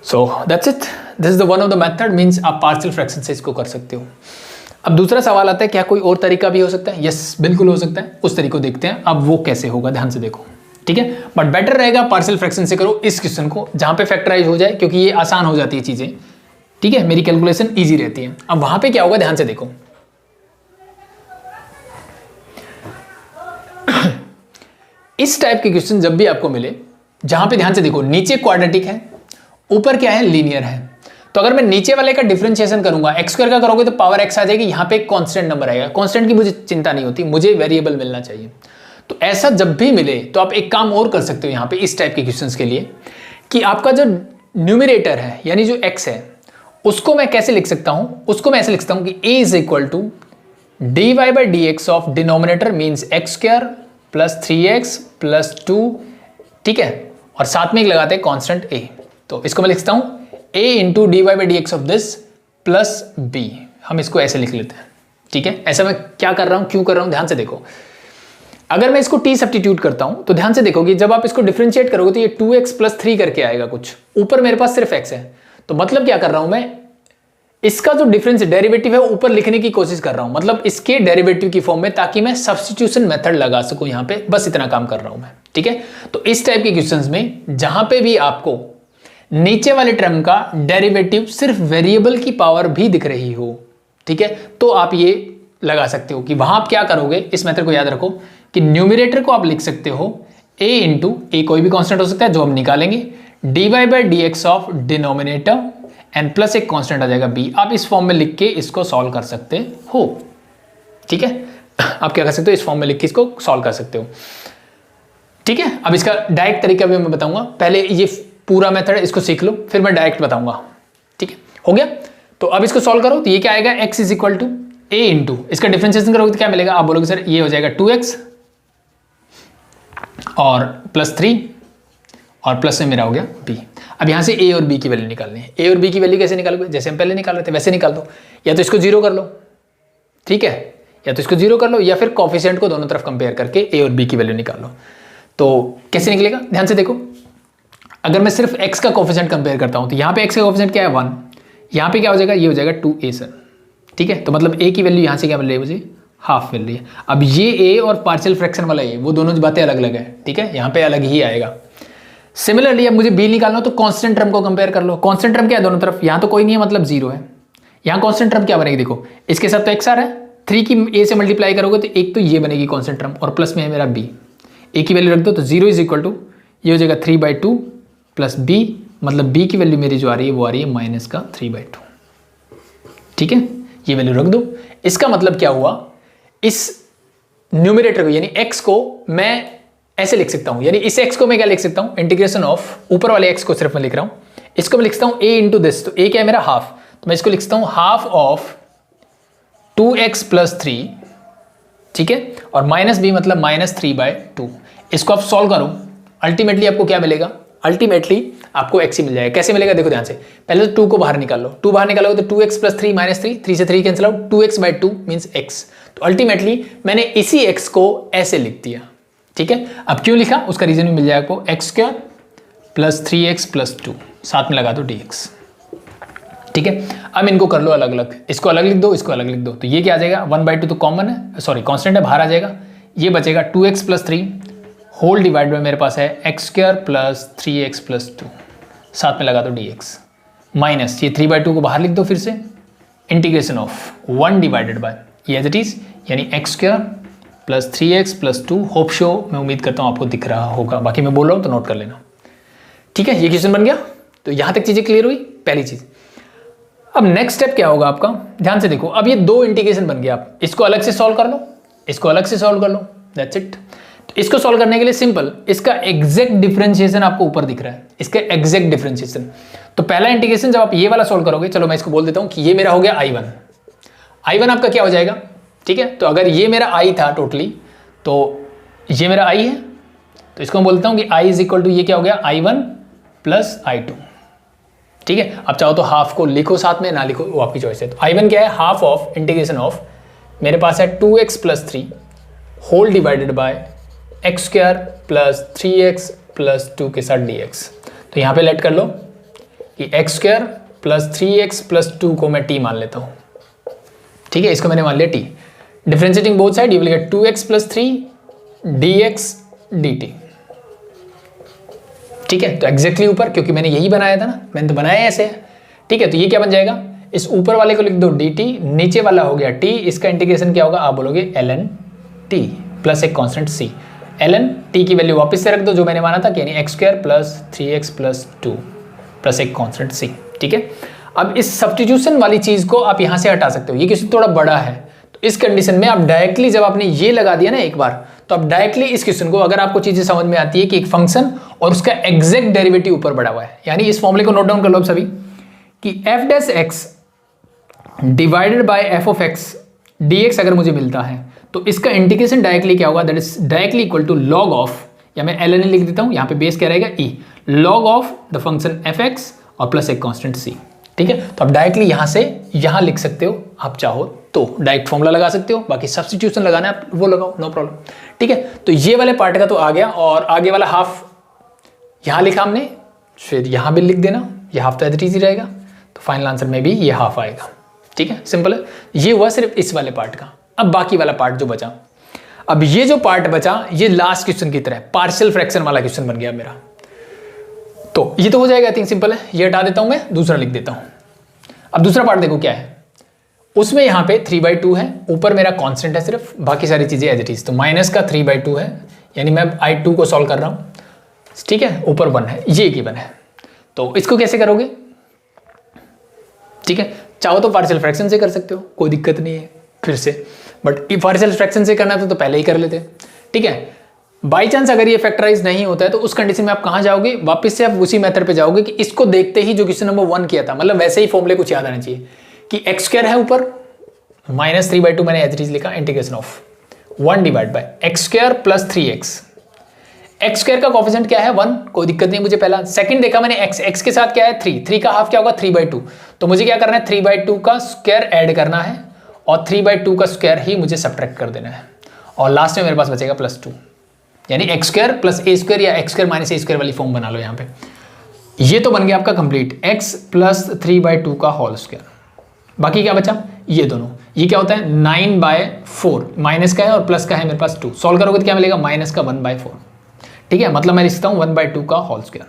So that's it, this is the one of the method, means आप पार्शियल फ्रैक्शन से इसको कर सकते हो। अब दूसरा सवाल आता है क्या कोई और तरीका भी हो सकता है, यस बिल्कुल हो सकता है, उस तरीके को देखते हैं। अब वो कैसे होगा ध्यान से देखो, ठीक है, बट बेटर रहेगा पार्शियल फ्रैक्शन से करो इस क्वेश्चन को जहां पे फैक्टराइज हो जाए, क्योंकि ये आसान हो जाती है चीजें, ठीक है, मेरी कैलकुलेशन इजी रहती है। अब वहां पे क्या होगा ध्यान से देखो इस टाइप के क्वेश्चन जब भी आपको मिले, जहां पे ध्यान से देखो नीचे क्वाड्रेटिक है, ऊपर क्या है लीनियर है, तो अगर मैं नीचे वाले का डिफरेंशिएशन करूंगा x स्क्वायर का करोगे तो पावर x आ जाएगी, यहां पे एक कांस्टेंट नंबर आएगा। कांस्टेंट की मुझे चिंता नहीं होती, मुझे वेरिएबल मिलना चाहिए। तो ऐसा जब भी मिले तो आप एक काम और कर सकते हो यहाँ पे इस टाइप के क्वेश्चंस के लिए कि आपका जो न्यूमरेटर है यानी जो x है उसको मैं कैसे लिख सकता हूं, उसको मैं ऐसे लिख सकता हूं कि a is equal to dy by d x of denominator means x square plus 3x plus 2, ठीक है, और साथ में एक लगाते हैं कांस्टेंट a। तो इसको मैं लिखता हूँ a into d y by d x of this plus b। हम इसको ऐसे लिख लेते हैं, ठीक है। ऐसा मैं क्या कर रहा हूँ, क्यों कर रहा हूँ, ध्यान से देखो। अगर मैं इसको t सब्स्टिट्यूट करता हूं तो ध्यान से देखोगे जब आप इसको डिफरेंशिएट करोगे तो ये 2x प्लस 3 करके आएगा कुछ, ऊपर मेरे पास सिर्फ x है। तो मतलब क्या कर रहा हूं मैं, इसका जो डिफरेंस डेरिवेटिव है ऊपर लिखने की कोशिश कर रहा हूं, मतलब इसके डेरिवेटिव की फॉर्म में, ताकि मैं सब्स्टिट्यूशन मेथड लगा सकूं यहां पे। बस इतना काम कर रहा हूं मैं, ठीक है। तो इस टाइप के क्वेश्चंस में जहां पे भी आपको नीचे वाले टर्म का डेरिवेटिव सिर्फ वेरिएबल की पावर भी दिख रही हो, ठीक है, तो आप ये लगा सकते हो कि वहां आप क्या करोगे। इस मेथड को याद रखो कि न्यूमरेटर को आप लिख सकते हो a इंटू ए, कोई भी कांस्टेंट हो सकता है जो हम निकालेंगे, dy by d x of denominator and plus एक कांस्टेंट आ जाएगा b। आप इस फॉर्म में लिख के इसको सॉल्व कर सकते हो, ठीक है। आप क्या कर सकते हो, इस फॉर्म में लिख के इसको सॉल्व कर सकते हो, ठीक है। अब इसका डायरेक्ट तरीका भी मैं बताऊंगा, पहले ये पूरा मेथड इसको सीख लो, फिर मैं डायरेक्ट बताऊंगा, ठीक है। हो गया, तो अब इसको सॉल्व करो तो ये क्या आएगा, x is equal to a into, इसका डिफरेंशिएशन करोगे तो क्या मिलेगा, आप बोलोगे सर ये हो जाएगा 2x और प्लस 3 और प्लस में मेरा हो गया b। अब यहां से a और b की वैल्यू निकालनी है। a और b की वैल्यू कैसे निकालोगे, जैसे हम पहले निकाल रहे थे वैसे निकाल दो, या तो इसको जीरो कर लो, ठीक है, या तो इसको जीरो कर लो, या फिर कोफिशिएंट को दोनों तरफ कंपेयर करके a और b की वैल्यू निकाल लो। तो कैसे निकलेगा, ध्यान से देखो। अगर मैं सिर्फ x का कोफिशिएंट कंपेयर करता हूं तो यहाँ पे x का कोफिशिएंट क्या है 1, यहाँ पे क्या हो जाएगा, ये हो जाएगा 2a सर, ठीक है। तो मतलब a की वैल्यू यहाँ से क्या मिल रही है मुझे, हाफ मिल रही है। अब ये a और पार्शियल फ्रैक्शन वाला a, वो दोनों बातें अलग अलग है, ठीक है, यहाँ पे अलग ही आएगा। सिमिलरली अब मुझे b निकालना हो तो कांस्टेंट टर्म को कंपेयर कर लो। कांस्टेंट टर्म क्या है दोनों तरफ, यहाँ तो कोई नहीं है मतलब 0 है। यहाँ कांस्टेंट टर्म क्या बनेगी, देखो इसके साथ तो x आ रहा है, 3 की a से मल्टीप्लाई करोगे तो एक तो ये बनेगी कांस्टेंट टर्म, और प्लस में है मेरा b। a की वैल्यू रख दो तो 0 इज इक्वल टू ये हो जाएगा 3/2 प्लस b, मतलब b की वैल्यू मेरी जो आ रही है वो आ रही है माइनस का 3/2, ठीक है। ये वैल्यू रख दो। इसका मतलब क्या हुआ, इस न्यूमरेटर को यानी x को मैं ऐसे लिख सकता हूं, यानी इस x को मैं क्या लिख सकता हूं, इंटीग्रेशन ऑफ, ऊपर वाले x को सिर्फ मैं लिख रहा हूं, इसको मैं लिखता हूं a इंटू दिस। तो a क्या है मेरा हाफ, तो मैं इसको लिखता हूं हाफ ऑफ 2x प्लस 3, ठीक है, और माइनस b मतलब माइनस 3/2। इसको आप सॉल्व करो, अल्टीमेटली आपको क्या मिलेगा, अल्टीमेटली आपको x ही मिल जाएगा। कैसे मिलेगा, देखो ध्यान से, पहले तो 2 को बाहर निकाल लो, 2 बाहर निकालोगे तो 2x प्लस 3 माइनस 3, 3 से 3 cancel out, 2x/2 means x। तो अल्टीमेटली मैंने इसी x को ऐसे लिख दिया, ठीक है। अब क्यों लिखा उसका रीजन भी मिल जाएगा आपको, x square plus 3x plus 2, साथ में लगा दो dx, ठीक है। अब इनको कर लो अलग अलग, इसको अलग लिख दो, इसको अलग लिख दो, तो ये क्या आ जाएगा 1/2 तो कॉमन है, सॉरी कांस्टेंट है, बाहर आ जाएगा। ये बचेगा 2x प्लस 3 होल डिवाइड में मेरे पास है x square plus 3x plus 2, साथ में लगा दो dx, माइनस ये 3/2 को बाहर लिख दो फिर से, इंटीग्रेशन ऑफ 1 डिवाइडेड बाय ये एज इट इज, यानी x square plus 3x plus 2। Hope show, मैं उम्मीद करता हूँ आपको दिख रहा होगा, बाकी मैं बोल रहा हूँ तो नोट कर लेना, ठीक है। ये क्वेश्चन बन गया, तो यहाँ तक चीज़ें क्लियर हुई, पहली चीज़। अब नेक्स्ट स्टेप क्या होगा आपका, ध्यान से देखो। अब ये 2 इंटीग्रेशन बन गया, आप इसको अलग से सॉल्व कर लो, इसको अलग से सॉल्व कर लो, दैट्स इट। तो इसको सॉल्व करने के लिए सिंपल, इसका एग्जैक्ट डिफरेंशिएशन आपको ऊपर दिख रहा है, इसका एग्जैक्ट डिफरेंशिएशन। तो पहला इंटीग्रेशन जब आप ये वाला सॉल्व करोगे, चलो मैं इसको बोल देता हूँ कि ये मेरा हो गया I1 आपका क्या हो जाएगा, ठीक है। तो अगर ये मेरा I था टोटली, तो ये मेरा I है, तो इसको मैं बोलता हूँ कि I इज इक्वल टू ये क्या हो गया I1 प्लस I2, ठीक है। अब चाहो तो हाफ को लिखो साथ में, ना लिखो वो आपकी चॉइस है। तो I1 क्या है, हाफ ऑफ इंटीग्रेशन ऑफ, मेरे पास है 2x plus 3 whole divided by x square plus 3x plus 2 के साथ dx। तो यहाँ पे लेट कर लो कि x square plus 3x plus 2 को मैं t मान लेता हूँ, ठीक है, इसको मैंने मान लिया t। Differentiating both side, you will gate 2x plus 3 dx dt, ठीक है। तो एग्जैक्टली ऊपर, क्योंकि मैंने यही बनाया था ना, मैंने तो बनाया ऐसे, ठीक है। तो ये क्या बन जाएगा, इस ऊपर वाले को लिख दो dt, नीचे वाला हो गया t, इसका इंटीग्रेशन क्या होगा, आप बोलोगे ln t प्लस एक कांस्टेंट c। ln t की वैल्यू वापस से रख दो जो मैंने माना था, यानी x square plus 3x plus 2 plus एक कांस्टेंट c, ठीक है। अब इस सब्स्टिट्यूशन वाली चीज को आप यहां से हटा सकते हो, ये क्वेश्चन थोड़ा बड़ा है, तो इस कंडीशन में आप डायरेक्टली जब आपने ये लगा दिया ना एक बार, तो आप डायरेक्टली इस क्वेश्चन को, अगर आपको चीजें समझ में आती है कि एक फंक्शन और उसका एग्जैक्ट डेरिवेटिव ऊपर बढ़ा हुआ है, यानी इस फॉर्मूले को नोट डाउन कर लो आप सभी कि f dash x divided bye f of x dx अगर मुझे मिलता है, तो इसका इंटीग्रेशन डायरेक्टली क्या होगा, that is directly equal to log of या मैं ln लिख देता हूँ, यहाँ पे बेस क्या रहेगा e log of the function fx और प्लस एक कांस्टेंट c। ठीक है, तो आप डायरेक्टली यहाँ से यहाँ लिख सकते हो, आप चाहो तो डायरेक्ट फॉर्मूला लगा सकते हो, बाकी सब्स्टिट्यूशन लगाना है वो लगाओ, नो प्रॉब्लम। ठीक है, तो ये वाले पार्ट का तो आ गया, और आगे वाला हाफ यहाँ लिखा हमने, फिर यहाँ भी लिख देना, ये हाफ तो एज इट इज ही रहेगा, तो फाइनल आंसर में भी ये हाफ आएगा। ठीक है, सिंपल है। ये हुआ सिर्फ इस वाले पार्ट का। अब बाकी वाला पार्ट जो बचा, अब ये जो पार्ट बचा ये लास्ट क्वेश्चन की तरह पार्शियल फ्रैक्शन वाला क्वेश्चन बन गया मेरा। तो ये तो हो जाएगा, आई थिंक सिंपल है, ये हटा देता हूं मैं, दूसरा लिख देता हूं। अब दूसरा पार्ट देखो क्या है, उसमें यहाँ पे 3/2 है, ऊपर मेरा कांस्टेंट है सिर्फ, बाकी सारी चीजें एज इट इज, तो माइनस का 3/2 है, यानी मैं I2 को सॉल्व कर रहा हूँ। ठीक है, ऊपर 1 है, ये गिवन है, तो इसको कैसे करोगे? ठीक है, चाहो तो पार्शियल फ्रैक्शन से कर सकते हो, कोई दिक्कत नहीं है फिर से, बट पार्शियल फ्रैक्शन से करना तो पहले ही कर लेते। ठीक है, बाई चांस अगर ये फैक्टराइज नहीं होता है तो उस कंडीशन में आप कहाँ जाओगे? वापस से आप उसी मेथड पे जाओगे कि इसको देखते ही जो क्वेश्चन नंबर 1 किया था, मतलब वैसे ही फॉर्मूले कुछ याद आना चाहिए कि एक्स स्क्वायर है ऊपर, माइनस 3/2 मैंने एज इट इज लिखा, integration of 1 divide bye x square plus 3x। X square का कोफिशिएंट क्या है? 1, कोई दिक्कत नहीं मुझे पहला। सेकंड देखा मैंने x के साथ क्या है? 3 का हाफ क्या होगा? 3/2, तो मुझे क्या करना है? 3/2 का स्क्वायर ऐड करना है और 3/2 का स्क्वायर ही मुझे सब्ट्रैक्ट कर देना है, और लास्ट में मेरे पास बचेगा +2, यानी x square plus a square या एक्स स्क्वायर माइनस ए स्क्वायर वाली फॉर्म बना लो यहाँ पे। ये तो बन गया आपका कंप्लीट, x प्लस 3/2 का होल स्क्वायर। बाकी क्या बचा? ये दोनों, ये क्या होता है? 9/4, माइनस का है और प्लस का है मेरे पास 2, सॉल्व करोगे तो क्या मिलेगा? माइनस का 1/4। ठीक है, मतलब मैं लिखता हूँ 1/2 का होल स्क्वायर,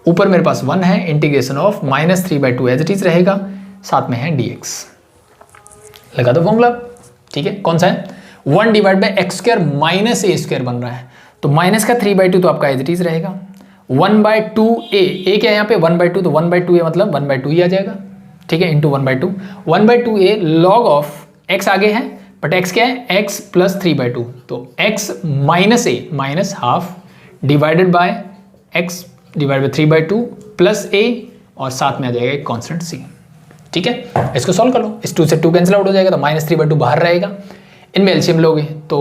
ऊपर मेरे पास 1 है, integration of minus 3/2 as it is रहेगा, साथ में है dx। लगा दो फॉर्मूला। ठीक है, कौन सा है? 1 divide by x square minus A square बन रहा है, तो माइनस का 3/2 तो आपका एज इट इज रहेगा, 1/2a, ए क्या है यहाँ पे? 1/2, तो 1/2a मतलब 1/2 ही आ जाएगा। ठीक है, into 1/2, 1/2a log of x आगे है, बट x क्या है? x प्लस 3/2, तो x minus a minus half divided by x divide by 3/2 plus a, और साथ में आ जाएगा एक कॉन्स्टेंट c। ठीक है, इसको सॉल्व कर लो, इस 2 से 2 कैंसिल आउट हो जाएगा, तो माइनस 3/2 बाहर रहेगा, इनमें एलसीएम लोगे तो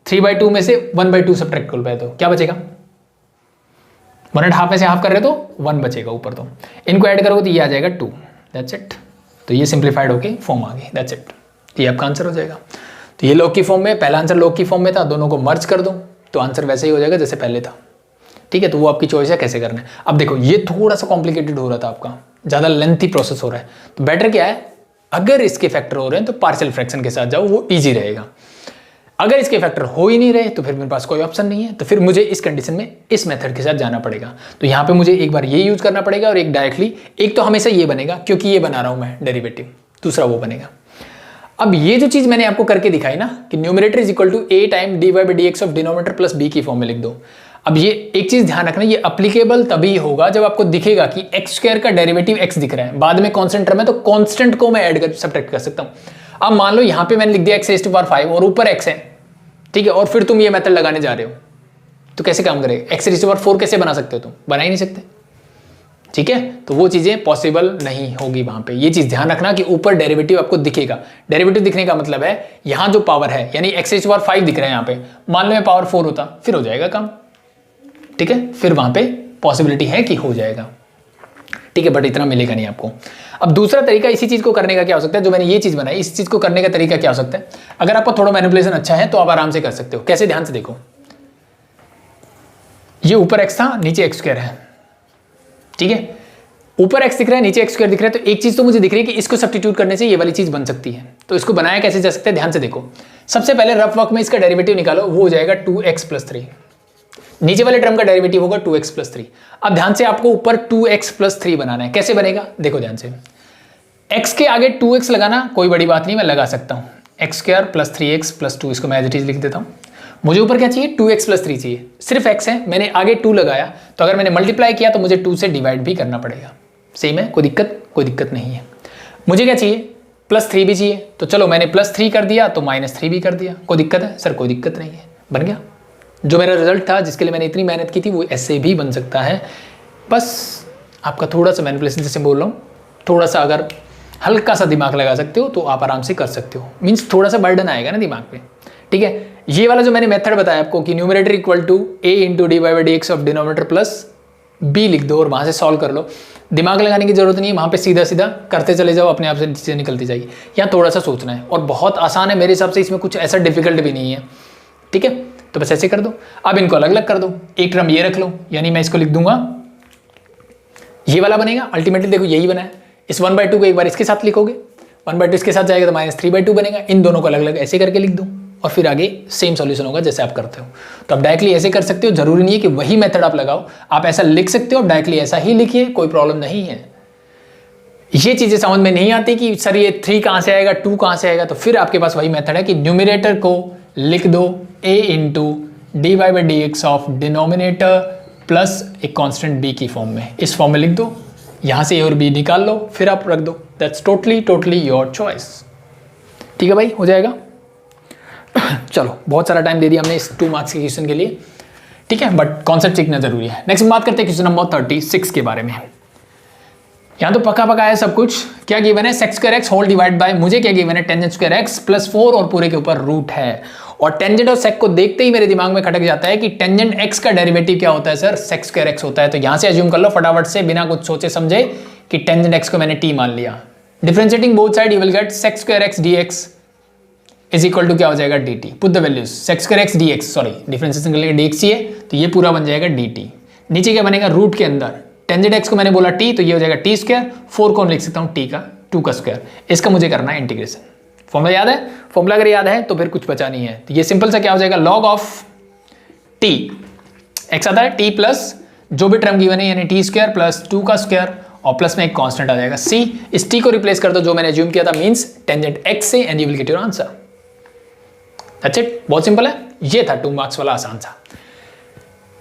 3/2 में से 1/2 सब्ट्रैक्ट कर पाए तो क्या बचेगा? 1.5 में से हाफ कर रहे तो 1 बचेगा ऊपर, तो इनको ऐड करोगे तो ये आ जाएगा 2, दैट्स इट। तो ये सिंप्लीफाइड होके फॉर्म आ गई, दैट्स इट, ये आपका आंसर हो जाएगा। तो ये लॉग की फॉर्म में, पहला आंसर लॉग की फॉर्म में था, दोनों को मर्ज कर दो तो आंसर वैसे ही हो जाएगा जैसे पहले था। ठीक है, तो वो आपकी चॉइस है कैसे करना है। अब देखो ये थोड़ा सा कॉम्प्लिकेटेड हो रहा था आपका, ज़्यादा लेंथी प्रोसेस हो रहा है, तो बेटर क्या है, अगर इसके फैक्टर हो रहे हैं तो पार्शियल फ्रैक्शन के साथ जाओ, वो ईजी रहेगा। अगर इसके फैक्टर हो ही नहीं रहे तो फिर मेरे पास कोई ऑप्शन नहीं है, तो फिर मुझे इस कंडीशन में इस मेथड के साथ जाना पड़ेगा। तो यहाँ पे मुझे एक बार ये यूज करना पड़ेगा और एक डायरेक्टली, एक तो हमेशा ये बनेगा क्योंकि ये बना रहा हूँ मैं डेरिवेटिव, दूसरा वो बनेगा। अब ये जो चीज मैंने आपको करके दिखाई ना कि numerator is equal to a time dy by dx of denominator plus b की फॉर्म में लिख दो। अब ये एक चीज ध्यान रखना, ये अप्लीकेबल तभी होगा जब आपको दिखेगा कि एक्स स्क्वायर का डेरिवेटिव x दिख रहा है, बाद में कांस्टेंट टर्म है तो कांस्टेंट को मैं ऐड कर सब्ट्रैक्ट कर सकता हूँ। अब मान लो यहाँ पे मैंने लिख दिया x⁵ और ऊपर x है, ठीक है, और फिर तुम ये मेथड लगाने जा रहे हो तो कैसे काम करेगा? x⁴ कैसे बना सकते हो? तुम बना ही नहीं सकते। ठीक है, तो वो चीजें पॉसिबल नहीं होगी वहां पे। ये चीज ध्यान रखना कि ऊपर डेरिवेटिव आपको दिखेगा। डेरिवेटिव दिखने का मतलब है यहां जो पावर है, यानी x⁵ दिख रहा है यहाँ पे, मान लो मैं पावर 4 होता फिर हो जाएगा काम। ठीक है, फिर वहां पे पॉसिबिलिटी है कि हो जाएगा। ठीक है, बट इतना मिलेगा नहीं आपको। अब दूसरा तरीका इसी चीज को करने का क्या हो सकता है, जो मैंने ये चीज बनाई, इस चीज को करने का तरीका क्या हो सकता है? अगर आपको थोड़ा मैनिपुलेशन अच्छा है तो आप आराम से कर सकते हो। कैसे? ध्यान से देखो, ये ऊपर x था, नीचे x² है। ठीक है, ऊपर x दिख रहा है, नीचे x² दिख रहा है, तो एक चीज तो मुझे दिख रही है कि इसको सब्स्टिट्यूट करने से ये वाली चीज बन सकती है। तो इसको बनाया कैसे जा सकता है? ध्यान से देखो, सबसे पहले रफ वर्क में इसका डेरिवेटिव निकालो, वो हो जाएगा 2x + 3। नीचे वाले टर्म का डेरिवेटिव होगा 2x + 3। अब ध्यान से आपको ऊपर 2x + 3 बनाना है। कैसे बनेगा? देखो ध्यान से, x के आगे 2x लगाना कोई बड़ी बात नहीं, मैं लगा सकता हूँ। x² + 3x + 2, इसको मैं एज इट इज लिख देता हूँ। मुझे ऊपर क्या चाहिए? 2x + 3 चाहिए, सिर्फ x है, मैंने आगे 2 लगाया, तो अगर मैंने मल्टीप्लाई किया तो मुझे 2 से डिवाइड भी करना पड़ेगा। सेम है, कोई दिक्कत नहीं है। मुझे क्या चाहिए? +3 भी चाहिए, तो चलो मैंने +3 कर दिया तो -3 भी कर दिया। कोई दिक्कत है? सर कोई दिक्कत नहीं है, बन गया। जो मेरा रिजल्ट था जिसके लिए मैंने इतनी मेहनत की थी वो ऐसे भी बन सकता है। बस आपका थोड़ा सा मैनिपुलेशन, जैसे बोल रहा हूँ, थोड़ा सा अगर हल्का सा दिमाग लगा सकते हो तो आप आराम से कर सकते हो। मीन्स थोड़ा सा बर्डन आएगा ना दिमाग पे। ठीक है, ये वाला जो मैंने मेथड बताया आपको कि numerator equal to a into d y by d x of denominator plus b लिख दो और वहां से सॉल्व कर लो। दिमाग लगाने की जरूरत नहीं है, वहां पे सीधा सीधा करते चले जाओ, अपने आप से चीजें निकलती जाएगी। यहाँ थोड़ा सा सोचना है और बहुत आसान है मेरे हिसाब से, इसमें कुछ ऐसा डिफिकल्ट भी नहीं है। ठीक है, तो बस ऐसे कर दो। अब इनको अलग अलग कर दो, एक टर्म ये रख लो, यानी मैं इसको लिख दूंगा, ये वाला बनेगा। अल्टीमेटली देखो यही बना है। इस 1/2 को एक बार इसके साथ लिखोगे, 1/2 इसके साथ जाएगा तो -3/2 बनेगा। इन दोनों को अलग अलग ऐसे करके लिख दो और फिर आगे सेम सॉल्यूशन होगा जैसे आप करते हो। तो आप डायरेक्टली ऐसे कर सकते हो, जरूरी नहीं है कि वही मेथड आप लगाओ, आप ऐसा लिख सकते हो, डायरेक्टली ऐसा ही लिखिए, कोई प्रॉब्लम नहीं है। ये चीजें समझ में नहीं आती कि सर ये 3 कहां से आएगा, 2 कहां से आएगा, तो फिर आपके पास वही मेथड है कि न्यूमरेटर को लिख दो a into d y by d x of denominator plus एक कांस्टेंट b की फॉर्म में, इस फॉर्म में लिख दो। यहां से a और b निकाल लो, फिर आप रख दो। That's totally your choice. ठीक है भाई, हो जाएगा। चलो, बहुत सारा टाइम दे दिया हमने इस 2 मार्क्स के क्वेश्चन के लिए। ठीक है, बट कॉन्सेप्ट सीखना जरूरी है। नेक्स्ट बात करते हैं क्वेश्चन नंबर 36 के बारे में। यहाँ तो पका पका है सब कुछ। क्या गिवन है, sec square x whole divide by, मुझे क्या गिवन है, टेंजेंट स्क्वायर एक्स प्लस 4 और पूरे के ऊपर रूट है। और टेंजेंट और सेक को देखते ही मेरे दिमाग में खटक जाता है कि टेंजेंट एक्स का डेरिवेटिव क्या होता है सर, सेक्स स्क्वायर एक्स होता है। तो यहाँ से अज्यूम कर लो फटाफट से, बिना कुछ सोचे समझे, कि टेंजेंट एक्स को मैंने टी मान लिया। Differentiating both side you will get sec square x d x is equal to क्या हो जाएगा, d t. Put the values, sec square x d x, sorry differentiation के लिए डी एक्स ही है, तो ये पूरा बन जाएगा डी टी। नीचे क्या बनेगा, रूट के अंदर टेंजेंट एक्स को मैंने बोला टी, तो ये हो जाएगा टी स्क्वायर, 4 को लिख सकता हूँ टी का 2 का स्क्वायर। इसका मुझे करना है इंटीग्रेशन। फॉर्मूला याद है, फॉर्मूला अगर याद है तो फिर कुछ बचा नहीं है। तो ये सिंपल सा क्या हो जाएगा, लॉग ऑफ टी, एक्स आता है टी प्लस जो भी टर्म गिवन है यानी टी स्क्वायर प्लस 2 का स्क्वायर और प्लस में एक कांस्टेंट आ जाएगा सी। इस टी को रिप्लेस कर दो जो मैंने अज्यूम किया था, मींस टेंजेंट एक्स से, and you will get your answer. That's it, बहुत सिंपल है। ये था 2 मार्क्स वाला आसान सा।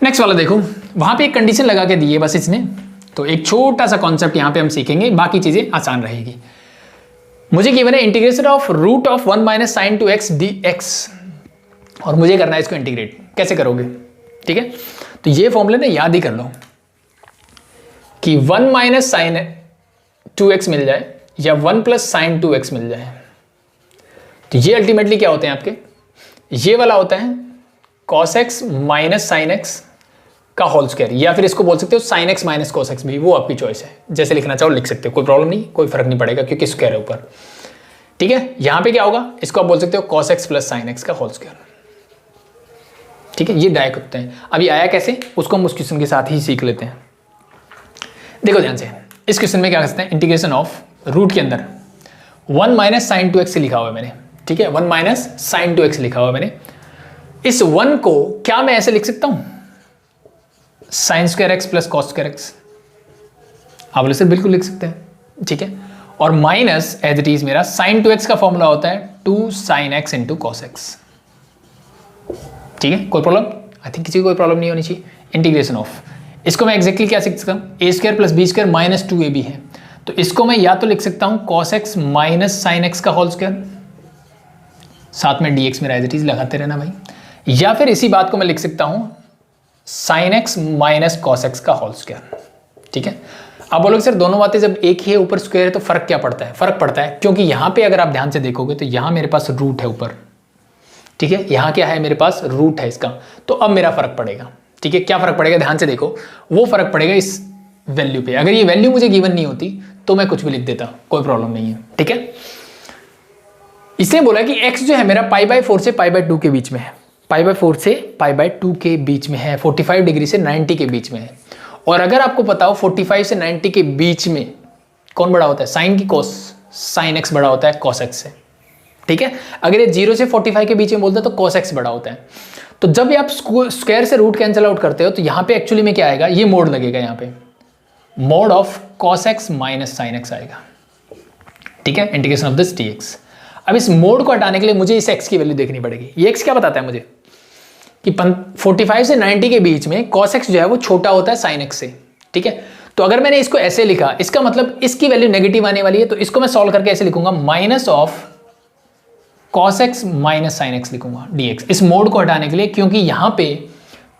नेक्स्ट वाला देखो, वहां पे एक कंडीशन लगा के दी है बस इसने, तो एक छोटा सा कॉन्सेप्ट यहां पे हम सीखेंगे, बाकी चीजें आसान रहेगी। मुझे गिवन है integration of root of 1 minus sine 2x dx, और मुझे करना है इसको इंटीग्रेट। कैसे करोगे, ठीक है, तो ये फॉर्मूले ना याद ही कर लो कि 1 माइनस साइन 2x मिल जाए या 1 प्लस साइन 2x मिल जाए, तो ये अल्टीमेटली क्या होते हैं आपके, ये वाला होता है cos x minus sine x का होल स्क्वायर, या फिर इसको बोल सकते हो sign x minus cos x भी, वो आपकी चॉइस है, जैसे लिखना चाहो लिख सकते हो, कोई प्रॉब्लम नहीं, कोई फर्क नहीं पड़ेगा क्योंकि स्क्वायर है ऊपर। ठीक है, यहां पे क्या होगा, इसको आप बोल सकते हो cos x plus sine x का होल स्क्वायर। ठीक है, ये डायरेक्ट होते हैं। अभी आया कैसे, उसको हम उस क्वेश्चन के साथ ही सीख लेते हैं। देखो ध्यान से, इस क्वेश्चन में क्या कर सकते हैं, इंटीग्रेशन ऑफ रूट के अंदर 1 माइनस साइन 2x से लिखा हुआ है मैंने। ठीक है, 1 माइनस साइन 2x लिखा हुआ है मैंने। इस 1 को क्या मैं ऐसे लिख सकता हूं, sign square x plus cos square x, आप बोले सर बिल्कुल लिख सकते हैं। ठीक है, और माइनस एज इट इज मेरा साइन 2x का फॉर्मूला होता है 2 sine x into cos x. ठीक है, कोई प्रॉब्लम, आई थिंक किसी को कोई प्रॉब्लम नहीं होनी चाहिए। इंटीग्रेशन ऑफ, इसको मैं एक्जैक्टली क्या लिख सकता हूँ, A square plus B square minus 2ab है, तो इसको मैं या तो लिख सकता हूँ cos x minus sine x का होल स्क्वायर, साथ में dx मेरा एज इट इज लगाते रहना भाई, या फिर इसी बात को मैं लिख सकता हूँ sign x minus cos x का होल स्क्वायर। ठीक है, अब बोलोगे सर दोनों बातें जब एक ही है, ऊपर स्क्वायर है, तो फर्क क्या पड़ता है, फर्क पड़ता है क्योंकि यहाँ पे अगर आप ध्यान से देखोगे तो यहाँ मेरे पास रूट है ऊपर। ठीक है, यहाँ क्या है, मेरे पास रूट है इसका, तो अब मेरा फर्क पड़ेगा। ठीक है, क्या फर्क पड़ेगा, ध्यान से देखो, वो फर्क पड़ेगा इस वैल्यू पे। अगर ये वैल्यू मुझे गिवन नहीं होती तो मैं कुछ भी लिख देता, कोई प्रॉब्लम नहीं है। ठीक है, इसने बोला कि x जो है मेरा π/4 से π/2 के बीच में है, π/4 से π/2 के बीच में है, 45 डिग्री से 90 के बीच में है। और अगर आपको पता हो 45 से 90 के बीच में कौन बड़ा होता है, साइन की कोस, साइन एक्स बड़ा होता है कॉस एक्स से। ठीक है, अगर ये 0 से 45 के बीच में बोलता है तो कॉस एक्स बड़ा होता है। तो जब आप स्क्वायर से रूट कैंसिल आउट करते हो तो यहाँ पे एक्चुअली में क्या आएगा, ये मोड लगेगा, यहाँ पे mode of cos x minus sine x आएगा। ठीक है, इंटीग्रेशन ऑफ दिस dx। अब इस मोड को हटाने के लिए मुझे इस x की वैल्यू देखनी पड़ेगी। ये x क्या बताता है मुझे कि 45 से 90 के बीच में cos x जो है वो छोटा होता है sin x से। ठीक है, तो अगर मैंने इसको ऐसे लिखा, इसका मतलब इसकी वैल्यू नेगेटिव आने वाली है, तो इसको मैं सॉल्व करके ऐसे लिखूंगा, minus of cos x minus sin x लिखूंगा dx, इस मोड को हटाने के लिए, क्योंकि यहाँ पे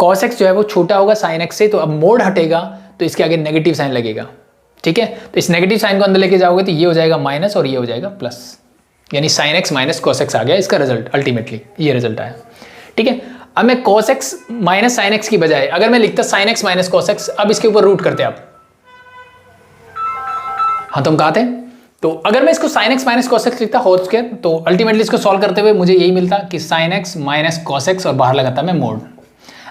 cos x जो है वो छोटा होगा sin x से, तो अब मोड हटेगा तो इसके आगे नेगेटिव साइन लगेगा। ठीक है, तो इस नेगेटिव साइन को अंदर लेके जाओगे तो ये हो जाएगा माइनस और ये हो जाएगा प्लस। यानी sine x minus cos x आ गया इसका रिजल्ट, अल्टीमेटली ये रिजल्ट आया। ठीक है, अब मैं cos x minus sine x की बजाय अगर मैं लिखता sign x minus cos x, अब इसके ऊपर रूट करते आप। हाँ तो हम कहा थे, तो अगर मैं इसको sign x minus cos x लिखता होल स्क्वायर, तो अल्टीमेटली इसको सॉल्व करते हुए मुझे यही मिलता कि sign x minus cos x और बाहर लगाता मैं मोड।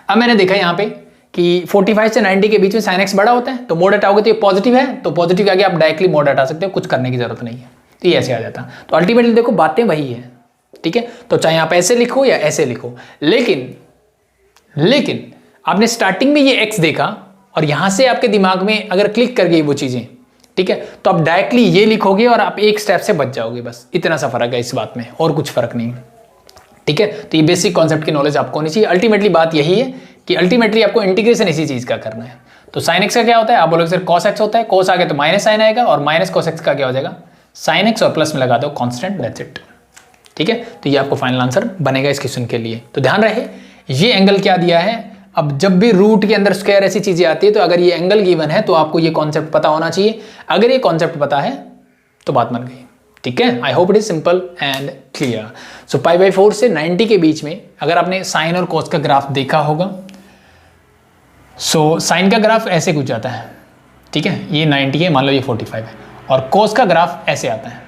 अब मैंने देखा यहाँ पे कि 45 से 90 के बीच में साइन एक्स बड़ा होता है, तो मोड हटाओगे तो ये पॉजिटिव है, तो पॉजिटिव के आगे आप डायरेक्टली मोड हटा सकते हो, कुछ करने की जरूरत नहीं है, तो ये ऐसे आ जाता। तो अल्टीमेटली देखो बातें वही है। ठीक है, तो चाहे आप ऐसे लिखो या ऐसे लिखो, लेकिन आपने स्टार्टिंग में ये एक्स देखा और यहां से आपके दिमाग में अगर क्लिक कर गई वो चीजें, ठीक है, तो आप डायरेक्टली ये लिखोगे और आप एक स्टेप से बच जाओगे। बस इतना सा फर्क है इस बात में, और कुछ फर्क नहीं। ठीक है, तो ये बेसिक कॉन्सेप्ट की नॉलेज आपको होनी चाहिए। अल्टीमेटली बात यही है कि अल्टीमेटली आपको इंटीग्रेशन इसी चीज का करना है। तो साइन एक्स का क्या होता है, आप बोलोगे सर कॉस एक्स होता है, कॉस आ गया तो माइनस साइन आएगा, और माइनस कॉस एक्स का क्या हो जाएगा साइन एक्स, और प्लस में लगा दो कॉन्स्टेंट, दैट्स इट। ठीक है, तो ये आपको फाइनल आंसर बनेगा इस क्वेश्चन के लिए। तो ध्यान रहे ये एंगल क्या दिया है। अब जब भी रूट के अंदर स्क्वायर ऐसी चीजें आती है, तो अगर ये एंगल गिवन है तो आपको ये कॉन्सेप्ट पता होना चाहिए। अगर ये कॉन्सेप्ट पता है तो बात बन गई। ठीक है, I hope it is simple and clear. So π/4 से 90 के बीच में अगर आपने साइन और कोस का ग्राफ देखा होगा, सो साइन का ग्राफ ऐसे कुछ जाता है। ठीक है, ये 90 है, मान लो ये 45 है, और कोस का ग्राफ ऐसे आता है।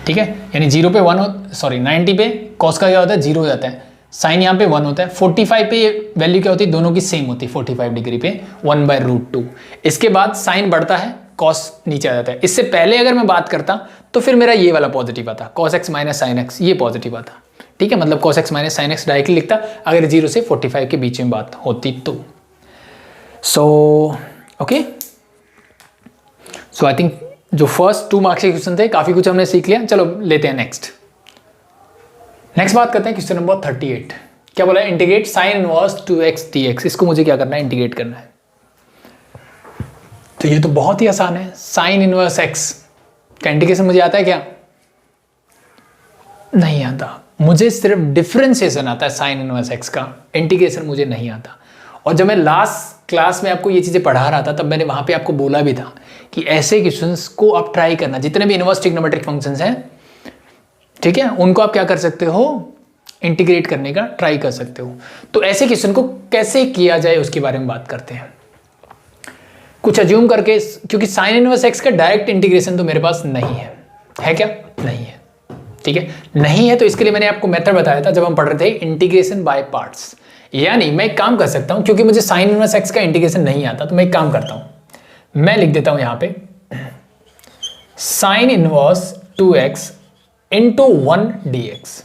ठीक है, यानी 0 पे 90 पे कॉस का क्या होता है 0 हो जाता है, साइन यहाँ पे 1 होता है, 45 पे वैल्यू क्या होती है, दोनों की सेम होती है 45 डिग्री पे 1/√2। इसके बाद साइन बढ़ता है, कॉस नीचे आ जाता है। इससे पहले अगर मैं बात करता तो फिर मेरा ये वाला पॉजिटिव आता, cos x minus sine x, ये पॉजिटिव आता। ठीक है, मतलब cos x minus sine x directly लिखता अगर 0 से 45 के बीच में बात होती तो। So okay, so I think जो फर्स्ट 2 मार्क्स के क्वेश्चन थे काफी कुछ हमने सीख लिया। चलो लेते हैं नेक्स्ट बात करते हैं क्वेश्चन नंबर 38। क्या बोला है, integrate sign inverse 2x dx। इसको मुझे क्या करना है, इंटीग्रेट करना है। तो ये तो बहुत ही आसान है, साइन इनवर्स x का इंटीग्रेशन मुझे आता है क्या, नहीं आता। मुझे सिर्फ डिफरेंशिएशन आता है साइन इनवर्स x का, इंटीग्रेशन मुझे नहीं आता। और जब मैं लास्ट क्लास में आपको ये चीजें पढ़ा रहा था, तब मैंने वहां पे आपको बोला भी था कि ऐसे क्वेश्चंस को आप ट्राई करना, जितने भी इनवर्स ट्रिग्नोमेट्रिक फंक्शंस हैं, ठीक है, उनको आप क्या कर सकते हो, इंटीग्रेट करने का ट्राई कर सकते हो। तो ऐसे क्वेश्चन को कैसे किया जाए उसके बारे में बात करते हैं, कुछ अज्यूम करके, क्योंकि साइन इनवर्स एक्स का डायरेक्ट इंटीग्रेशन तो मेरे पास नहीं है क्या, नहीं है। ठीक है, नहीं है, तो इसके लिए मैंने आपको मेथड बताया था जब हम पढ़ रहे थे इंटीग्रेशन बाय पार्ट्स। यानी मैं एक काम कर सकता हूं, क्योंकि मुझे साइन इनवर्स एक्स का इंटीग्रेशन नहीं आता, तो मैं एक काम करता हूं, मैं लिख देता हूं यहां पे sign inverse 2x into 1 dx।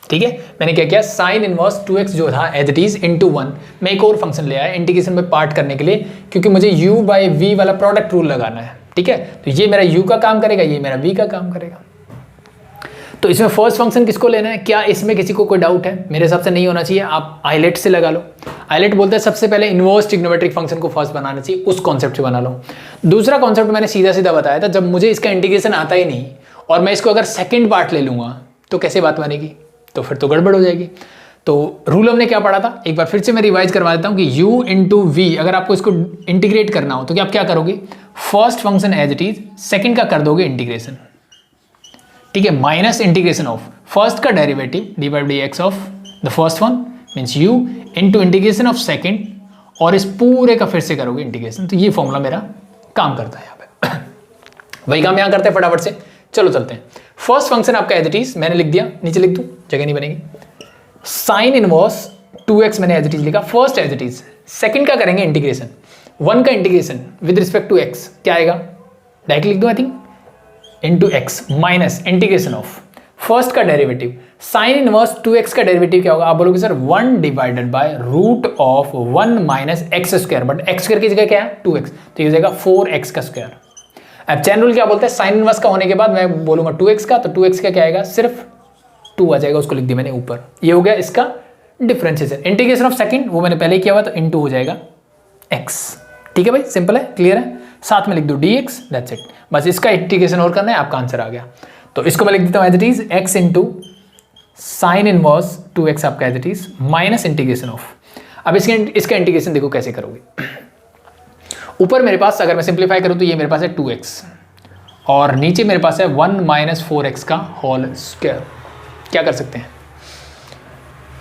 ठीक है, मैंने क्या किया, साइन इनवर्स 2x जो था एज इट इज इंटू 1, मैं एक और फंक्शन ले आया इंटीग्रेशन में पार्ट करने के लिए, क्योंकि मुझे u/v वाला प्रोडक्ट रूल लगाना है। ठीक है, तो ये मेरा u का काम करेगा, ये मेरा v का काम करेगा। तो इसमें फर्स्ट फंक्शन किसको लेना है, क्या इसमें किसी को कोई डाउट है? मेरे हिसाब से नहीं होना चाहिए, आप आइलेट से लगा लो। आइलेट बोलते हैं सबसे पहले इनवर्स ट्रिग्नोमेट्रिक फंक्शन को फर्स्ट बनाना चाहिए, उस कॉन्सेप्ट से बना लो। दूसरा कॉन्सेप्ट मैंने सीधा सीधा बताया था, जब मुझे इसका इंटीग्रेशन आता ही नहीं और मैं इसको अगर सेकंड पार्ट ले लूंगा तो कैसे बात बनेगी, तो फिर तो गड़बड़ हो जाएगी। तो रूल हमने क्या पढ़ा था, एक बार फिर से मैं रिवाइज करवा देता हूं कि u इंटू वी, अगर आपको इसको इंटीग्रेट करना हो तो क्या आप क्या करोगे, first function as it is, second का कर दोगे इंटीग्रेशन। ठीक है, माइनस इंटीग्रेशन ऑफ फर्स्ट का derivative dy/dx of the first one means u into integration of second, और इस पूरे का फिर से करोगे इंटीग्रेशन। तो ये फॉर्मूला मेरा काम करता है यहाँ पे। वही काम यहाँ करते हैं फटाफट से, चलो चलते हैं। फर्स्ट फंक्शन आपका एज इट इज मैंने लिख दिया, नीचे लिख दूं, जगह नहीं बनेगी। साइन इनवर्स 2x मैंने एज इट इज लिखा, first as it is. Second का करेंगे इंटीग्रेशन, 1 का integration with respect to x, क्या आएगा, डायरेक्ट लिख दूं I think, into x minus integration of first का डेरिवेटिव, साइन इनवर्स 2x का डेरिवेटिव क्या होगा, आप बोलोगे sir 1 divided by root of 1 minus x square, but x square की जगह क्या है 2x, तो ये हो जाएगा 4x का स्क्वायर। अब चैन रूल क्या बोलते हैं, साइन इनवर्स का होने के बाद मैं बोलूंगा 2x का, तो 2x का क्या आएगा, सिर्फ 2 आ जाएगा, उसको लिख दिया मैंने ऊपर। ये हो गया इसका डिफरेंशिएशन। इंटीग्रेशन ऑफ सेकंड वो मैंने पहले किया हुआ, तो इनटू हो जाएगा x। ठीक है भाई, सिंपल है, क्लियर है, साथ में लिख दो dx, दैट्स इट। बस इसका इंटीग्रेशन और करना है, आपका आंसर आ गया। तो इसको मैं लिख देता हूं as it is, x into sine inverse 2x आपका as it is minus integration of. अब इसका इंटीग्रेशन देखो कैसे करोगे। ऊपर मेरे पास अगर मैं सिंप्लीफाई करूं तो ये मेरे पास है 2x, और नीचे मेरे पास है 1 माइनस 4x का होल स्क्वायर। क्या कर सकते हैं,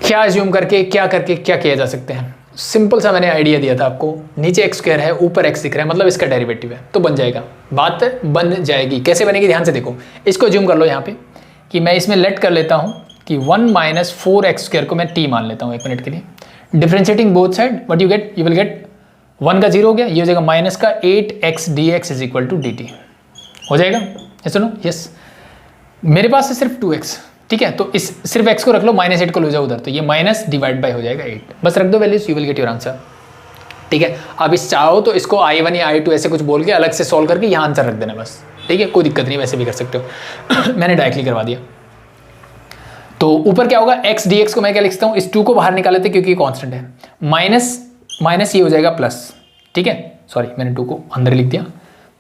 क्या एज्यूम करके क्या किया जा सकते हैं? सिंपल सा मैंने आइडिया दिया था आपको, नीचे x स्क्वायर है, ऊपर x दिख रहा है, मतलब इसका डेरिवेटिव है, तो बन जाएगा, बात बन जाएगी। कैसे बनेगी, ध्यान से देखो। इसको एज्यूम कर लो यहाँ पे कि मैं इसमें लेट कर लेता हूँ कि 1 माइनस 4x स्क्वायर को मैं t मान लेता हूँ 1 मिनट के लिए। Differentiating both side, what you get, you will gate 1 का 0 हो गया, ये हो जाएगा माइनस का 8x dx is equal to dt। हो जाएगा, ये सुनो, यस। मेरे पास है सिर्फ 2x, ठीक है, तो इस सिर्फ x को रख लो, -8 को ले जाओ उधर, तो ये माइनस डिवाइड बाय हो जाएगा 8। बस रख दो values, you will get your answer. ठीक है, अब इस चाहो तो इसको I1 या I2 ऐसे कुछ बोल के अलग से सॉल्व करके यहाँ आंसर रख देना बस। ठीक है, कोई दिक्कत नहीं, वैसे भी कर सकते हो। मैंने डायरेक्टली करवा दिया। तो ऊपर क्या होगा, x dx को मैं क्या लिखता हूँ, इस 2 को बाहर निकाल लेते क्योंकि ये कॉन्स्टेंट है, माइनस ये हो जाएगा प्लस। ठीक है, सॉरी मैंने 2 को अंदर लिख दिया,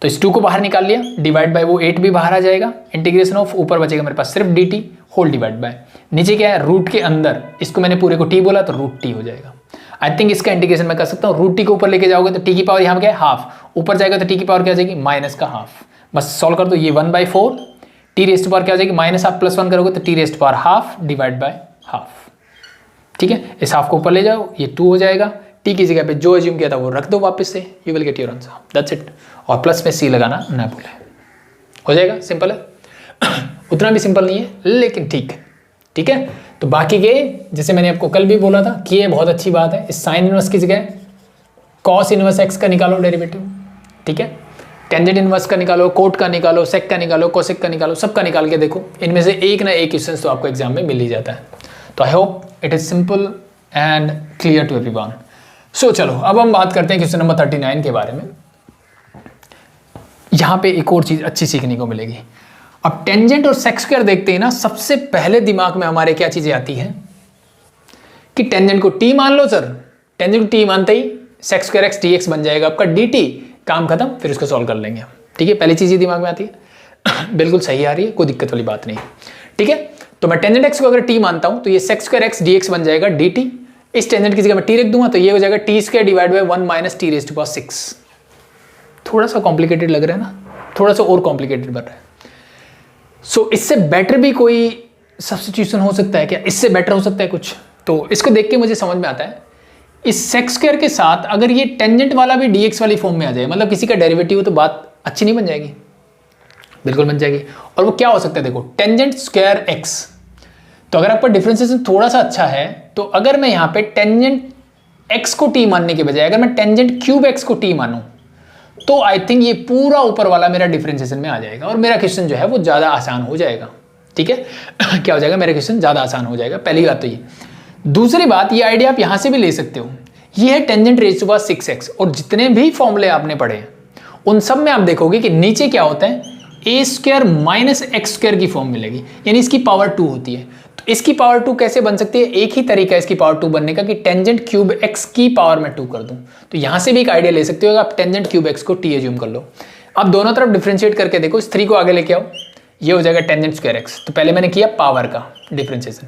तो इस 2 को बाहर निकाल लिया, डिवाइड बाय वो 8 भी बाहर आ जाएगा, इंटीग्रेशन ऑफ, ऊपर बचेगा मेरे पास सिर्फ dt होल डिवाइड बाय, नीचे क्या है रूट के अंदर, इसको मैंने पूरे को t बोला तो रूट t हो जाएगा। आई थिंक इसका इंटीग्रेशन मैं कर सकता हूँ, रूट t को ऊपर लेके जाओगे तो t की पावर यहाँ क्या है हाफ, ऊपर जाएगा तो t की पावर क्या आ जाएगी माइनस का हाफ। बस सॉल्व कर दो, ये 1/4 t रेस्ट पावर क्या हो जाएगी माइनस हाफ प्लस 1 करोगे तो t rest power half divide by half. ठीक है, इस हाफ को ऊपर ले जाओ, ये 2 हो जाएगा, t की जगह पे जो एज्यूम किया था वो रख दो वापस से, you will get your answer, that's it. और प्लस में c लगाना ना भूलें, हो जाएगा, सिंपल है। उतना भी सिंपल नहीं है लेकिन ठीक है। ठीक है, तो बाकी के जैसे मैंने आपको कल भी बोला था कि ये बहुत अच्छी बात है, इस साइन इनवर्स की जगह कॉस इनवर्स x का निकालो डेरिवेटिव। ठीक है, टेंजेंट इनवर्स का निकालो, कोट का निकालो, सेक का निकालो, कोसेक का निकालो, सबका निकाल के देखो, इनमें से एक ना एक क्वेश्चन तो आपको एग्जाम में मिल ही जाता है। तो I hope it is simple and clear to everyone. So चलो अब हम बात करते हैं क्वेश्चन नंबर 39 के बारे में। यहाँ पे एक और चीज अच्छी सीखने को मिलेगी। अब टेंजेंट और सेक स्क्वायर देखते हैं ना, सबसे पहले दिमाग में हमारे क्या चीजें आती हैं कि टेंजेंट को t मान लो सर, टेंजेंट को t मानते ही सेक स्क्वायर x dx बन जाएगा आपका dt, काम खत्म, फिर उसको सॉल्व कर लेंगे। ठीक है, पहली चीज ये दिमाग में आती है। बिल्कुल सही आ रही है, कोई दिक्कत वाली बात नहीं। ठीक है, तो मैं टेंजेंट x को अगर t मानता हूं तो ये सेक स्क्वायर x dx बन जाएगा dt, इस टेंजेंट की जगह मैं t रख दूंगा तो ये हो जाएगा t square divide by 1 minus t raised to power 6। थोड़ा सा कॉम्प्लिकेटेड लग रहा है ना, थोड़ा सा और कॉम्प्लिकेटेड बन रहा है। सो इससे बेटर भी कोई सब्स्टिट्यूशन हो सकता है क्या, इससे बेटर हो सकता है कुछ? तो इसको देख के मुझे समझ में आता है, इस सेक स्क्वायर के साथ अगर ये टेंजेंट वाला भी dx वाली फॉर्म में आ जाए, मतलब किसी का डेरिवेटिव हो, तो बात अच्छी नहीं बन जाएगी? बिल्कुल बन जाएगी। और वो क्या हो सकता है, देखो टेंजेंट स्क्वायर x, तो अगर आपका डिफरेंशिएशन थोड़ा सा अच्छा है तो अगर मैं यहाँ पे टेंजेंट x को t मानने के बजाय अगर मैं टेंजेंट क्यूब x को t मानूं तो आई थिंक ये पूरा ऊपर वाला मेरा डिफरेंशिएशन में आ जाएगा और मेरा क्वेश्चन जो है वो ज़्यादा आसान हो जाएगा। ठीक है, क्या हो जाएगा, मेरा क्वेश्चन ज़्यादा आसान हो जाएगा। पहली बात तो ये। दूसरी बात, ये आइडिया आप यहाँ से भी ले सकते हो, ये है tangent raised to power 6x, और जितने भी फॉर्मूले आपने पढ़े उन सब में आप देखोगे कि नीचे क्या होता है, a square minus x square की फॉर्म मिलेगी, यानी इसकी पावर 2 होती है। तो इसकी पावर 2 कैसे बन सकती है, एक ही तरीका है इसकी पावर 2 बनने का कि टेंजेंट क्यूब x की पावर में 2 कर दूं। तो यहां से भी एक आइडिया ले सकते हो, आप टेंजेंट क्यूब x को t एज्यूम कर लो। अब दोनों तरफ डिफरेंशिएट करके देखो, इस 3 को आगे लेके आओ, ये हो जाएगा टेंजेंट स्क्वायर x। तो पहले मैंने किया पावर का डिफरेंशिएशन,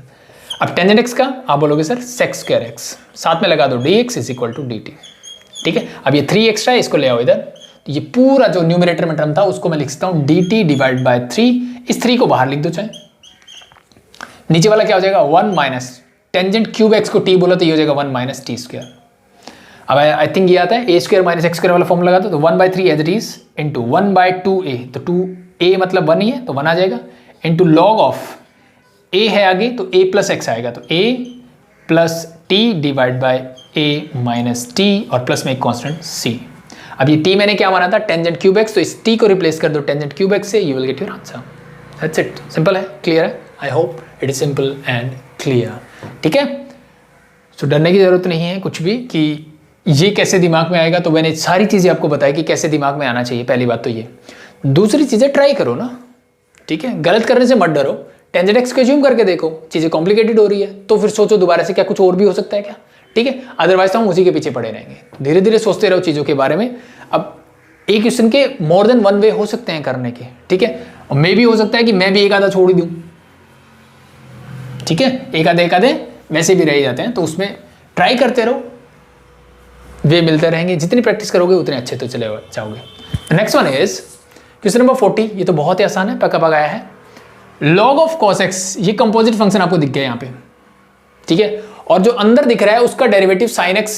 अब टेंजेंट x का आप बोलोगे सर सेक स्क्वायर x, साथ में लगा दो dx is equal to dt। ठीक है, अब ये 3 एक्स्ट्रा है, इसको ले आओ इधर, तो ये पूरा जो न्यूमरेटर में टर्म था उसको मैं लिख सकता हूँ dt डिवाइड बाय 3, इस 3 को बाहर लिख दो चाहे, नीचे वाला क्या हो जाएगा 1 माइनस टेंजेंट क्यूब x को t बोला तो ये हो जाएगा 1 माइनस टी स्क्वायर। अब आई थिंक ये आता है a square minus x square वाला फॉर्मूला लगा दो, तो 1/3 as it is into 1/2a, तो 2a मतलब 1 ही है तो 1 आ जाएगा, इंटू लॉग ऑफ a है आगे तो a प्लस x आएगा, तो a plus t divide by a minus t और प्लस में एक कॉन्स्टेंट c। अब ये t मैंने क्या माना था टेंजेंट क्यूब x, तो इस t को रिप्लेस कर दो टेंजेंट क्यूब x से, you will get your answer. That's it, simple है, क्लियर है, I hope it is simple and clear. ठीक है, तो डरने की जरूरत नहीं है कुछ भी कि ये कैसे दिमाग में आएगा, तो मैंने सारी चीज़ें आपको बताई कि कैसे दिमाग में आना चाहिए, पहली बात तो ये। दूसरी चीज़ें ट्राई करो ना, ठीक है, गलत करने से मत डरो, टेंजेंट एक्स को एज्यूम करके देखो, चीज़ें कॉम्प्लिकेटेड हो रही है तो फिर सोचो दोबारा से क्या कुछ और भी हो सकता है क्या। ठीक है, अदरवाइज तो हम उसी के पीछे पड़े रहेंगे। धीरे धीरे सोचते रहो चीज़ों के बारे में। अब एक क्वेश्चन के मोर देन वन वे हो सकते हैं करने के, ठीक है, और मे भी हो सकता है कि मैं भी एक आधा छोड़ ही दूँ, ठीक है, एक आधे वैसे भी रह जाते हैं, तो उसमें ट्राई करते रहो, वे मिलते रहेंगे, जितनी प्रैक्टिस करोगे उतने अच्छे तो चले जाओगे। Next one is question number 40, ये तो बहुत ही आसान है, पक्का पका आया है। लॉग ऑफ cos x, ये कंपोजिट फंक्शन आपको दिख गया यहाँ पे, ठीक है, और जो अंदर दिख रहा है उसका डेरिवेटिव sin x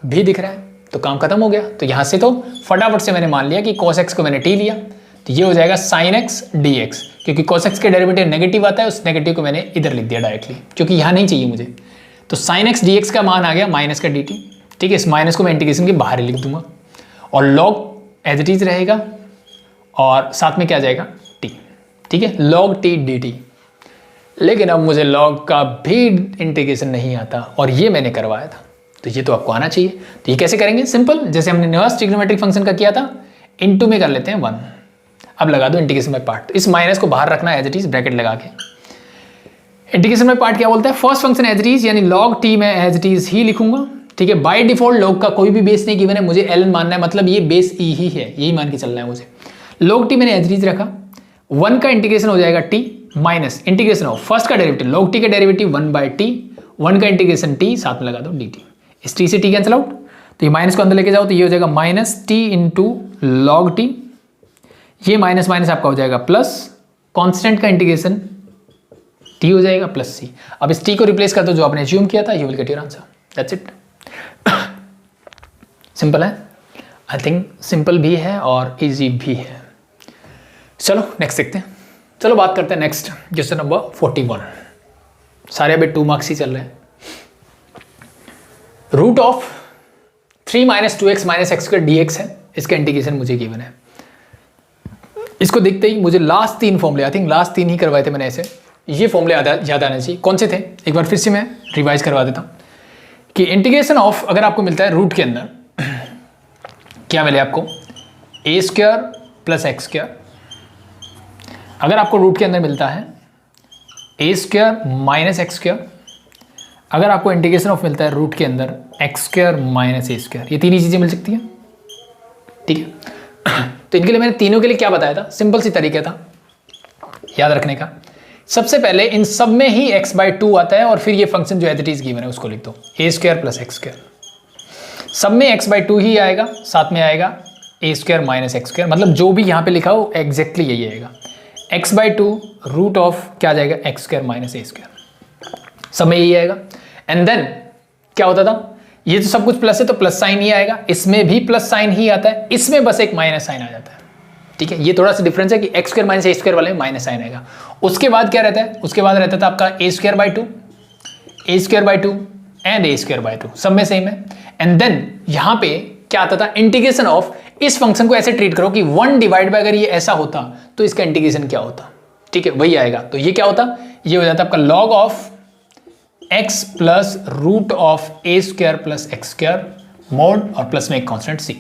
भी दिख रहा है, तो काम खत्म हो गया। तो यहां से तो फटाफट से मैंने मान लिया कि cos x को मैंने t लिया, तो ये हो जाएगा sin x dx, क्योंकि cos x के डेरिवेटिव नेगेटिव आता है, उस नेगेटिव को मैंने इधर लिख दिया डायरेक्टली, क्योंकि यहां नहीं चाहिए मुझे। तो sin x dx का मान आ गया माइनस का dt, ठीक है, इस माइनस को मैं इंटीग्रेशन के बाहर लिख दूंगा, और log एज इट इज रहेगा, और साथ में क्या आ जाएगा t, ठीक है, log t dt। लेकिन अब मुझे log का भी इंटीग्रेशन नहीं आता, और ये मैंने करवाया था, तो ये तो आपको आना चाहिए। तो ये कैसे करेंगे? सिंपल, जैसे हमने इनवर्स ट्रिग्नोमेट्रिक फंक्शन का किया था, इनटू में कर लेते हैं 1। अब लगा दो इंटीग्रेशन बाय पार्ट, तो इस माइनस को बाहर रखना एज इट इज, ब्रैकेट लगा के। इंटीग्रेशन बाय पार्ट क्या बोलता है? First function as it is, यानी log t मैं एज इट इज ही लिखूंगा, ठीक है। बाय डिफॉल्ट log का कोई भी बेस नहीं गिवन है, मुझे ln मानना है, मतलब ये बेस e ही है, यही मान के चलना है मुझे। log t मैंने एज इट इज रखा, 1 का इंटीग्रेशन हो जाएगा t minus integration of first का डेरिवेटिव log t का डेरिवेटिव 1/t, 1 का इंटीग्रेशन t, साथ में लगा दो dt। इस t से t कैंसिल आउट, तो ये माइनस को अंदर लेके जाओ, तो ये हो जाएगा minus t into log T, ये माइनस माइनस आपका हो जाएगा प्लस, कांस्टेंट का इंटीग्रेशन t हो जाएगा प्लस c। अब इस t को रिप्लेस कर दो जो आपने अज्यूम किया था, you will get your answer, that's it. Simple है, आई थिंक सिंपल भी है और इजी भी है। चलो नेक्स्ट देखते हैं। चलो बात करते हैं नेक्स्ट, क्वेश्चन नंबर 41। सारे अभी 2 मार्क्स ही चल रहे हैं। Root of 3 - 2x - x² dx है, इसका इंटीग्रेशन मुझे गिवन है। इसको देखते ही मुझे लास्ट 3 फॉर्मूले, आई थिंक लास्ट 3 ही करवाए थे मैंने ऐसे, ये फॉर्मूले याद आने चाहिए। कौन से थे? एक बार फिर से मैं रिवाइज करवा देता हूँ कि इंटीग्रेशन ऑफ, अगर आपको मिलता है रूट के अंदर क्या मिले आपको, a² + x²। अगर आपको रूट के अंदर मिलता है a² - x², अगर आपको इंटीग्रेशन ऑफ मिलता है रूट के अंदर x² - a², ये तीन ही चीजें मिल सकती हैं, ठीक है। तो इनके लिए मैंने तीनों के लिए क्या बताया था, सिंपल सी तरीका था याद रखने का। सबसे पहले इन सब में ही x/2 आता है, और फिर ये फंक्शन जो एज इट इज गिवन है उसको लिख दो, a² + x²। सब में x/2 ही आएगा, साथ में आएगा a² - x², मतलब जो भी यहाँ पे लिखा हो एग्जैक्टली यही आएगा। x/2 रूट ऑफ क्या आ जाएगा, x² - a², सब में यही आएगा। एंड देन क्या होता था, ये तो सब कुछ प्लस है तो प्लस साइन ही आएगा, इसमें भी प्लस साइन ही आता है, इसमें बस एक माइनस साइन आ जाता है, ठीक है। ये थोड़ा सा डिफरेंस है कि x² - a² वाले में माइनस साइन आएगा। उसके बाद क्या रहता है, उसके बाद रहता था आपका a²/2 एंड a²/2, सब में सेम है। एंड देन यहाँ पे क्या आता था, इंटीग्रेशन ऑफ, इस फंक्शन को ऐसे ट्रीट करो कि 1 अगर ये ऐसा होता तो इसका इंटीग्रेशन क्या होता, ठीक है, वही आएगा। तो ये क्या होता, ये हो जाता आपका log of x plus root of a² + x² mod, और प्लस में एक कांस्टेंट c।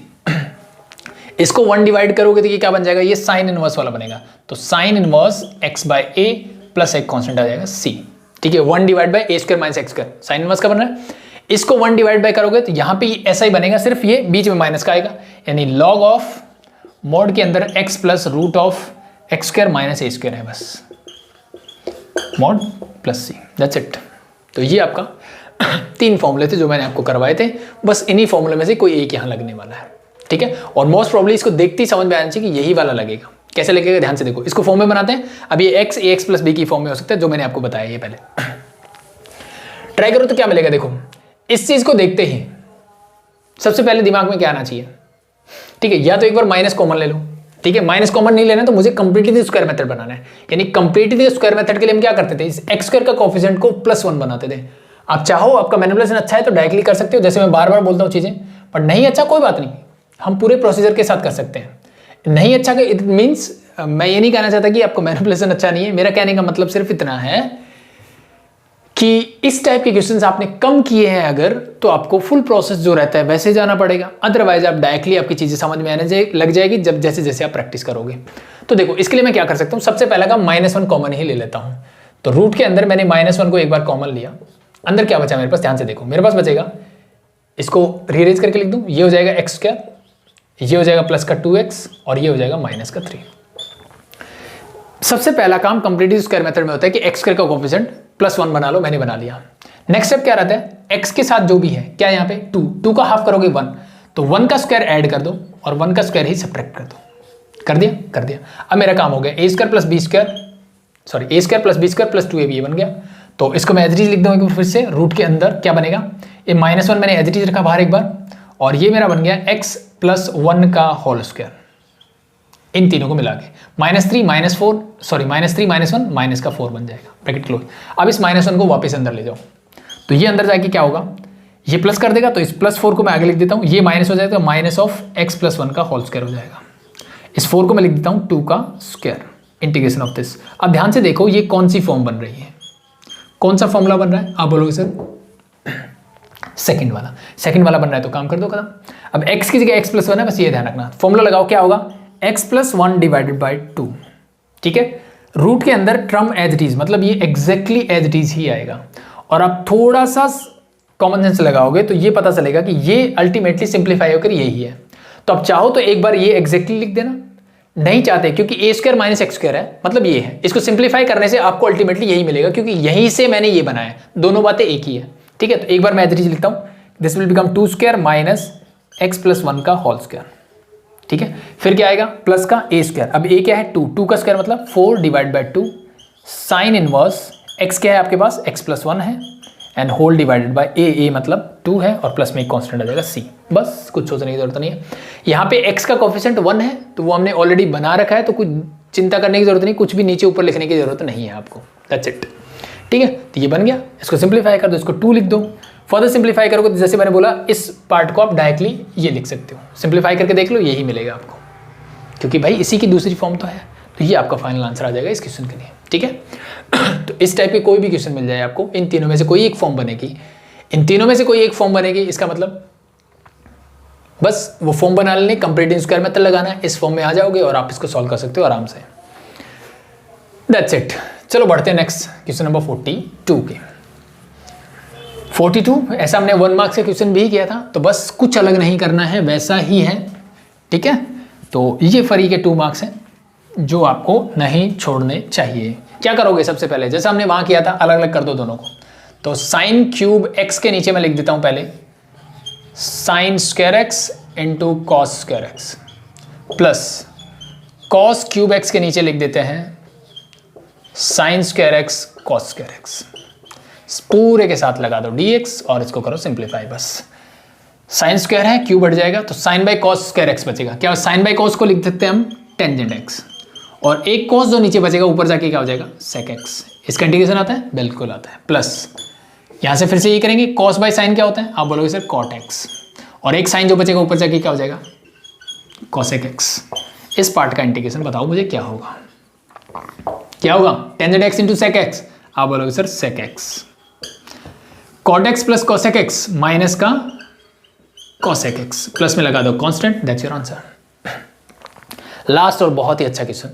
इसको 1 डिवाइड करोगे तो ये क्या बन जाएगा, ये साइन इनवर्स वाला बनेगा, तो साइन इनवर्स x/a प्लस एक कांस्टेंट आ जाएगा c, ठीक है। 1 divide bye a² - x², sine inverse का बन रहा है। इसको 1 डिवाइड बाय करोगे तो यहाँ पे ऐसा ही बनेगा, सिर्फ ये बीच में माइनस का आएगा, यानी log ऑफ मोड के अंदर x plus root of x² - a² है, बस mode plus c, that's it. तो ये आपका 3 फॉर्मूले थे जो मैंने आपको करवाए थे, बस इन्हीं फॉर्मूले में से कोई एक यहाँ लगने वाला है, ठीक है। और मोस्ट प्रॉब्ली इसको देखते ही समझ में आना चाहिए कि यही वाला लगेगा। कैसे लगेगा, ध्यान से देखो। इसको फॉर्म में बनाते हैं, अब ये x ax + b की फॉर्म में हो सकता है, जो मैंने आपको बताया ये पहले। ट्राई करो तो क्या मिलेगा, देखो इस चीज को देखते ही सबसे पहले दिमाग में क्या आना चाहिए, ठीक है, या तो एक बार माइनस कॉमन ले लो, ठीक है। माइनस कॉमन नहीं लेना तो मुझे कंप्लीटली स्क्वायर मेथड बनाना है, यानी कंप्लीटली स्क्वायर मेथड के लिए हम क्या करते थे, इस x² का कोएफिशिएंट को +1 बनाते थे। आप चाहो, आपका मैनिपुलेशन अच्छा है तो डायरेक्टली कर सकते हो, जैसे मैं बार बार बोलता हूँ चीजें, पर नहीं अच्छा कोई बात नहीं, हम पूरे प्रोसीजर के साथ कर सकते हैं। नहीं अच्छा का इट मीन्स, मैं ये नहीं कहना चाहता कि आपको मैनिपुलेशन अच्छा नहीं है, मेरा कहने का मतलब सिर्फ इतना है कि इस टाइप के क्वेश्चंस आपने कम किए हैं अगर, तो आपको फुल प्रोसेस जो रहता है वैसे जाना पड़ेगा, अदरवाइज आप डायरेक्टली आपकी चीजें समझ में आने लग जाएगी जब जैसे जैसे आप प्रैक्टिस करोगे। तो देखो इसके लिए मैं क्या कर सकता हूँ, सबसे पहला काम -1 कॉमन ही ले लेता हूँ। तो रूट के अंदर मैंने -1 को एक बार कॉमन लिया, अंदर क्या बचा मेरे पास, ध्यान से देखो, मेरे पास बचेगा, इसको रीअरेंज करके लिख दूं, ये हो जाएगा x², ये हो जाएगा प्लस का 2x, और ये हो जाएगा माइनस का 3। सबसे पहला काम कंप्लीटली स्क्वायर मेथड में होता है कि x² का कोएफिशिएंट +1 बना लो, मैंने बना लिया। नेक्स्ट स्टेप क्या रहता है, x के साथ जो भी है, क्या यहाँ पे 2 का हाफ करोगे 1, तो 1 का स्क्वायर ऐड कर दो और 1 का स्क्वायर ही सब्ट्रैक्ट कर दो, कर दिया, कर दिया। अब मेरा काम हो गया a square plus B square, sorry a square plus B square plus 2ab ये बन गया। तो इसको मैं एज इट इज लिख दूंगा फिर से, रूट के अंदर क्या बनेगा, ये -1 मैंने एज इट इज रखा बाहर एक बार, और ये मेरा बन गया x प्लस 1 का होल स्क्वायर, इन तीनों को मिला के -3 -4 सॉरी -3 -1 माइनस का 4 बन जाएगा, ब्रैकेट क्लोज। अब इस -1 को वापस अंदर ले जाओ, तो ये अंदर जाके क्या होगा, ये प्लस कर देगा, तो इस +4 को मैं आगे लिख देता हूँ, ये माइनस हो जाएगा, तो माइनस ऑफ x प्लस 1 का होल स्क्वायर हो जाएगा। इस 4 को मैं लिख देता हूँ 2 का स्क्वायर, इंटीग्रेशन ऑफ दिस। अब ध्यान से देखो ये कौन सी फॉर्म बन रही है, कौन सा फॉर्मूला बन रहा है, आप बोलोगे सर सेकंड वाला, सेकंड वाला बन रहा है तो काम कर दो खत्म। अब x की जगह x प्लस 1 है, बस ये ध्यान रखना, फॉर्मूला लगाओ क्या होगा, x प्लस 1 डिवाइडेड बाई 2, ठीक है। रूट के अंदर टर्म एज इट इज, मतलब ये एग्जैक्टली एज इट इज ही आएगा, और आप थोड़ा सा कॉमन सेंस लगाओगे तो ये पता चलेगा कि ये अल्टीमेटली सिंप्लीफाई होकर यही है। तो आप चाहो तो एक बार ये एग्जैक्टली लिख देना, नहीं चाहते क्योंकि ए स्क्वायर माइनस एक्स स्क्वायर है, मतलब ये है, इसको सिंप्लीफाई करने से आपको अल्टीमेटली यही मिलेगा, क्योंकि यहीं से मैंने ये बनाया, दोनों बातें एक ही है, ठीक है। तो एक बार मैं एज इट इज लिखता हूँ, this will become 2 square minus x plus 1 का होल स्क्वायर, ठीक है। फिर क्या आएगा, प्लस का ए स्क्वायर, अब ए क्या है 2 का स्क्वायर मतलब 4 divide by 2 sine inverse x क्या है आपके पास, एक्स प्लस 1 है, एंड होल डिवाइडेड बाय ए मतलब 2 है, और प्लस में एक कांस्टेंट आ जाएगा c। बस कुछ सोचने की जरूरत नहीं है। यहाँ पे x का कोफिशिएंट 1 है, तो वो हमने ऑलरेडी बना रखा है, तो कुछ चिंता करने की जरूरत नहीं, कुछ भी नीचे ऊपर लिखने की जरूरत नहीं है आपको, दैट्स इट, ठीक है। तो ये बन गया, इसको सिंप्लीफाई कर दो, इसको 2 लिख दो। फर्दर सिंप्लीफाई करोगे तो जैसे मैंने बोला इस पार्ट को आप डायरेक्टली ये लिख सकते हो, सिंप्लीफाई करके देख लो, यही मिलेगा आपको, क्योंकि भाई इसी की दूसरी फॉर्म तो है। तो ये आपका फाइनल आंसर आ जाएगा इस क्वेश्चन के लिए, ठीक है। तो इस टाइप के कोई भी क्वेश्चन मिल जाए आपको, इन तीनों में से कोई एक फॉर्म बनेगी, इन तीनों में से कोई एक फॉर्म बनेगी, इसका मतलब बस वो फॉर्म बना लेने, कंप्लीट स्क्वायर मेथड लगाना है, इस फॉर्म में आ जाओगे और आप इसको सॉल्व कर सकते हो आराम से, दैट्स इट। चलो बढ़ते हैं नेक्स्ट क्वेश्चन नंबर 42 के। 42 ऐसा हमने 1 मार्क्स का क्वेश्चन भी किया था, तो बस कुछ अलग नहीं करना है, वैसा ही है, ठीक है। तो ये फ्री के 2 मार्क्स हैं जो आपको नहीं छोड़ने चाहिए। क्या करोगे सबसे पहले, जैसा हमने वहां किया था, अलग अलग कर दो दोनों को। तो साइन क्यूब एक्स के नीचे मैं लिख देता हूं पहले sign square x into cos square x, plus cos cube x के नीचे लिख देते हैं sign square x cos square x, पूरे के साथ लगा दो dx और इसको करो सिंप्लीफाई। बस साइन स्क्वायर है, क्यूब बढ़ जाएगा, तो sine by cos square x बचेगा। क्या साइन बाई कॉस को लिख सकते हैं हम टेंजेंट एक्स, और एक कॉस जो नीचे बचेगा ऊपर जाके क्या हो जाएगा सेक एक्स। इसका इंटीग्रेशन आता है, बिल्कुल आता है, प्लस यहां से फिर से ये करेंगे, कॉस बाई साइन क्या होता है, आप बोलोगे सर कॉट एक्स, और एक साइन जो बचेगा ऊपर जाके क्या हो जाएगा कॉसेक एक्स। इस पार्ट का इंटीग्रेशन बताओ मुझे क्या होगा, क्या होगा, tangent x into sec x, आप बोलोगे sir sec x. Cot x plus cosec x minus का कॉसेक एक्स, प्लस में लगा दो constant, that's your answer. Last और बहुत ही अच्छा क्वेश्चन,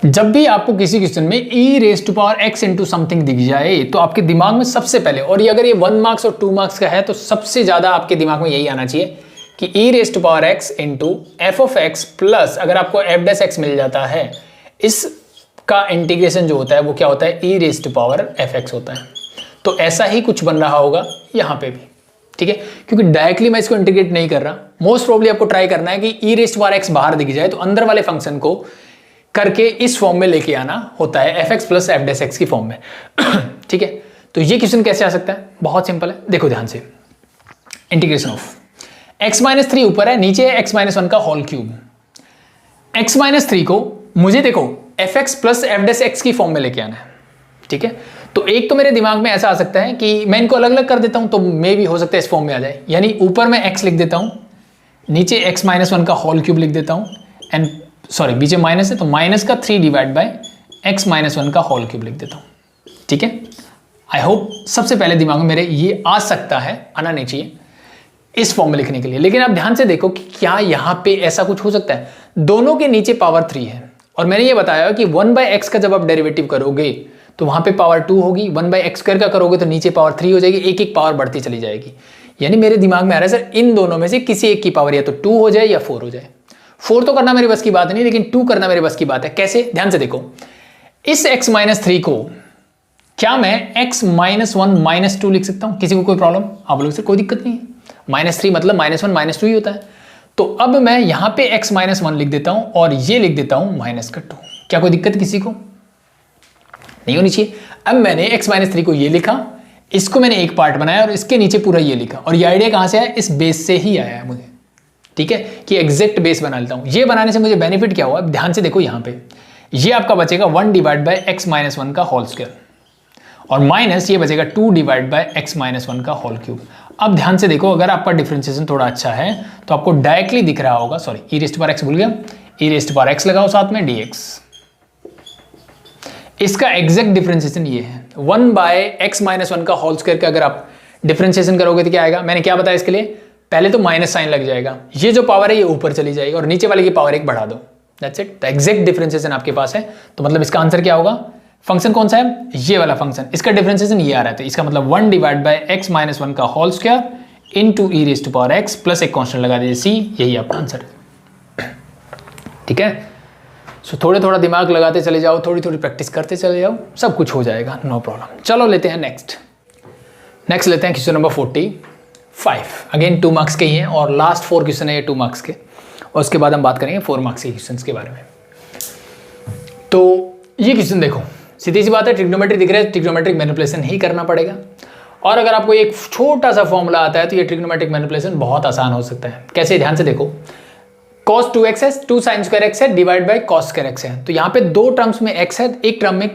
जब भी आपको किसी क्वेश्चन में e raise to power x into something दिख जाए तो आपके दिमाग में सबसे पहले, और ये अगर ये 1 मार्क्स और 2 मार्क्स का है तो सबसे ज्यादा आपके दिमाग में यही आना चाहिए कि e raise to power x into f of x plus अगर आपको एफ डैश एक्स मिल जाता है, इसका इंटीग्रेशन जो होता है वो क्या होता है e raise to power f x होता है। तो ऐसा ही कुछ बन रहा होगा यहाँ पे भी, ठीक है, क्योंकि डायरेक्टली मैं इसको इंटीग्रेट नहीं कर रहा। मोस्ट प्रोबब्ली आपको ट्राई करना है कि e raise to power x बाहर दिख जाए तो अंदर वाले फंक्शन को करके इस फॉर्म में लेके आना होता है, F x plus F dash x की फॉर्म में, ठीक है। तो ये क्वेश्चन कैसे आ सकता है, बहुत सिंपल है, देखो ध्यान से, इंटीग्रेशन ऑफ x माइनस 3 ऊपर है, नीचे है x माइनस 1 का होल क्यूब। x माइनस 3 को मुझे देखो F x plus F dash x की फॉर्म में लेके आना है, ठीक है। तो एक तो मेरे दिमाग में ऐसा आ सकता है कि मैं इनको अलग अलग कर देता हूं तो मे भी हो सकता है इस फॉर्म में आ जाए, यानी ऊपर मैं x लिख देता हूं, नीचे x माइनस 1 का होल क्यूब लिख देता हूं, एंड सॉरी बीच में माइनस है तो माइनस का 3 डिवाइड बाय x माइनस 1 का होल क्यूब लिख देता हूं, ठीक है। आई होप सबसे पहले दिमाग में मेरे ये आ सकता है, आना नहीं चाहिए इस फॉर्म में लिखने के लिए। लेकिन आप ध्यान से देखो कि क्या यहां पे ऐसा कुछ हो सकता है, दोनों के नीचे पावर 3 है, और मैंने ये बताया कि 1/x का जब आप डेरिवेटिव करोगे तो वहां पे पावर 2 होगी, 1/x स्क्वायर का करोगे तो नीचे पावर 3 हो जाएगी, एक एक पावर बढ़ती चली जाएगी। यानी मेरे दिमाग में आ रहा है सर इन दोनों में से किसी एक की पावर या तो 2 हो जाए या 4 हो जाए। 4 तो करना मेरे बस की बात नहीं, लेकिन 2 करना मेरे बस की बात है। कैसे, ध्यान से देखो, इस x माइनस 3 को क्या मैं x माइनस 1 माइनस 2 लिख सकता हूं, किसी को कोई प्रॉब्लम, आप लोग से कोई दिक्कत नहीं है। -3 मतलब -1 -2 ही होता है, तो अब मैं यहाँ पे x माइनस 1 लिख देता हूँ और ये लिख देता हूँ माइनस का 2। क्या कोई दिक्कत किसी को? नहीं होनी चाहिए। अब मैंने x माइनस 3 को ये लिखा, इसको मैंने एक पार्ट बनाया और इसके नीचे पूरा ये लिखा, और ये आइडिया कहाँ से आया? इस बेस से ही आया है मुझे, ठीक है, कि एग्जैक्ट बेस बना लेता हूँ। ये बनाने से मुझे बेनिफिट क्या हुआ? ध्यान से देखो यहाँ पे, ये आपका बचेगा 1 डिवाइड बाय x माइनस 1 का होल स्क्वायर, और माइनस ये बचेगा 2 डिवाइड बाय x माइनस 1 का होल क्यूब। अब ध्यान से देखो, अगर आपका डिफरेंशिएशन थोड़ा अच्छा है तो आपको डायरेक्टली दिख रहा होगा, सॉरी ई रेस्ट पावर x भूल गया, ई रेस्ट पावर x लगाओ साथ में dx। इसका एग्जैक्ट डिफरेंशिएशन ये है 1 बाय x माइनस 1 का होल स्क्वायर का अगर आप डिफरेंशिएशन करोगे तो क्या आएगा? मैंने क्या बताया इसके लिए? पहले तो माइनस साइन लग जाएगा, ये जो पावर है ये ऊपर चली जाएगी और नीचे वाले की पावर 1 बढ़ा दो, दैट्स इट। तो एग्जैक्ट डिफरेंशिएशन आपके पास है, तो मतलब इसका आंसर क्या होगा? फंक्शन कौन सा है? ये वाला फंक्शन, इसका डिफरेंशिएशन ये आ रहा है, तो इसका मतलब 1 डिवाइड बाय x माइनस 1 का whole square into e raise to power x plus एक कांस्टेंट लगा दीजिए c, यही आपका आंसर है, ठीक है। सो थोड़े थोड़ा दिमाग लगाते चले जाओ, थोड़ी थोड़ी प्रैक्टिस करते चले जाओ, सब कुछ हो जाएगा, नो प्रॉब्लम। चलो लेते हैं नेक्स्ट लेते हैं क्वेश्चन नंबर 45। अगेन 2 मार्क्स के ही हैं और लास्ट 4 क्वेश्चन है ये 2 मार्क्स के, और उसके बाद हम बात करेंगे 4 मार्क्स के क्वेश्चन के बारे में। तो ये क्वेश्चन देखो, सीधी सी बात है, ट्रिग्नोमेट्री दिख रहा है, ट्रिग्नोमेट्रिक मैनिपुलेशन ही करना पड़ेगा। और अगर आपको एक छोटा सा फॉर्मूला आता है तो ये ट्रिग्नोमेट्रिक मैनिपुलेशन बहुत आसान हो सकता है। कैसे? ध्यान से देखो, cos 2x है, 2 sin स्क्वायर x है divide by cos square x है, तो यहाँ पे 2 टर्म्स में x है, एक टर्म में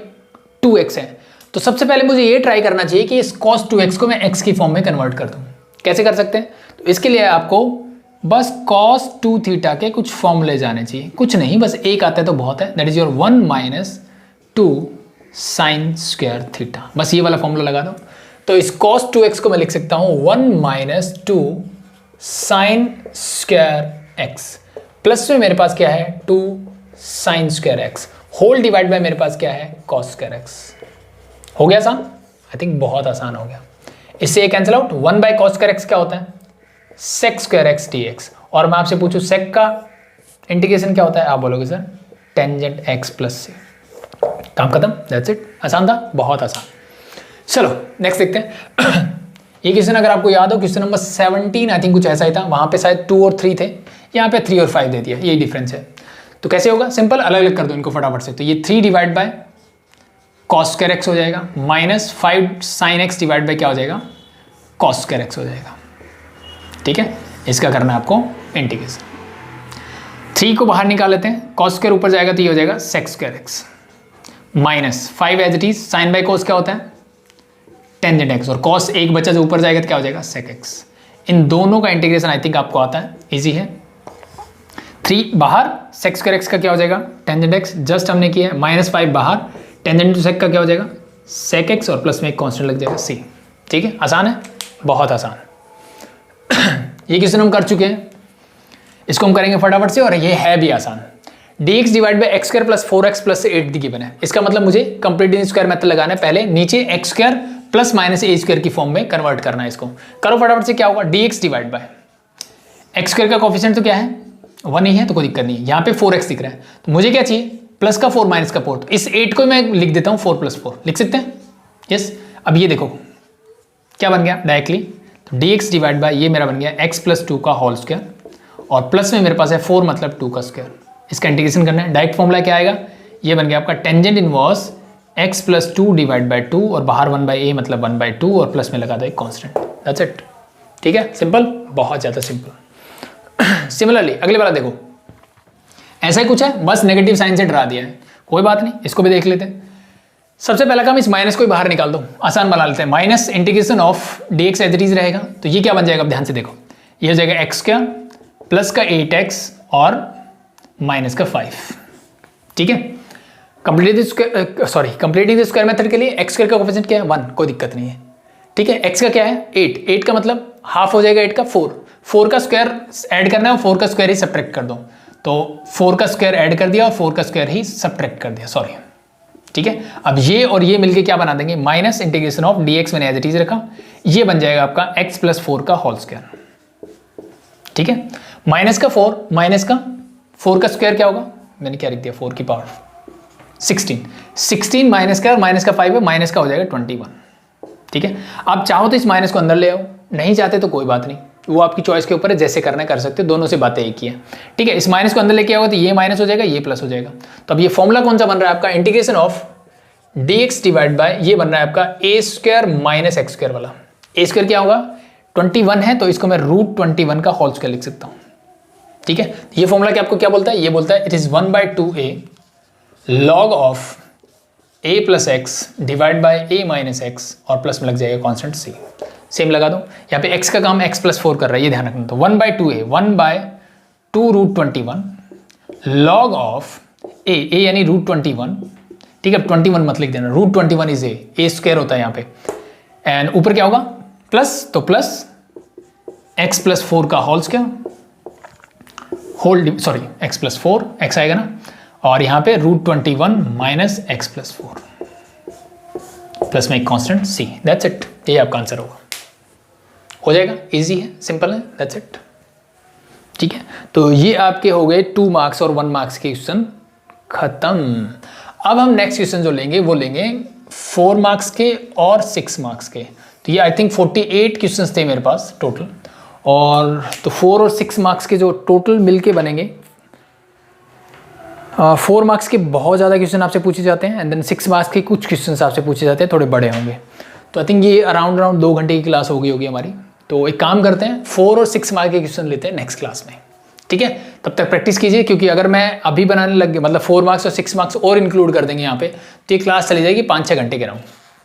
2x है। तो सबसे पहले मुझे ये ट्राई करना चाहिए कि इस cos 2x को मैं x की फॉर्म में कन्वर्ट कर दूँ। कैसे कर सकते हैं? तो इसके लिए आपको बस cos 2 थीटा के कुछ फॉर्मूले जाने चाहिए, कुछ नहीं, बस एक आता है तो बहुत है, that is your 1 minus 2 sine square theta, बस ये वाला फॉर्मूला लगा दो। तो इस cos 2x को मैं लिख सकता हूँ 1 minus 2 sine square x, plus में मेरे पास क्या है 2 sine square x, whole divide by मेरे पास क्या है cos स्क्वायर x। हो गया आसान? आई थिंक बहुत आसान हो गया। इससे ये cancel out, 1 by cos square x क्या होता है? sec square x dx। और मैं आपसे पूछूं sec का इंटीग्रेशन क्या होता है? आप बोलोगे सर टेंजेंट x प्लस से। काम खत्म, दैट्स इट। आसान था, बहुत आसान। चलो नेक्स्ट देखते हैं। ये क्वेश्चन अगर आपको याद हो, क्वेश्चन नंबर 17 आई थिंक कुछ ऐसा ही था, वहां पे शायद 2 और 3 थे, यहाँ पे 3 और 5 दे दिया, यही डिफरेंस है। तो कैसे होगा? सिंपल, अलग अलग कर दो इनको फटाफट से। तो ये 3 divide by cos square x हो जाएगा, minus 5 sin x divide bye क्या हो जाएगा? cos स्क्वायर x हो जाएगा, ठीक है। इसका करना है आपको इंटीग्रेशन। 3 को बाहर निकाल लेते हैं, cos स्क्वायर ऊपर जाएगा तो ये हो जाएगा sec square x, minus 5 as it is, sine by cos क्या होता है? टेंजेंट x, और cos एक बच्चा जो ऊपर जाएगा तो क्या हो जाएगा? sec x। इन दोनों का इंटीग्रेशन आई थिंक आपको आता है, इजी है। 3 बाहर, sec स्क्वायर x का क्या हो जाएगा? टेंजेंट x, जस्ट हमने किया है, माइनस 5 बाहर, टेंजेंट टू sec का क्या हो जाएगा? sec x, और प्लस में एक कांस्टेंट लग जाएगा c, ठीक है। आसान है, बहुत आसान। ये क्वेश्चन हम कर चुके हैं, इसको हम करेंगे फटाफट से, और ये है भी आसान। dx divide by x square plus 4x plus से 8 गिवन है। इसका मतलब मुझे कंप्लीट स्क्वायर मेथड लगाना है, पहले नीचे एक्स स्क्वायर प्लस माइनस ए स्क्वायर की फॉर्म में कन्वर्ट करना है इसको। करो फटाफट से, क्या होगा? dx divide bye x square का कोफिशिएंट तो क्या है? 1 ही है, तो कोई दिक्कत नहीं है। यहाँ पे 4x दिख रहा है, तो मुझे क्या चाहिए? प्लस का 4 माइनस का 4, तो इस 8 को मैं लिख देता हूँ 4 प्लस 4, लिख सकते हैं, यस। अब ये देखो क्या बन गया डायरेक्टली, तो dx डिवाइड बाय ये मेरा बन गया x प्लस 2 का होल स्क्वायर, और प्लस में मेरे पास है 4 मतलब 2 का स्क्वायर। इसका इंटीग्रेशन करना है, डायरेक्ट फॉर्मूला क्या आएगा? ये बन गया आपका tangent inverse x plus 2 divide by 2, और बाहर 1 बाई ए मतलब 1 बाई 2, और प्लस में लगा दो एक कांस्टेंट, दैट्स इट, ठीक है। सिंपल, बहुत ज़्यादा सिंपल। सिमिलरली अगले वाला देखो, ऐसा ही कुछ है, बस नेगेटिव साइन से डरा दिया है, कोई बात नहीं, इसको भी देख लेते हैं। सबसे पहला काम, इस माइनस को ही बाहर निकाल दो, आसान बना लेते हैं। Minus integration of dx as it is रहेगा, तो ये क्या बन जाएगा? अब ध्यान से देखो, ये हो जाएगा एक्स स्क्वायर प्लस का 8x और माइनस का 5, ठीक है। कंप्लीटिंग स्क्वायर मेथड के लिए एक्स स्क्वायर का कोफिशिएंट क्या है? 1, कोई दिक्कत नहीं है, ठीक है। एक्स का क्या है? 8 का मतलब हाफ हो जाएगा 8 का 4 का स्क्वायर ऐड करना है, और 4 का स्क्वायर ही सब्ट्रैक्ट कर दो, तो 4 का स्क्वायर ऐड कर दिया और 4 का स्क्वायर ही सब्ट्रैक्ट कर दिया, सॉरी, ठीक है। अब ये और ये मिलके क्या बना देंगे? माइनस इंटीग्रेशन ऑफ dx मैंने एज इट इज रखा, ये बन जाएगा आपका x प्लस 4 का होल स्क्वायर, ठीक है। माइनस का 4, माइनस का 4 का स्क्वायर क्या होगा? मैंने क्या लिख दिया? 4 की पावर 16 माइनस का, और माइनस का 5 है, माइनस का हो जाएगा 21, ठीक है। आप चाहो तो इस माइनस को अंदर ले आओ, नहीं चाहते तो कोई बात नहीं, वो आपकी चॉइस के ऊपर है, जैसे करना है कर सकते हो, दोनों से बातें एक ही है। ठीक है, इस माइनस को अंदर लेके आओगे तो ये माइनस हो जाएगा, ये प्लस हो जाएगा। तो अब ये फॉर्मूला कौन सा बन रहा है आपका, integration of dx divide bye, ये बन रहा है आपका a square minus x square वाला। a स्क्वायर क्या होगा, 21 है तो इसको मैं √21 का होल स्क्वायर लिख सकता हूँ। ठीक है, ये फॉर्मूला क्या आपको क्या बोलता है, ये बोलता है it is 1/2a log of a plus x divide bye a minus x, और प्लस में लग जाएगा कॉन्स्टेंट c। सेम लगा दो, यहाँ पे x का काम x प्लस 4 कर रहा है, ये ध्यान रखना। तो 1/2a 1/2 √21 log ऑफ a यानी √21। ठीक है, 21 मत लिख देना, √21 इज a स्क्वायर होता है यहाँ पे, एंड ऊपर क्या होगा प्लस, तो प्लस x प्लस 4 का whole square, whole sorry x plus 4 x आएगा ना, और यहाँ पे √21 माइनस x प्लस 4 प्लस में एक कांस्टेंट c। दैट्स इट, ये आपका आंसर होगा, हो जाएगा, इजी है, सिंपल है, दैट्स इट। ठीक है, तो ये आपके हो गए 2 मार्क्स और 1 मार्क्स के क्वेश्चन खत्म। अब हम नेक्स्ट क्वेश्चन जो लेंगे वो लेंगे 4 मार्क्स के और 6 मार्क्स के। तो ये आई थिंक 48 क्वेश्चंस थे मेरे पास टोटल, और तो 4 और 6 मार्क्स के जो टोटल मिलके बनेंगे, 4 मार्क्स के बहुत ज़्यादा क्वेश्चन आपसे पूछे जाते हैं, एंड देन 6 मार्क्स के कुछ क्वेश्चन आपसे पूछे जाते हैं, थोड़े बड़े होंगे। तो आई थिंक ये अराउंड 2 घंटे की क्लास हो गई होगी हमारी। तो एक काम करते हैं, 4 और 6 मार्क्स के क्वेश्चन लेते हैं नेक्स्ट क्लास में। ठीक है, तब तक प्रैक्टिस कीजिए, क्योंकि अगर मैं अभी बनाने लग गया, मतलब 4 मार्क्स और 6 मार्क्स और इंक्लूड कर देंगे यहाँ पे, तो ये क्लास चली जाएगी 5-6 घंटे के राउंड।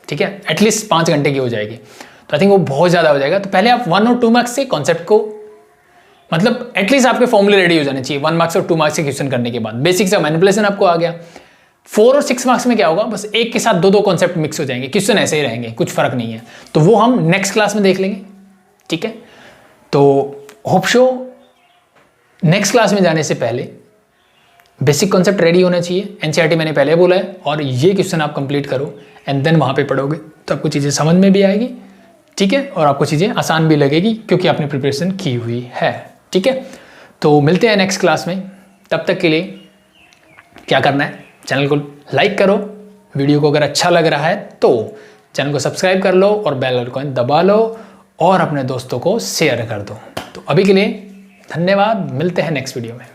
ठीक है, एटलीस्ट 5 घंटे की हो जाएगी, तो आई थिंक वो बहुत ज़्यादा हो जाएगा। तो पहले आप 1 और 2 मार्क्स से कॉन्सेप्ट को, मतलब एटलीस्ट आपके फॉर्मूले रेडी हो जाने चाहिए 1 मार्क्स और 2 मार्क्स के क्वेश्चन करने के बाद। बेसिक सा मैनिपुलेशन आपको आ गया। 4 और 6 मार्क्स में क्या होगा, बस एक के साथ 2 कॉन्सेप्ट मिक्स हो जाएंगे, क्वेश्चन ऐसे ही रहेंगे, कुछ फर्क नहीं है। तो वो हम नेक्स्ट क्लास में देख लेंगे। ठीक है, तो होप शो नेक्स्ट क्लास में जाने से पहले बेसिक कॉन्सेप्ट रेडी होना चाहिए। एनसीईआरटी मैंने पहले बोला है, और ये क्वेश्चन आप कंप्लीट करो, एंड देन वहाँ पे पढ़ोगे तो आपको चीज़ें समझ में भी आएगी। ठीक है, और आपको चीज़ें आसान भी लगेगी, क्योंकि आपने प्रिपरेशन की हुई है। ठीक है, तो मिलते हैं नेक्स्ट क्लास में। तब तक के लिए क्या करना है, चैनल को लाइक करो, वीडियो को अगर अच्छा लग रहा है तो चैनल को सब्सक्राइब कर लो, और बेल आइकन दबा लो, और अपने दोस्तों को शेयर कर दो। तो अभी के लिए धन्यवाद, मिलते हैं नेक्स्ट वीडियो में।